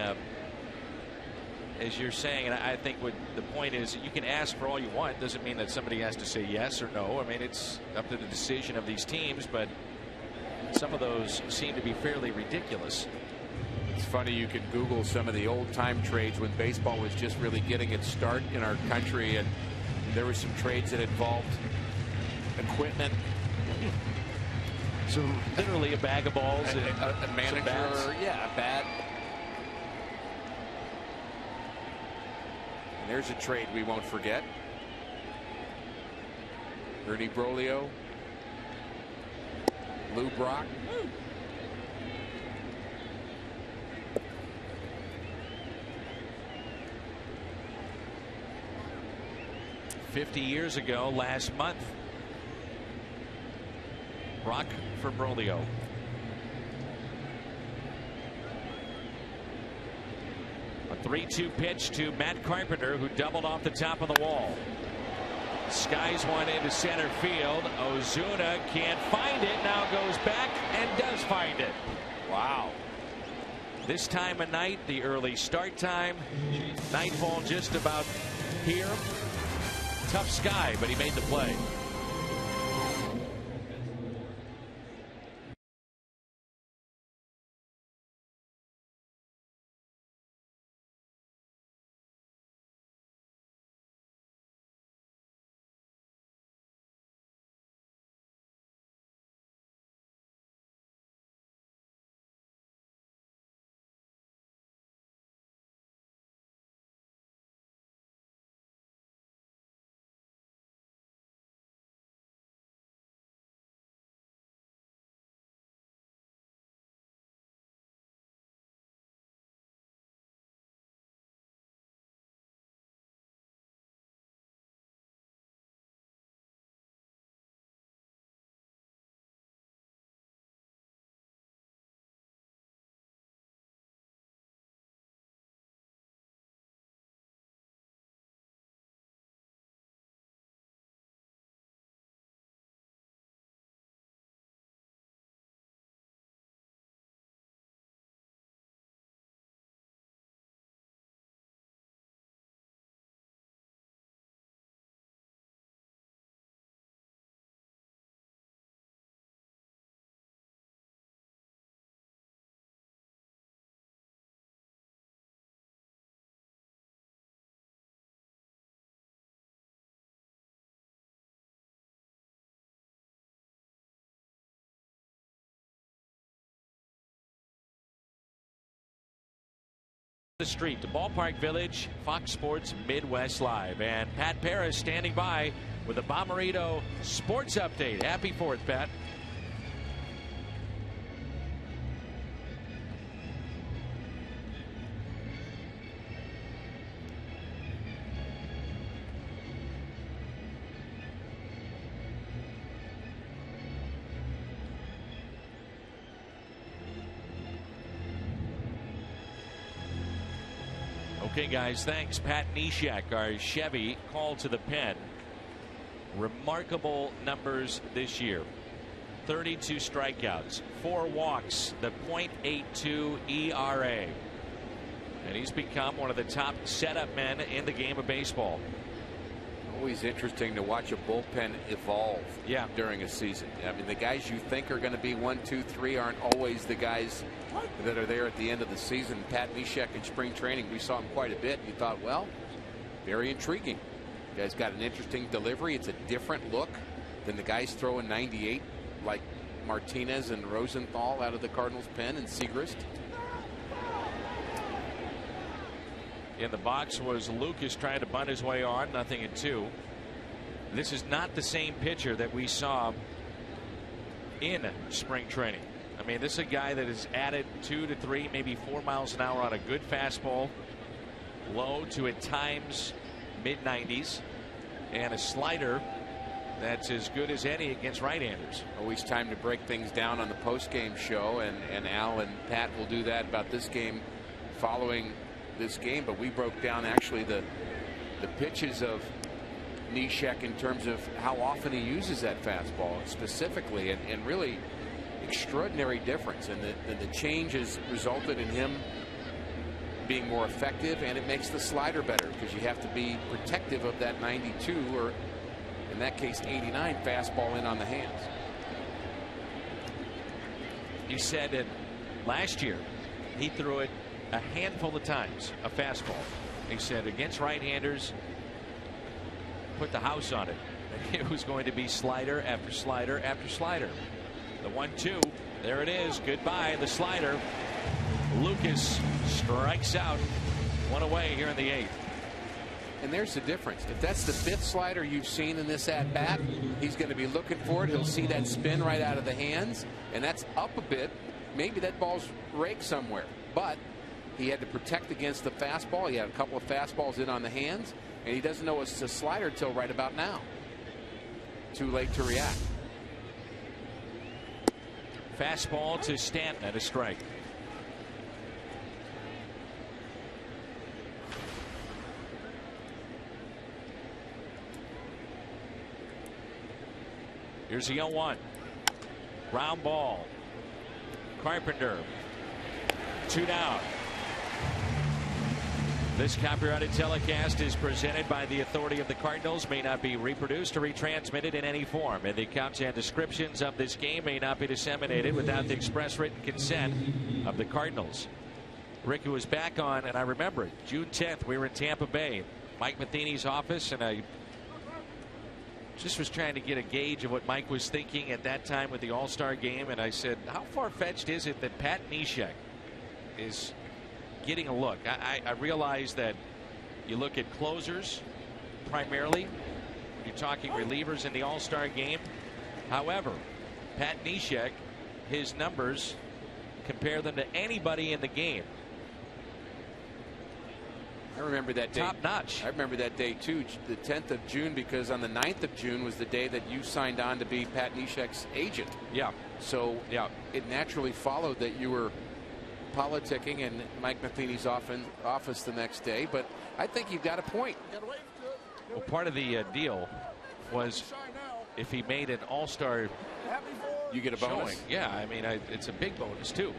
as you're saying, and I think what the point is, you can ask for all you want. Doesn't mean that somebody has to say yes or no. I mean, it's up to the decision of these teams, but some of those seem to be fairly ridiculous. It's funny, you can Google some of the old time trades when baseball was just really getting its start in our country, and there were some trades that involved equipment. So literally a bag of balls and a manager, yeah, a bat. And there's a trade we won't forget. Ernie Broglio, Lou Brock. 50 years ago last month. Brock for Broglio. A 3-2 pitch to Matt Carpenter, who doubled off the top of the wall. Skies one into center field. Ozuna can't find it. Now goes back and does find it. Wow. This time of night, the early start time. Nightfall just about here. Tough sky, but he made the play. The street to Ballpark Village, Fox Sports Midwest Live, and Pat Paris standing by with a Bommarito sports update. Happy 4th, Pat. Okay, guys, thanks. Pat Neshek, our Chevy, called to the pen. Remarkable numbers this year. 32 strikeouts, 4 walks, the .82 ERA. And he's become one of the top setup men in the game of baseball. Always interesting to watch a bullpen evolve during a season. I mean, the guys you think are going to be 1, 2, 3 aren't always the guys that are there at the end of the season. Pat Neshek in spring training, we saw him quite a bit. You thought, well, very intriguing. The guy's got an interesting delivery. It's a different look than the guys throwing 98 like Martinez and Rosenthal out of the Cardinals pen and Segrist. In the box was Lucas trying to bunt his way on, 0-2. This is not the same pitcher that we saw in spring training. I mean, this is a guy that has added 2 to 3, maybe 4 miles an hour on a good fastball, low to at times mid-90s, and a slider that's as good as any against right-handers. Always time to break things down on the post-game show, and Al and Pat will do that about this game following this game. But we broke down actually the pitches of Neshek in terms of how often he uses that fastball specifically, and really extraordinary difference. And the change has resulted in him being more effective, and it makes the slider better because you have to be protective of that 92, or in that case 89 fastball in on the hands. You said that last year he threw it a handful of times, a fastball. He said against right-handers, put the house on it. It was going to be slider after slider after slider. The 1-2, there it is. Goodbye, the slider. Lucas strikes out, one away here in the 8th. And there's the difference. If that's the 5th slider you've seen in this at bat, he's going to be looking for it. He'll see that spin right out of the hands, and that's up a bit. Maybe that ball's raked somewhere, but he had to protect against the fastball. He had a couple of fastballs in on the hands, and he doesn't know it's a slider till right about now. Too late to react. Fastball to Stanton at a strike. Here's the 0-1. Ground ball. Carpenter. 2 down. This copyrighted telecast is presented by the authority of the Cardinals, may not be reproduced or retransmitted in any form, and the accounts and descriptions of this game may not be disseminated without the express written consent of the Cardinals. Ricky was back on, and I remember it, June 10th, we were in Tampa Bay, Mike Matheny's office, and I just was trying to get a gauge of what Mike was thinking at that time with the All-Star game, and I said, how far-fetched is it that Pat Neshek is getting a look? I realize that you look at closers primarily when you're talking relievers in the All-Star game. However, Pat Neshek, his numbers, compare them to anybody in the game. I remember that day. Top notch. I remember that day too, the 10th of June, because on the 9th of June was the day that you signed on to be Pat Neshek's agent. Yeah. So it naturally followed that you were politicking in Mike Matheny's office the next day. But I think you've got a point. Well, part of the deal was if he made an All-Star, you get a bonus. Showing. Yeah, I mean, it's a big bonus too.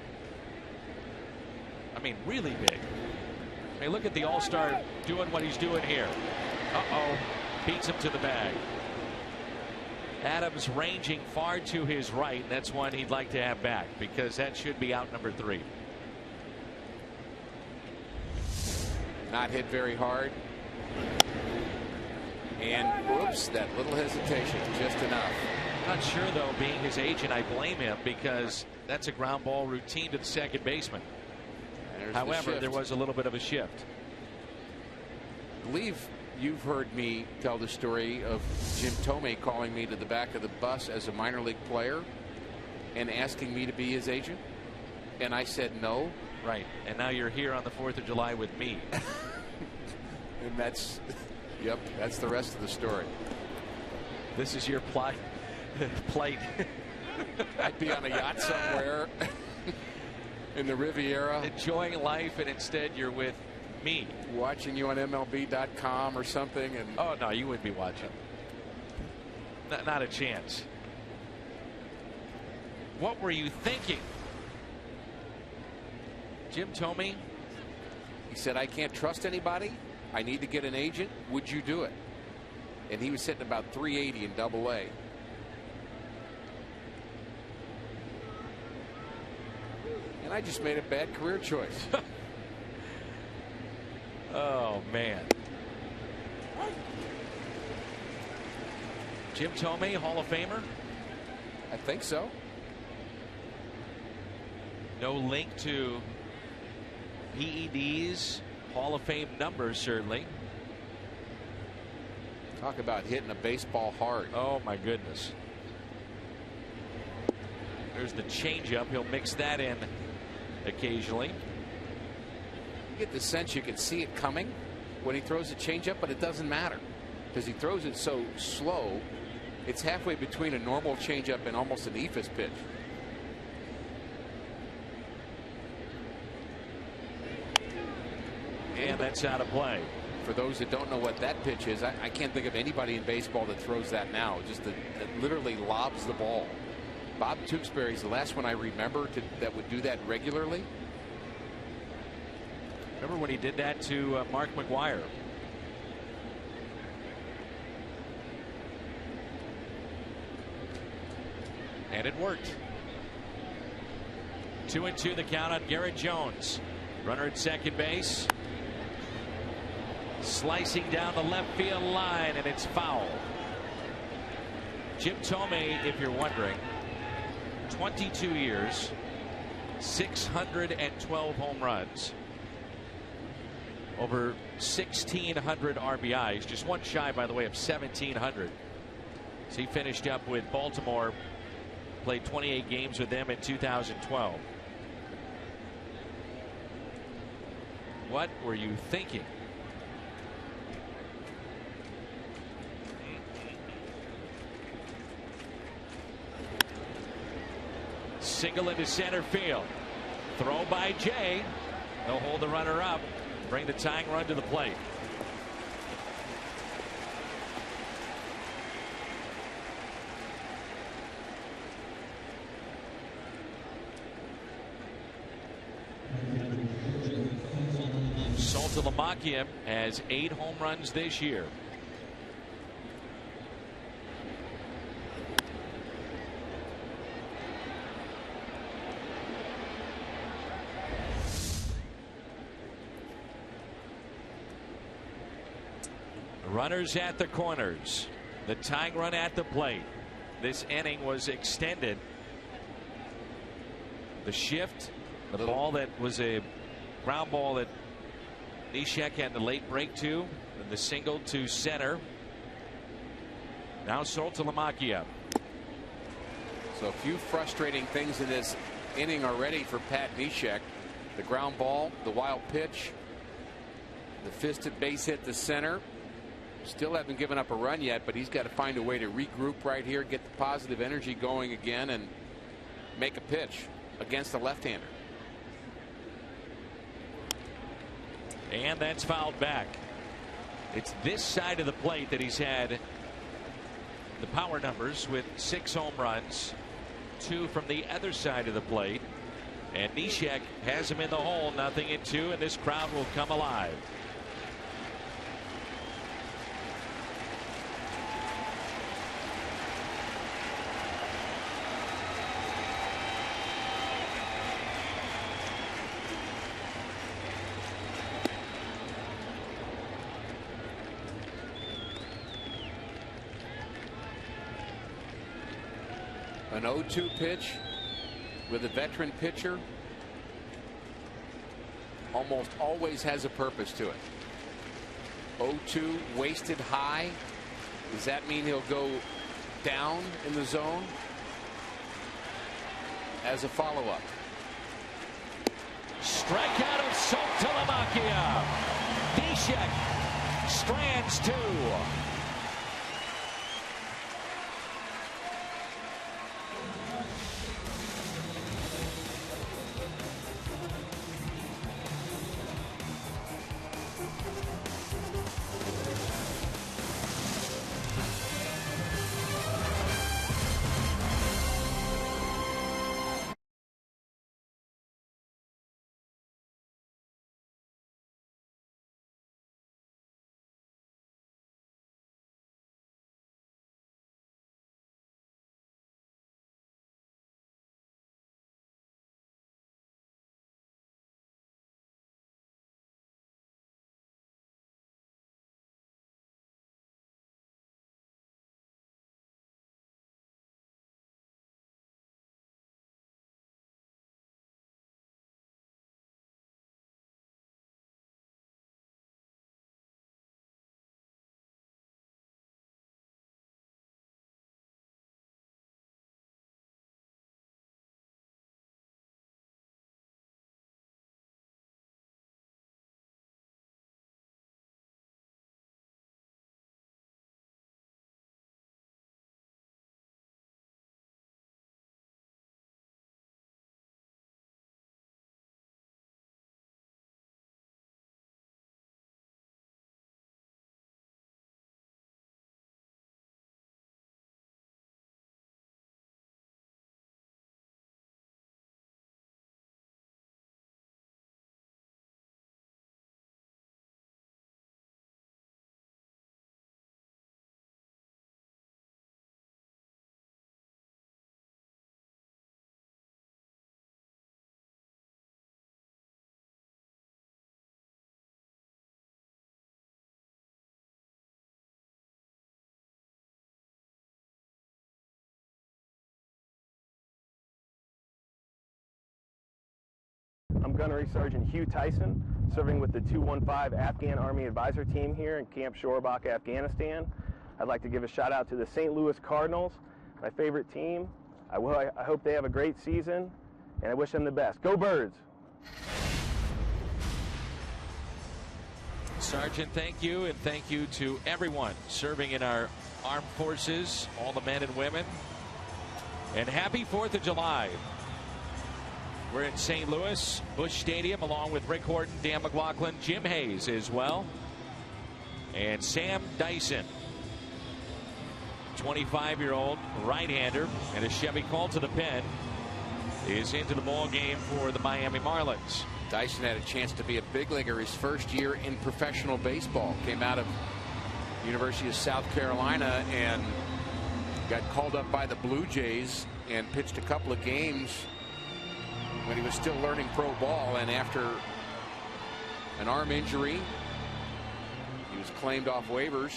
I mean, really big. I mean, look at the All-Star doing what he's doing here. Beats him to the bag. Adams ranging far to his right. That's one he'd like to have back, because that should be out number 3. Not hit very hard. And oops, that little hesitation, just enough. Not sure, though, being his agent, I blame him, because that's a ground ball routine to the second baseman. However, there was a little bit of a shift. I believe you've heard me tell the story of Jim Thome calling me to the back of the bus as a minor league player and asking me to be his agent. And I said no. Right. And now you're here on the 4th of July with me. And that's, yep, that's the rest of the story. This is your plight. I'd be on a yacht somewhere in the Riviera, enjoying life, and instead you're with me, watching you on MLB.com or something. And oh no, you wouldn't be watching. Not a chance. What were you thinking? Jim Thome He said, I can't trust anybody. I need to get an agent. Would you do it? And he was sitting about 380 in Double-A. And I just made a bad career choice. Oh, man. Jim Thome, Hall of Famer? I think so. No link to PED's Hall of Fame numbers, certainly. Talk about hitting a baseball hard. Oh, my goodness. There's the changeup. He'll mix that in occasionally. You get the sense you can see it coming when he throws a changeup, but it doesn't matter because he throws it so slow. It's halfway between a normal changeup and almost an eephus pitch. And that's out of play. For those that don't know what that pitch is, I can't think of anybody in baseball that throws that now. Just that literally lobs the ball. Bob Tewksbury is the last one I remember that would do that regularly. Remember when he did that to Mark McGwire? And it worked. 2-2 the count on Garrett Jones. Runner at second base. Slicing down the left field line, and it's foul. Jim Thome, if you're wondering, 22 years, 612 home runs, over 1,600 RBIs, just one shy, by the way, of 1,700. So he finished up with Baltimore, played 28 games with them in 2012. What were you thinking? Single into center field. Throw by Jay. They'll hold the runner up. Bring the tying run to the plate. Saltalamacchia has 8 home runs this year. Runners at the corners. The tying run at the plate. This inning was extended. The shift, the ball that was a ground ball that Neshek had the late break to, and the single to center. Now Saltalamacchia. So a few frustrating things in this inning already for Pat Neshek. The ground ball, the wild pitch, the fisted base hit to center. Still haven't given up a run yet, but he's got to find a way to regroup right here, get the positive energy going again, and make a pitch against the left-hander. And that's fouled back. It's this side of the plate that he's had the power numbers with 6 home runs, 2 from the other side of the plate. And Neshek has him in the hole, 0-2, and this crowd will come alive. An 0-2 pitch with a veteran pitcher almost always has a purpose to it. 0-2 wasted high. Does that mean he'll go down in the zone as a follow-up? Strikeout of Saltalamacchia. Neshek strands 2. Gunnery Sergeant Hugh Tyson, serving with the 215 Afghan Army Advisor Team here in Camp Shorbak, Afghanistan. I'd like to give a shout out to the St. Louis Cardinals, my favorite team. I hope they have a great season, and I wish them the best. Go Birds! Sergeant, thank you, and thank you to everyone serving in our armed forces, all the men and women. And happy 4th of July. We're in St. Louis, Busch Stadium, along with Rick Horton, Dan McLaughlin, Jim Hayes as well, and Sam Dyson, 25-year-old right-hander, and a Chevy Colt to the pen, is into the ball game for the Miami Marlins. Dyson had a chance to be a big leaguer his first year in professional baseball. Came out of University of South Carolina and got called up by the Blue Jays and pitched a couple of games when he was still learning pro ball, and after an arm injury he was claimed off waivers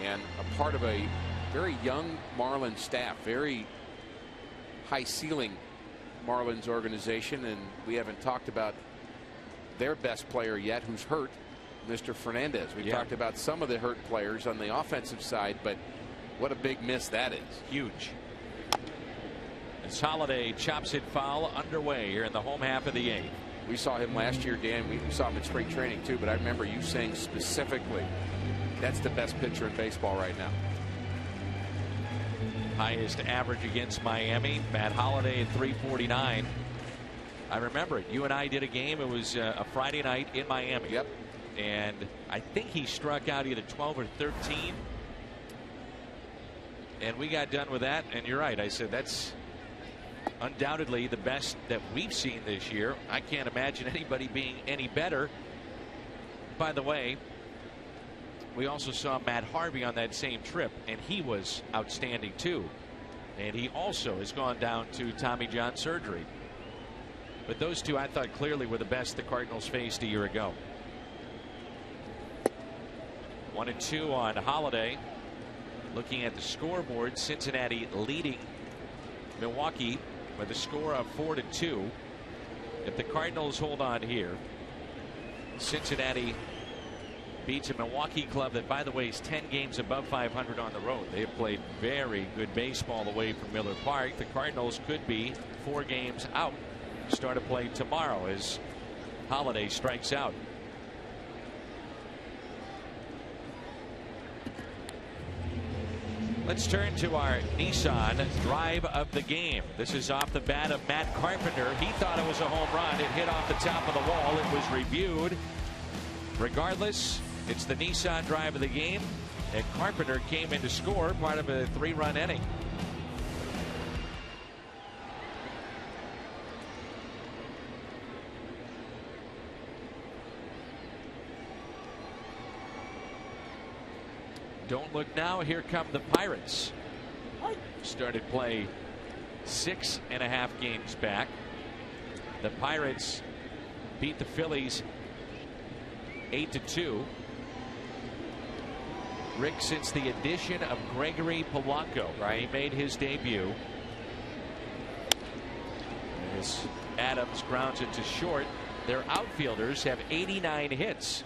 and a part of a very young Marlins staff, very high ceiling Marlins organization, and we haven't talked about their best player yet, who's hurt, Mr. Fernandez. We've talked about some of the hurt players on the offensive side, but what a big miss that is. Huge. As Holiday chops it foul, underway here in the home half of the 8th. We saw him last year, Dan. We saw him in spring training too, but I remember you saying specifically that's the best pitcher in baseball right now. Highest average against Miami. Matt Holliday at 349. I remember it. You and I did a game. It was a Friday night in Miami. Yep. And I think he struck out either 12 or 13. And we got done with that. And you're right. I said that's undoubtedly the best that we've seen this year. I can't imagine anybody being any better. By the way, we also saw Matt Harvey on that same trip, and he was outstanding too. And he also has gone down to Tommy John surgery. But those two, I thought, clearly were the best the Cardinals faced a year ago. 1-2 on Holiday. Looking at the scoreboard, Cincinnati leading Milwaukee with a score of 4-2. If the Cardinals hold on here, Cincinnati beats a Milwaukee club that, by the way, is 10 games above 500 on the road. They have played very good baseball away from Miller Park. The Cardinals could be 4 games out. Start to play tomorrow as Holiday strikes out. Let's turn to our Nissan drive of the game. This is off the bat of Matt Carpenter. He thought it was a home run. It hit off the top of the wall. It was reviewed. Regardless, it's the Nissan drive of the game, and Carpenter came in to score, part of a 3-run inning. Don't look now. Here come the Pirates. Started play 6.5 games back. The Pirates beat the Phillies 8-2. Rick, since the addition of Gregory Polanco, he made his debut. As Adams grounds it to short, their outfielders have 89 hits.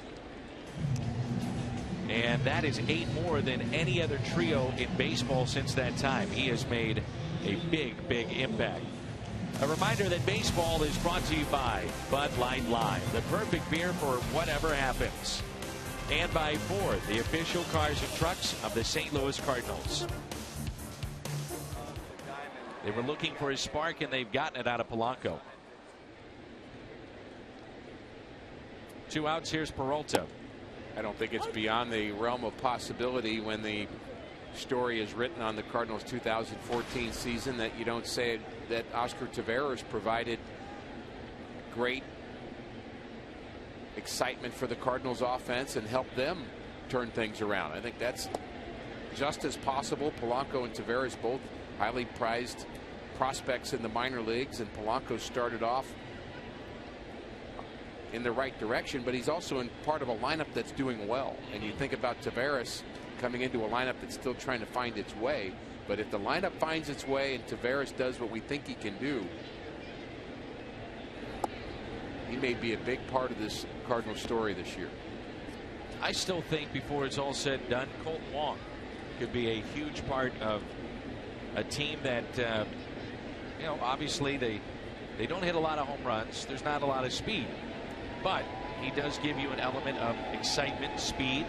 And that is 8 more than any other trio in baseball since that time. He has made a big impact. A reminder that baseball is brought to you by Bud Light Live, the perfect beer for whatever happens. And by Ford, the official cars and trucks of the St. Louis Cardinals. They were looking for a spark, and they've gotten it out of Polanco. 2 outs. Here's Peralta. I don't think it's beyond the realm of possibility when the story is written on the Cardinals 2014 season that you don't say that Oscar Taveras provided great excitement for the Cardinals offense and helped them turn things around. I think that's just as possible. Polanco and Taveras both highly prized prospects in the minor leagues, and Polanco started off in the right direction, but he's also in part of a lineup that's doing well. And you think about Taveras coming into a lineup that's still trying to find its way. But if the lineup finds its way and Taveras does what we think he can do, he may be a big part of this Cardinals story this year. I still think before it's all said and done, Colton Wong could be a huge part of a team that, you know, obviously they don't hit a lot of home runs. There's not a lot of speed, but he does give you an element of excitement, speed.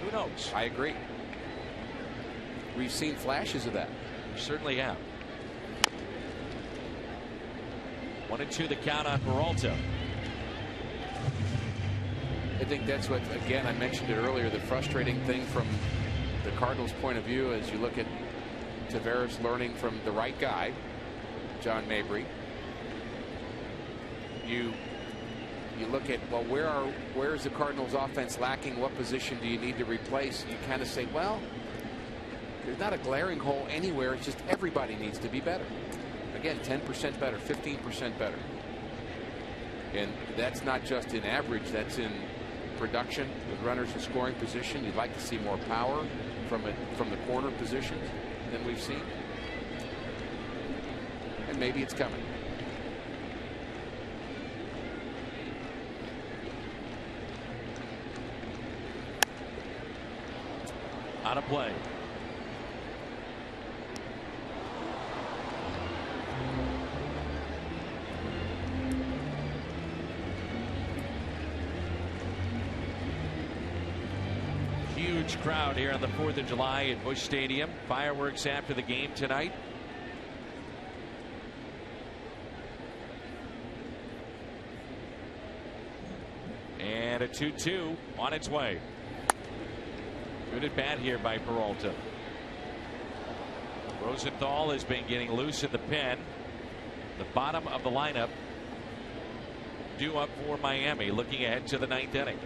Who knows? I agree. We've seen flashes of that. We certainly have. 1-2 the count on Peralta. I think that's what, again, I mentioned it earlier, the frustrating thing from the Cardinals' point of view as you look at Tavares learning from the right guy, John Mabry. You look at, well, where is the Cardinals' offense lacking? What position do you need to replace? You kind of say, well, there's not a glaring hole anywhere. It's just everybody needs to be better. Again, 10% better, 15% better. And that's not just in average, that's in production with runners in scoring position. You'd like to see more power from the corner positions than we've seen. And maybe it's coming. Out of play. Huge crowd here on the 4th of July at Busch Stadium. Fireworks after the game tonight. And a 2-2 on its way. Good at bat here by Peralta. Rosenthal has been getting loose in the pen. The bottom of the lineup due up for Miami, looking ahead to the 9th inning.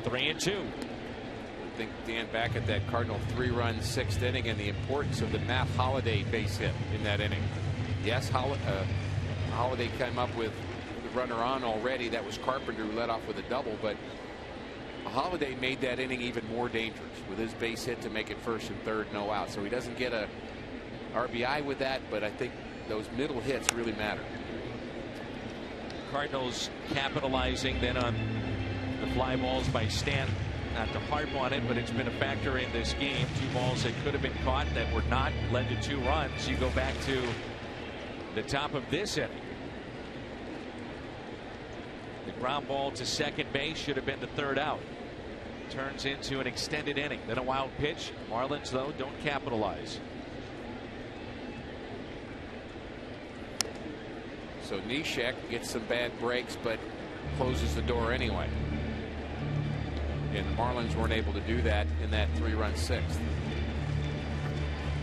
Three and two. I think, Dan, back at that Cardinal 3-run 6th inning and the importance of the Matt Holliday base hit in that inning. Yes, Holliday came up with the runner on already. That was Carpenter who led off with a double, but Holliday made that inning even more dangerous with his base hit to make it 1st and 3rd, no out. So he doesn't get a RBI with that, but I think those middle hits really matter. Cardinals capitalizing then on the fly balls by Stanton. Not to harp on it, but it's been a factor in this game. 2 balls that could have been caught that were not, led to 2 runs. You go back to the top of this inning. The ground ball to second base should have been the 3rd out. Turns into an extended inning. Then a wild pitch. Marlins, though, don't capitalize. So Neshek gets some bad breaks, but closes the door anyway. And the Marlins weren't able to do that in that 3-run 6th.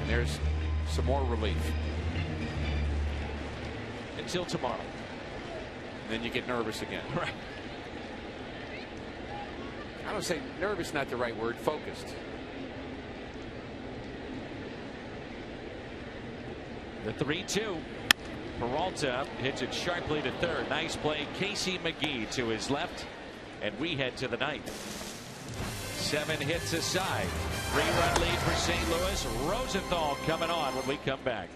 And there's some more relief. Until tomorrow. And then you get nervous again. Right. I don't say nervous, not the right word, focused. The 3-2. Peralta hits it sharply to 3rd. Nice play. Casey McGee to his left. And we head to the 9th. 7 hits aside. 3-run lead for St. Louis. Rosenthal coming on when we come back.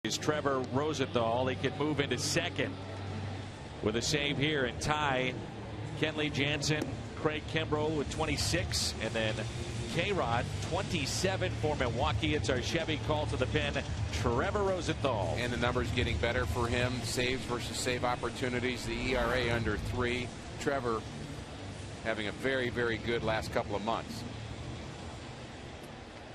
is Trevor Rosenthal. He can move into second with a save here and tie Kenley Jansen, Craig Kimbrell with 26, and then K-Rod 27 for Milwaukee. It's our Chevy call to the pen, Trevor Rosenthal. And the numbers getting better for him. Saves versus save opportunities. The ERA under 3. Trevor having a very, very good last couple of months.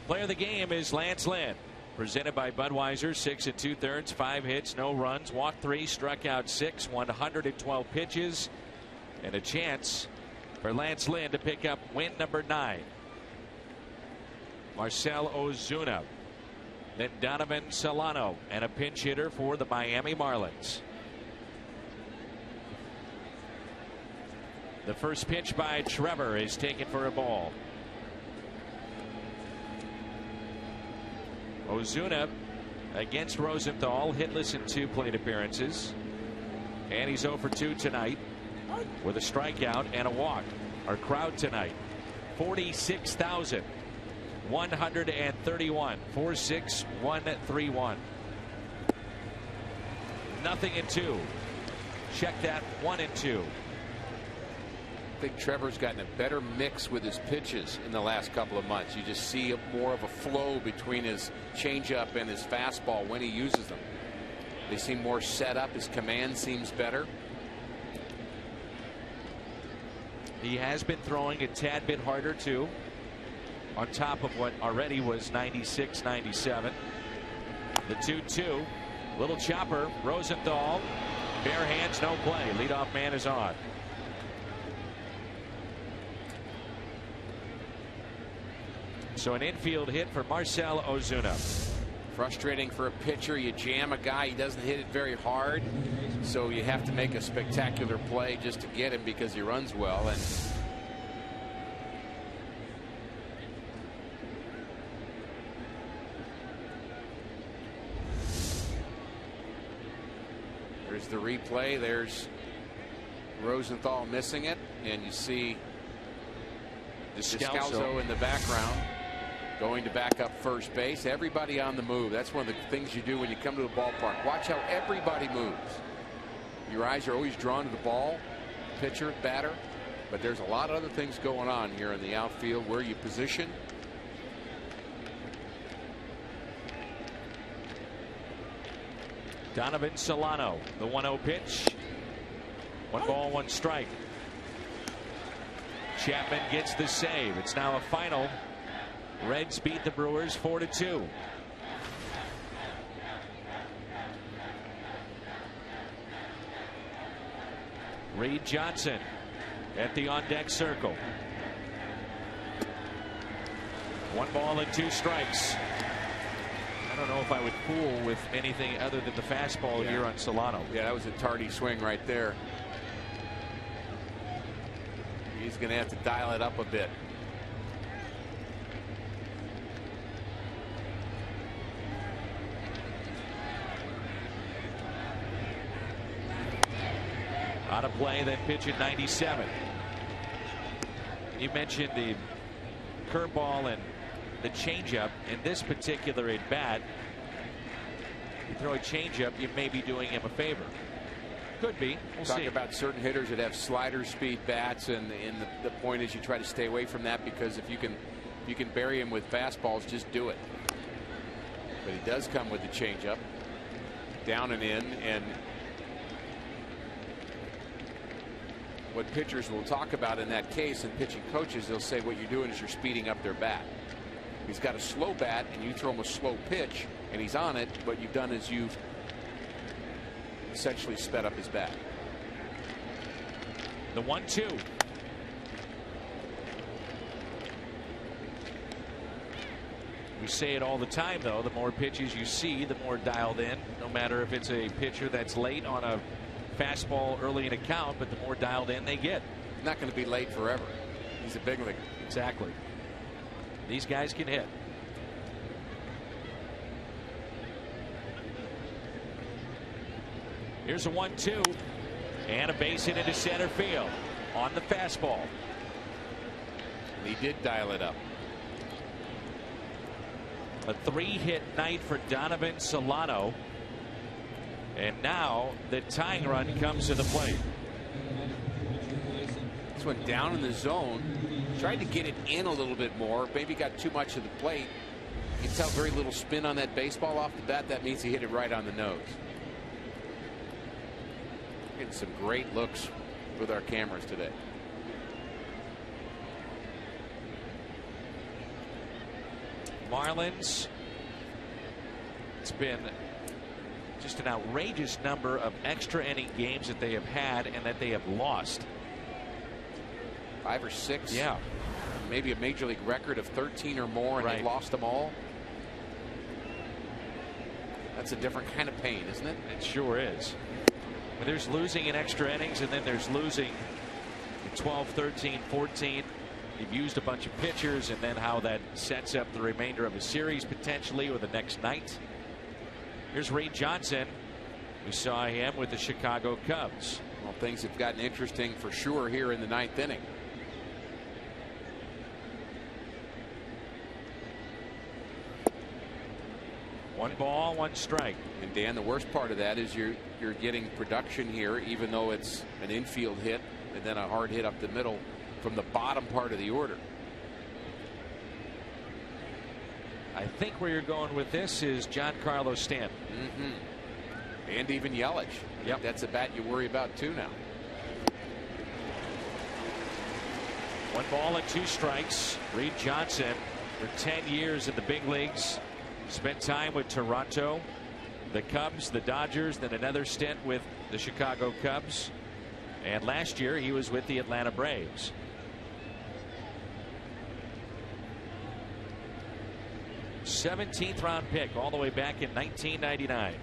Player of the game is Lance Lynn. Presented by Budweiser. 6 2/3, 5 hits, no runs, walked 3, struck out 6, 112 pitches, and a chance for Lance Lynn to pick up win number 9. Marcell Ozuna, then Donovan Solano, and a pinch hitter for the Miami Marlins. The first pitch by Trevor is taken for a ball. Ozuna against Rosenthal, hitless in 2 plate appearances, and he's 0 for 2 tonight with a strikeout and a walk. Our crowd tonight, 46,131, 46131. Nothing in 2. Check that, 1 and 2. I think Trevor's gotten a better mix with his pitches in the last couple of months. You just see more of a flow between his changeup and his fastball when he uses them. They seem more set up. His command seems better. He has been throwing a tad bit harder too, on top of what already was 96, 97. The 2-2, little chopper. Rosenthal, bare hands, no play. Leadoff man is on. So an infield hit for Marcell Ozuna. Frustrating for a pitcher. You jam a guy, he doesn't hit it very hard, so you have to make a spectacular play just to get him because he runs well. And there's the replay. There's Rosenthal missing it, and you see Descalso in the background, going to back up first base. Everybody on the move. That's one of the things you do when you come to the ballpark. Watch how everybody moves. Your eyes are always drawn to the ball, pitcher, batter, but there's a lot of other things going on here in the outfield, where you position. Donovan Solano, the 1-0 pitch. 1 ball, 1 strike. Chapman gets the save. It's now a final. Reds beat the Brewers 4-2. Reed Johnson at the on-deck circle. 1 ball and 2 strikes. I don't know if I would fool with anything other than the fastball here on Solano. Yeah, that was a tardy swing right there. He's going to have to dial it up a bit. On a play, then pitch at 97. You mentioned the curveball and the changeup. In this particular at bat, you throw a changeup, you may be doing him a favor. Could be. We'll Talk see. about certain hitters that have slider speed bats, and the point is you try to stay away from that, because if you can bury him with fastballs, just do it. But he does come with the changeup, down and in, and what pitchers will talk about in that case, and pitching coaches, they'll say what you're doing is you're speeding up their bat. He's got a slow bat, and you throw him a slow pitch, and he's on it. What you've done is you've essentially sped up his bat. The 1-2. We say it all the time, though. The more pitches you see, the more dialed in. No matter if it's a pitcher that's late on a fastball early in a count, but the more dialed in they get. Not going to be late forever. He's a big leaguer. Exactly. These guys can hit. Here's a 1-2 and a base hit into center field on the fastball. He did dial it up. A 3-hit night for Donovan Solano. And now the tying run comes to the plate. This one down in the zone. Tried to get it in a little bit more. Maybe got too much of the plate. You can tell very little spin on that baseball off the bat. That means he hit it right on the nose. Getting some great looks with our cameras today. Marlins. It's been just an outrageous number of extra inning games that they have had and that they have lost. 5 or 6. Yeah. Maybe a major league record of 13 or more, and right. they lost them all. That's a different kind of pain, isn't it? It sure is. But there's losing in extra innings, and then there's losing in 12, 13, 14. You've used a bunch of pitchers, and then how that sets up the remainder of a series potentially, or the next night. Here's Reed Johnson. We saw him with the Chicago Cubs. Well, things have gotten interesting for sure here in the 9th inning. One ball, one strike. And Dan, the worst part of that is you're getting production here, even though it's an infield hit and then a hard hit up the middle from the bottom part of the order. I think where you're going with this is Giancarlo Stanton. And even Yelich. Yep. That's a bat you worry about too now. 1 ball and 2 strikes. Reed Johnson for 10 years in the big leagues. Spent time with Toronto, the Cubs, the Dodgers, then another stint with the Chicago Cubs. And last year he was with the Atlanta Braves. '17th round pick all the way back in 1999.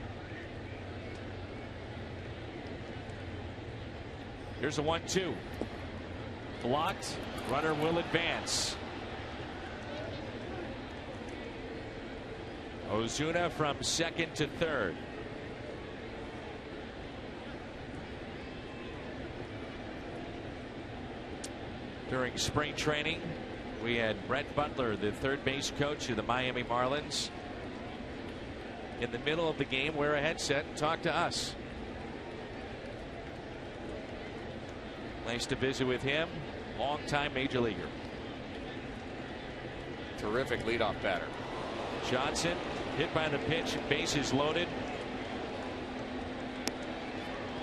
Here's a 1-2. Blocked. Runner will advance. Ozuna from second to third. During spring training, we had Brett Butler, the third base coach of the Miami Marlins, in the middle of the game wear a headset and talk to us. Nice to visit with him. Longtime major leaguer. Terrific leadoff batter. Johnson hit by the pitch, bases loaded.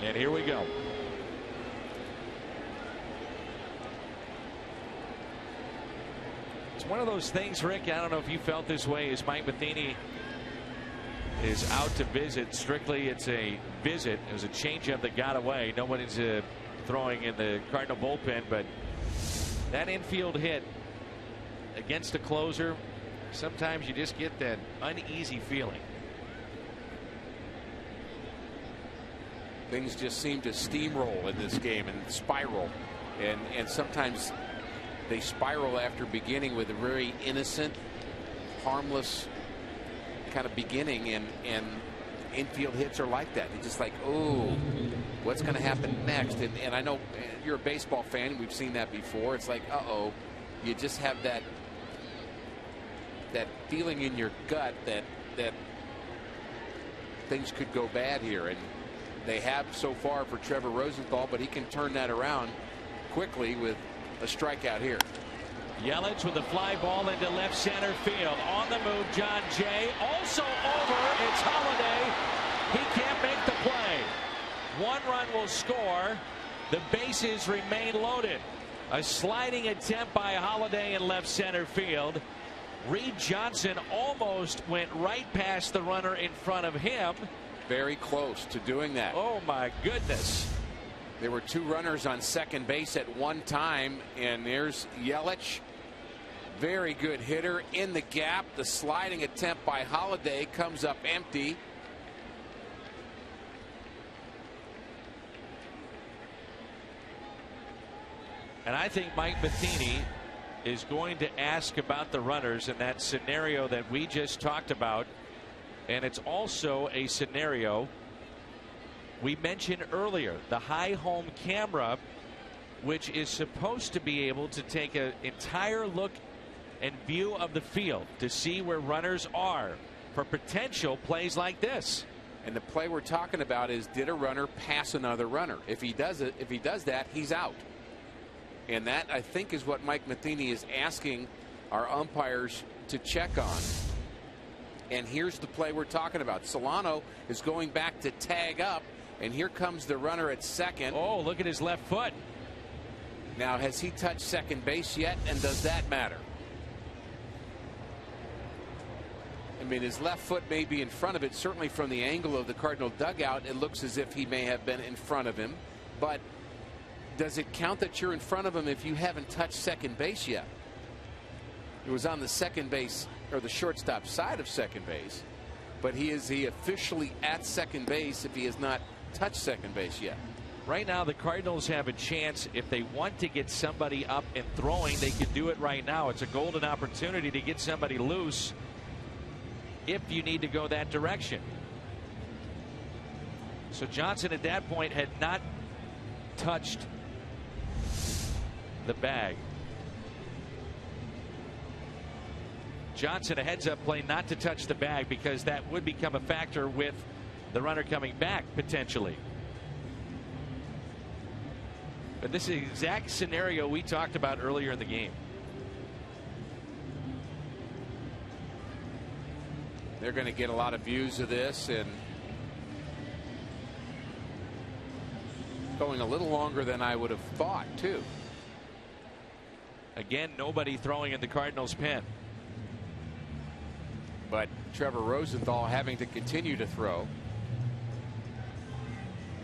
And here we go. It's one of those things, Rick, I don't know if you felt this way, as Mike Matheny is out to visit. Strictly it's a visit. It was a changeup that got away. Nobody's throwing in the Cardinal bullpen, but that infield hit against a closer, sometimes you just get that uneasy feeling. Things just seem to steamroll in this game and spiral, and sometimes they spiral after beginning with a very innocent, harmless kind of beginning, and infield hits are like that. It's just like, oh, what's going to happen next? And I know you're a baseball fan. We've seen that before. It's like, uh-oh, you just have that feeling in your gut that things could go bad here, and they have so far for Trevor Rosenthal, but he can turn that around quickly with a strikeout here. Yelich with a fly ball into left center field. On the move, John Jay. Also over, it's Holliday. He can't make the play. 1 run will score. The bases remain loaded. A sliding attempt by Holliday in left center field. Reed Johnson almost went right past the runner in front of him. Very close to doing that. Oh my goodness. There were 2 runners on second base at one time, and there's Yelich. Very good hitter in the gap. The sliding attempt by Holliday comes up empty. And I think Mike Matheny is going to ask about the runners in that scenario that we just talked about. And it's also a scenario we mentioned earlier, the high home camera, which is supposed to be able to take an entire look and view of the field to see where runners are for potential plays like this. And the play we're talking about is, did a runner pass another runner? If he does that, he's out. And that, I think, is what Mike Matheny is asking our umpires to check on. And here's the play we're talking about. Solano is going back to tag up, and here comes the runner at second. Oh, look at his left foot. Now, has he touched second base yet, and does that matter? I mean, his left foot may be in front of it. Certainly from the angle of the Cardinal dugout, it looks as if he may have been in front of him. But does it count that you're in front of him if you haven't touched second base yet? It was on the second base, or the shortstop side of second base. But is he officially at second base if he has not touched second base yet? Right now, the Cardinals have a chance. If they want to get somebody up and throwing, they can do it right now. It's a golden opportunity to get somebody loose if you need to go that direction. So Johnson at that point had not touched the bag. Johnson, a heads-up play not to touch the bag, because that would become a factor with the runner coming back potentially. But this is the exact scenario we talked about earlier in the game. They're going to get a lot of views of this, and going a little longer than I would have thought, too. Again, nobody throwing in the Cardinals' pen. But Trevor Rosenthal having to continue to throw.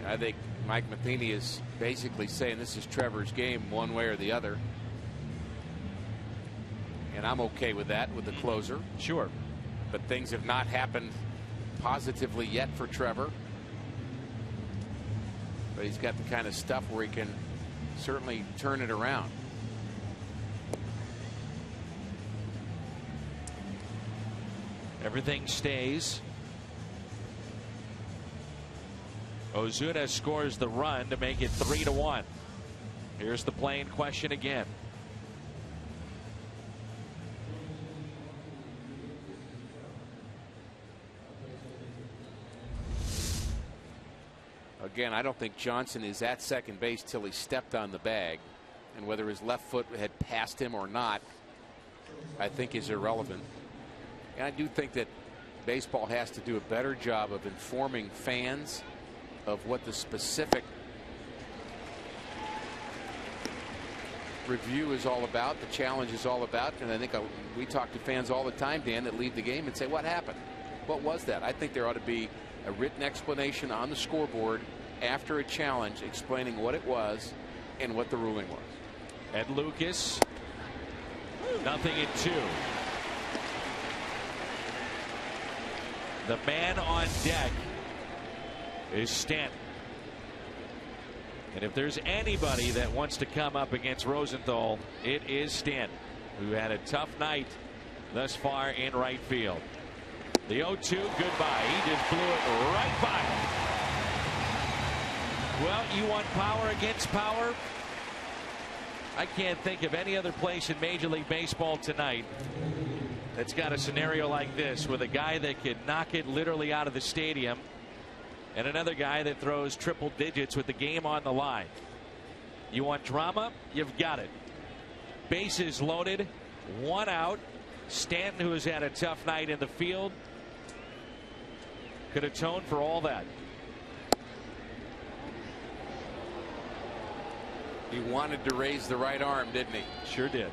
I think Mike Matheny is basically saying this is Trevor's game one way or the other. And I'm okay with that, with the closer. Sure. But things have not happened positively yet for Trevor. But he's got the kind of stuff where he can certainly turn it around. Everything stays. Ozuna scores the run to make it 3-1. Here's the play in question again. Again, I don't think Johnson is at second base till he stepped on the bag, and whether his left foot had passed him or not, I think is irrelevant. And I do think that baseball has to do a better job of informing fans of what the specific review is all about, the challenge is all about. And I think we talk to fans all the time, Dan, that leave the game and say, what happened? What was that? I think there ought to be a written explanation on the scoreboard after a challenge explaining what it was and what the ruling was. Ed Lucas, 0-2. The man on deck is Stanton. And if there's anybody that wants to come up against Rosenthal, it is Stanton, who had a tough night thus far in right field. The 0-2 goodbye. He just blew it right by him. Well, you want power against power? I can't think of any other place in Major League Baseball tonight that's got a scenario like this, with a guy that could knock it literally out of the stadium and another guy that throws triple digits with the game on the line. You want drama? You've got it. Bases loaded, 1 out. Stanton, who has had a tough night in the field, could atone for all that. He wanted to raise the right arm, didn't he? Sure did.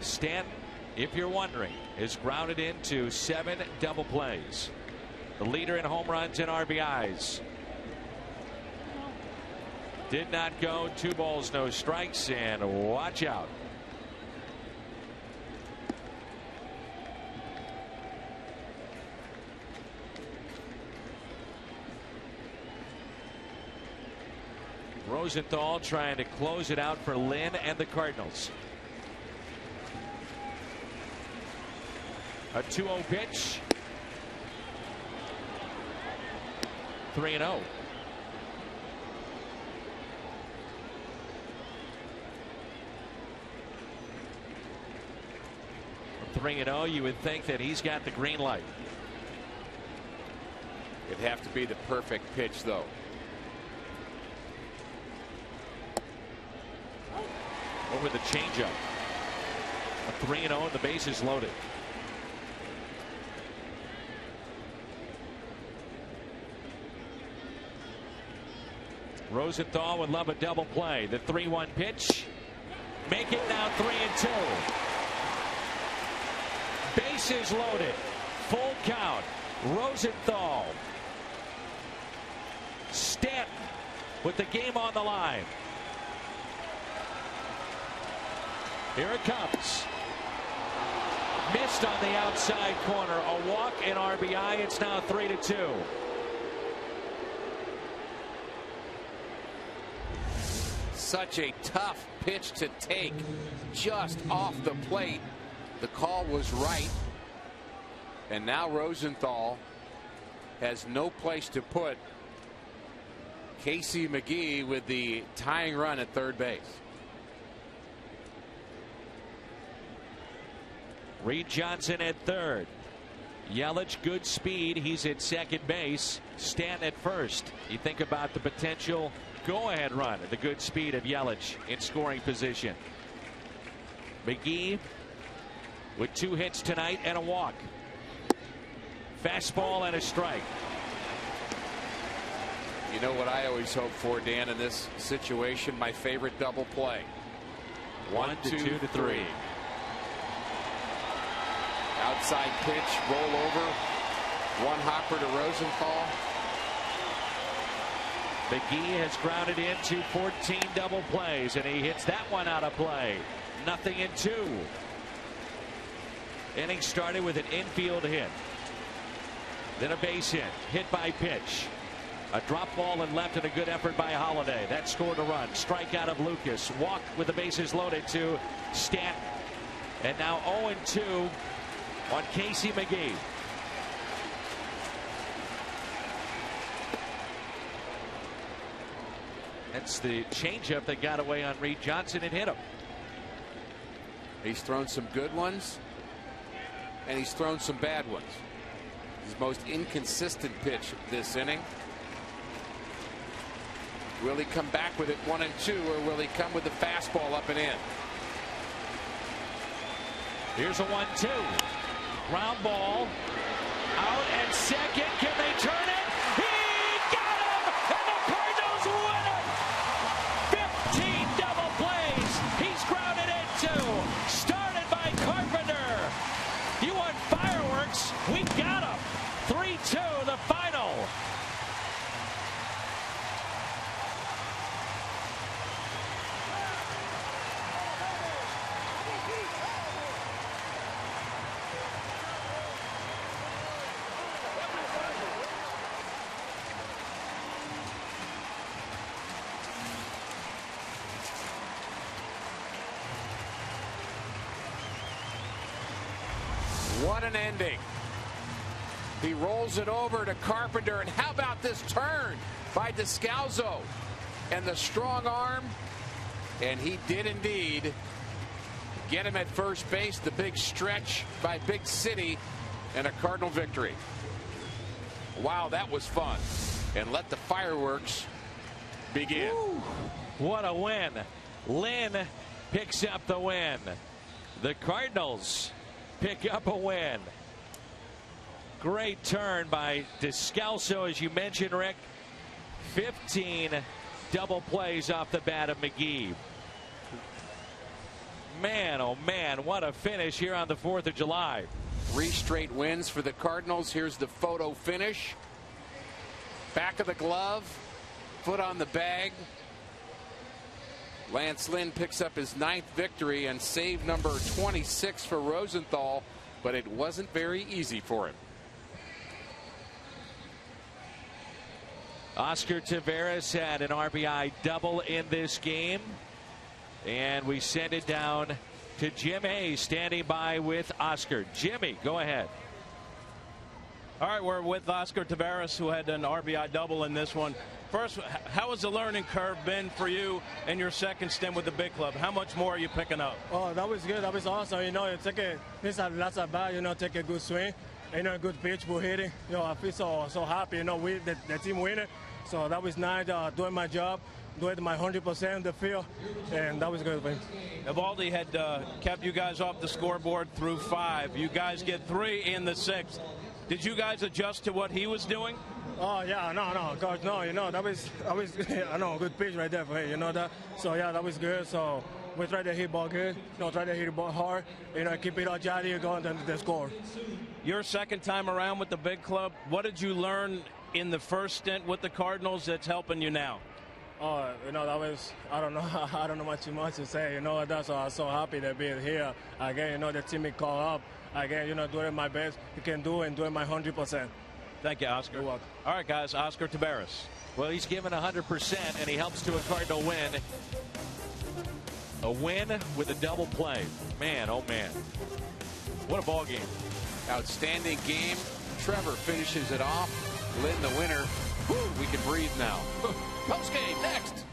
Stanton, if you're wondering, is grounded into 7 double plays. The leader in home runs and RBIs. Did not go. 2 balls, no strikes, and watch out. Rosenthal trying to close it out for Lynn and the Cardinals. A 2-0 pitch. 3-0. 3-0. You would think that he's got the green light. It'd have to be the perfect pitch, though. Over the changeup. A 3-0 and the base is loaded. Rosenthal would love a double play. The 3-1 pitch. Make it now 3-2. Bases loaded. Full count. Rosenthal. Stanton with the game on the line. Here it comes. Missed on the outside corner. A walk and RBI. It's now 3-2. Such a tough pitch to take just off the plate. The call was right. And now Rosenthal has no place to put Casey McGee with the tying run at third base. Reed Johnson at third. Yelich, good speed. He's at second base. Stanton at first. You think about the potential go-ahead run at the good speed of Yelich in scoring position. McGee with 2 hits tonight and a walk. Fastball and a strike. You know what I always hope for, Dan, in this situation? My favorite double play. 1, 2, 3. Outside pitch, roll over. One hopper to Rosenthal. McGee has grounded into 14 double plays, and he hits that one out of play. 0-2. Inning started with an infield hit. Then a base hit. Hit by pitch. A drop ball and left and a good effort by Holiday. That scored a run. Strikeout of Lucas. Walk with the bases loaded to Stanton. And now 0-2 on Casey McGee. That's the changeup that got away on Reed Johnson and hit him. He's thrown some good ones, and he's thrown some bad ones. His most inconsistent pitch this inning. Will he come back with it 1-2, or will he come with the fastball up and in? Here's a 1-2. Ground ball. Out at second. Can they turn it? He got him! And the Cardinals win it! 15 double plays. He's grounded into. Started by Carpenter. You want fireworks? We got him. 3-2 the final. What an ending. He rolls it over to Carpenter, and how about this turn by Descalso and the strong arm, and he did indeed get him at first base. The big stretch by Big City and a Cardinal victory. Wow, that was fun. And let the fireworks begin. Woo. What a win. Lynn picks up the win. The Cardinals pick up a win. Great turn by Descalso, as you mentioned, Rick. 15 double plays off the bat of McGee. Man, oh man, what a finish here on the 4th of July. 3 straight wins for the Cardinals. Here's the photo finish. Back of the glove, foot on the bag. Lance Lynn picks up his 9th victory and save number 26 for Rosenthal, but it wasn't very easy for him. Oscar Taveras had an RBI double in this game, and we send it down to Jim Hayes standing by with Oscar. Jimmy, go ahead. All right, we're with Oscar Taveras, who had an RBI double in this one. First, how has the learning curve been for you in your second stint with the big club? How much more are you picking up? Oh, that was good. That was awesome. You know, this last at bat, you know, take a good swing, you know, a good pitch for hitting. You know, I feel so happy. You know, the team winner. So that was nice. Doing my job, doing my 100% in the field, and that was good. Evaldi had kept you guys off the scoreboard through 5. You guys get 3 in the 6th. Did you guys adjust to what he was doing? Oh yeah, no, coach, no, you know, that was I know, good pitch right there for him, you know that. So yeah, that was good. So we try to hit ball good, you know, try to hit the ball hard, you know, keep it all jolly, going to the score. Your second time around with the big club, what did you learn in the first stint with the Cardinals that's helping you now? Oh, you know, that was, I don't know much to say, you know, that's why I'm so happy to be here. Again, you know, the team call up. Again, you know, doing my best you can do and doing my 100%. Thank you, Oscar. You're welcome. All right, guys, Oscar Taveras. Well, he's given 100%, and he helps to a Cardinal win. A win with a double play. Man, oh man. What a ball game. Outstanding game. Trevor finishes it off. Lynn, the winner. Whew, we can breathe now. Post game next.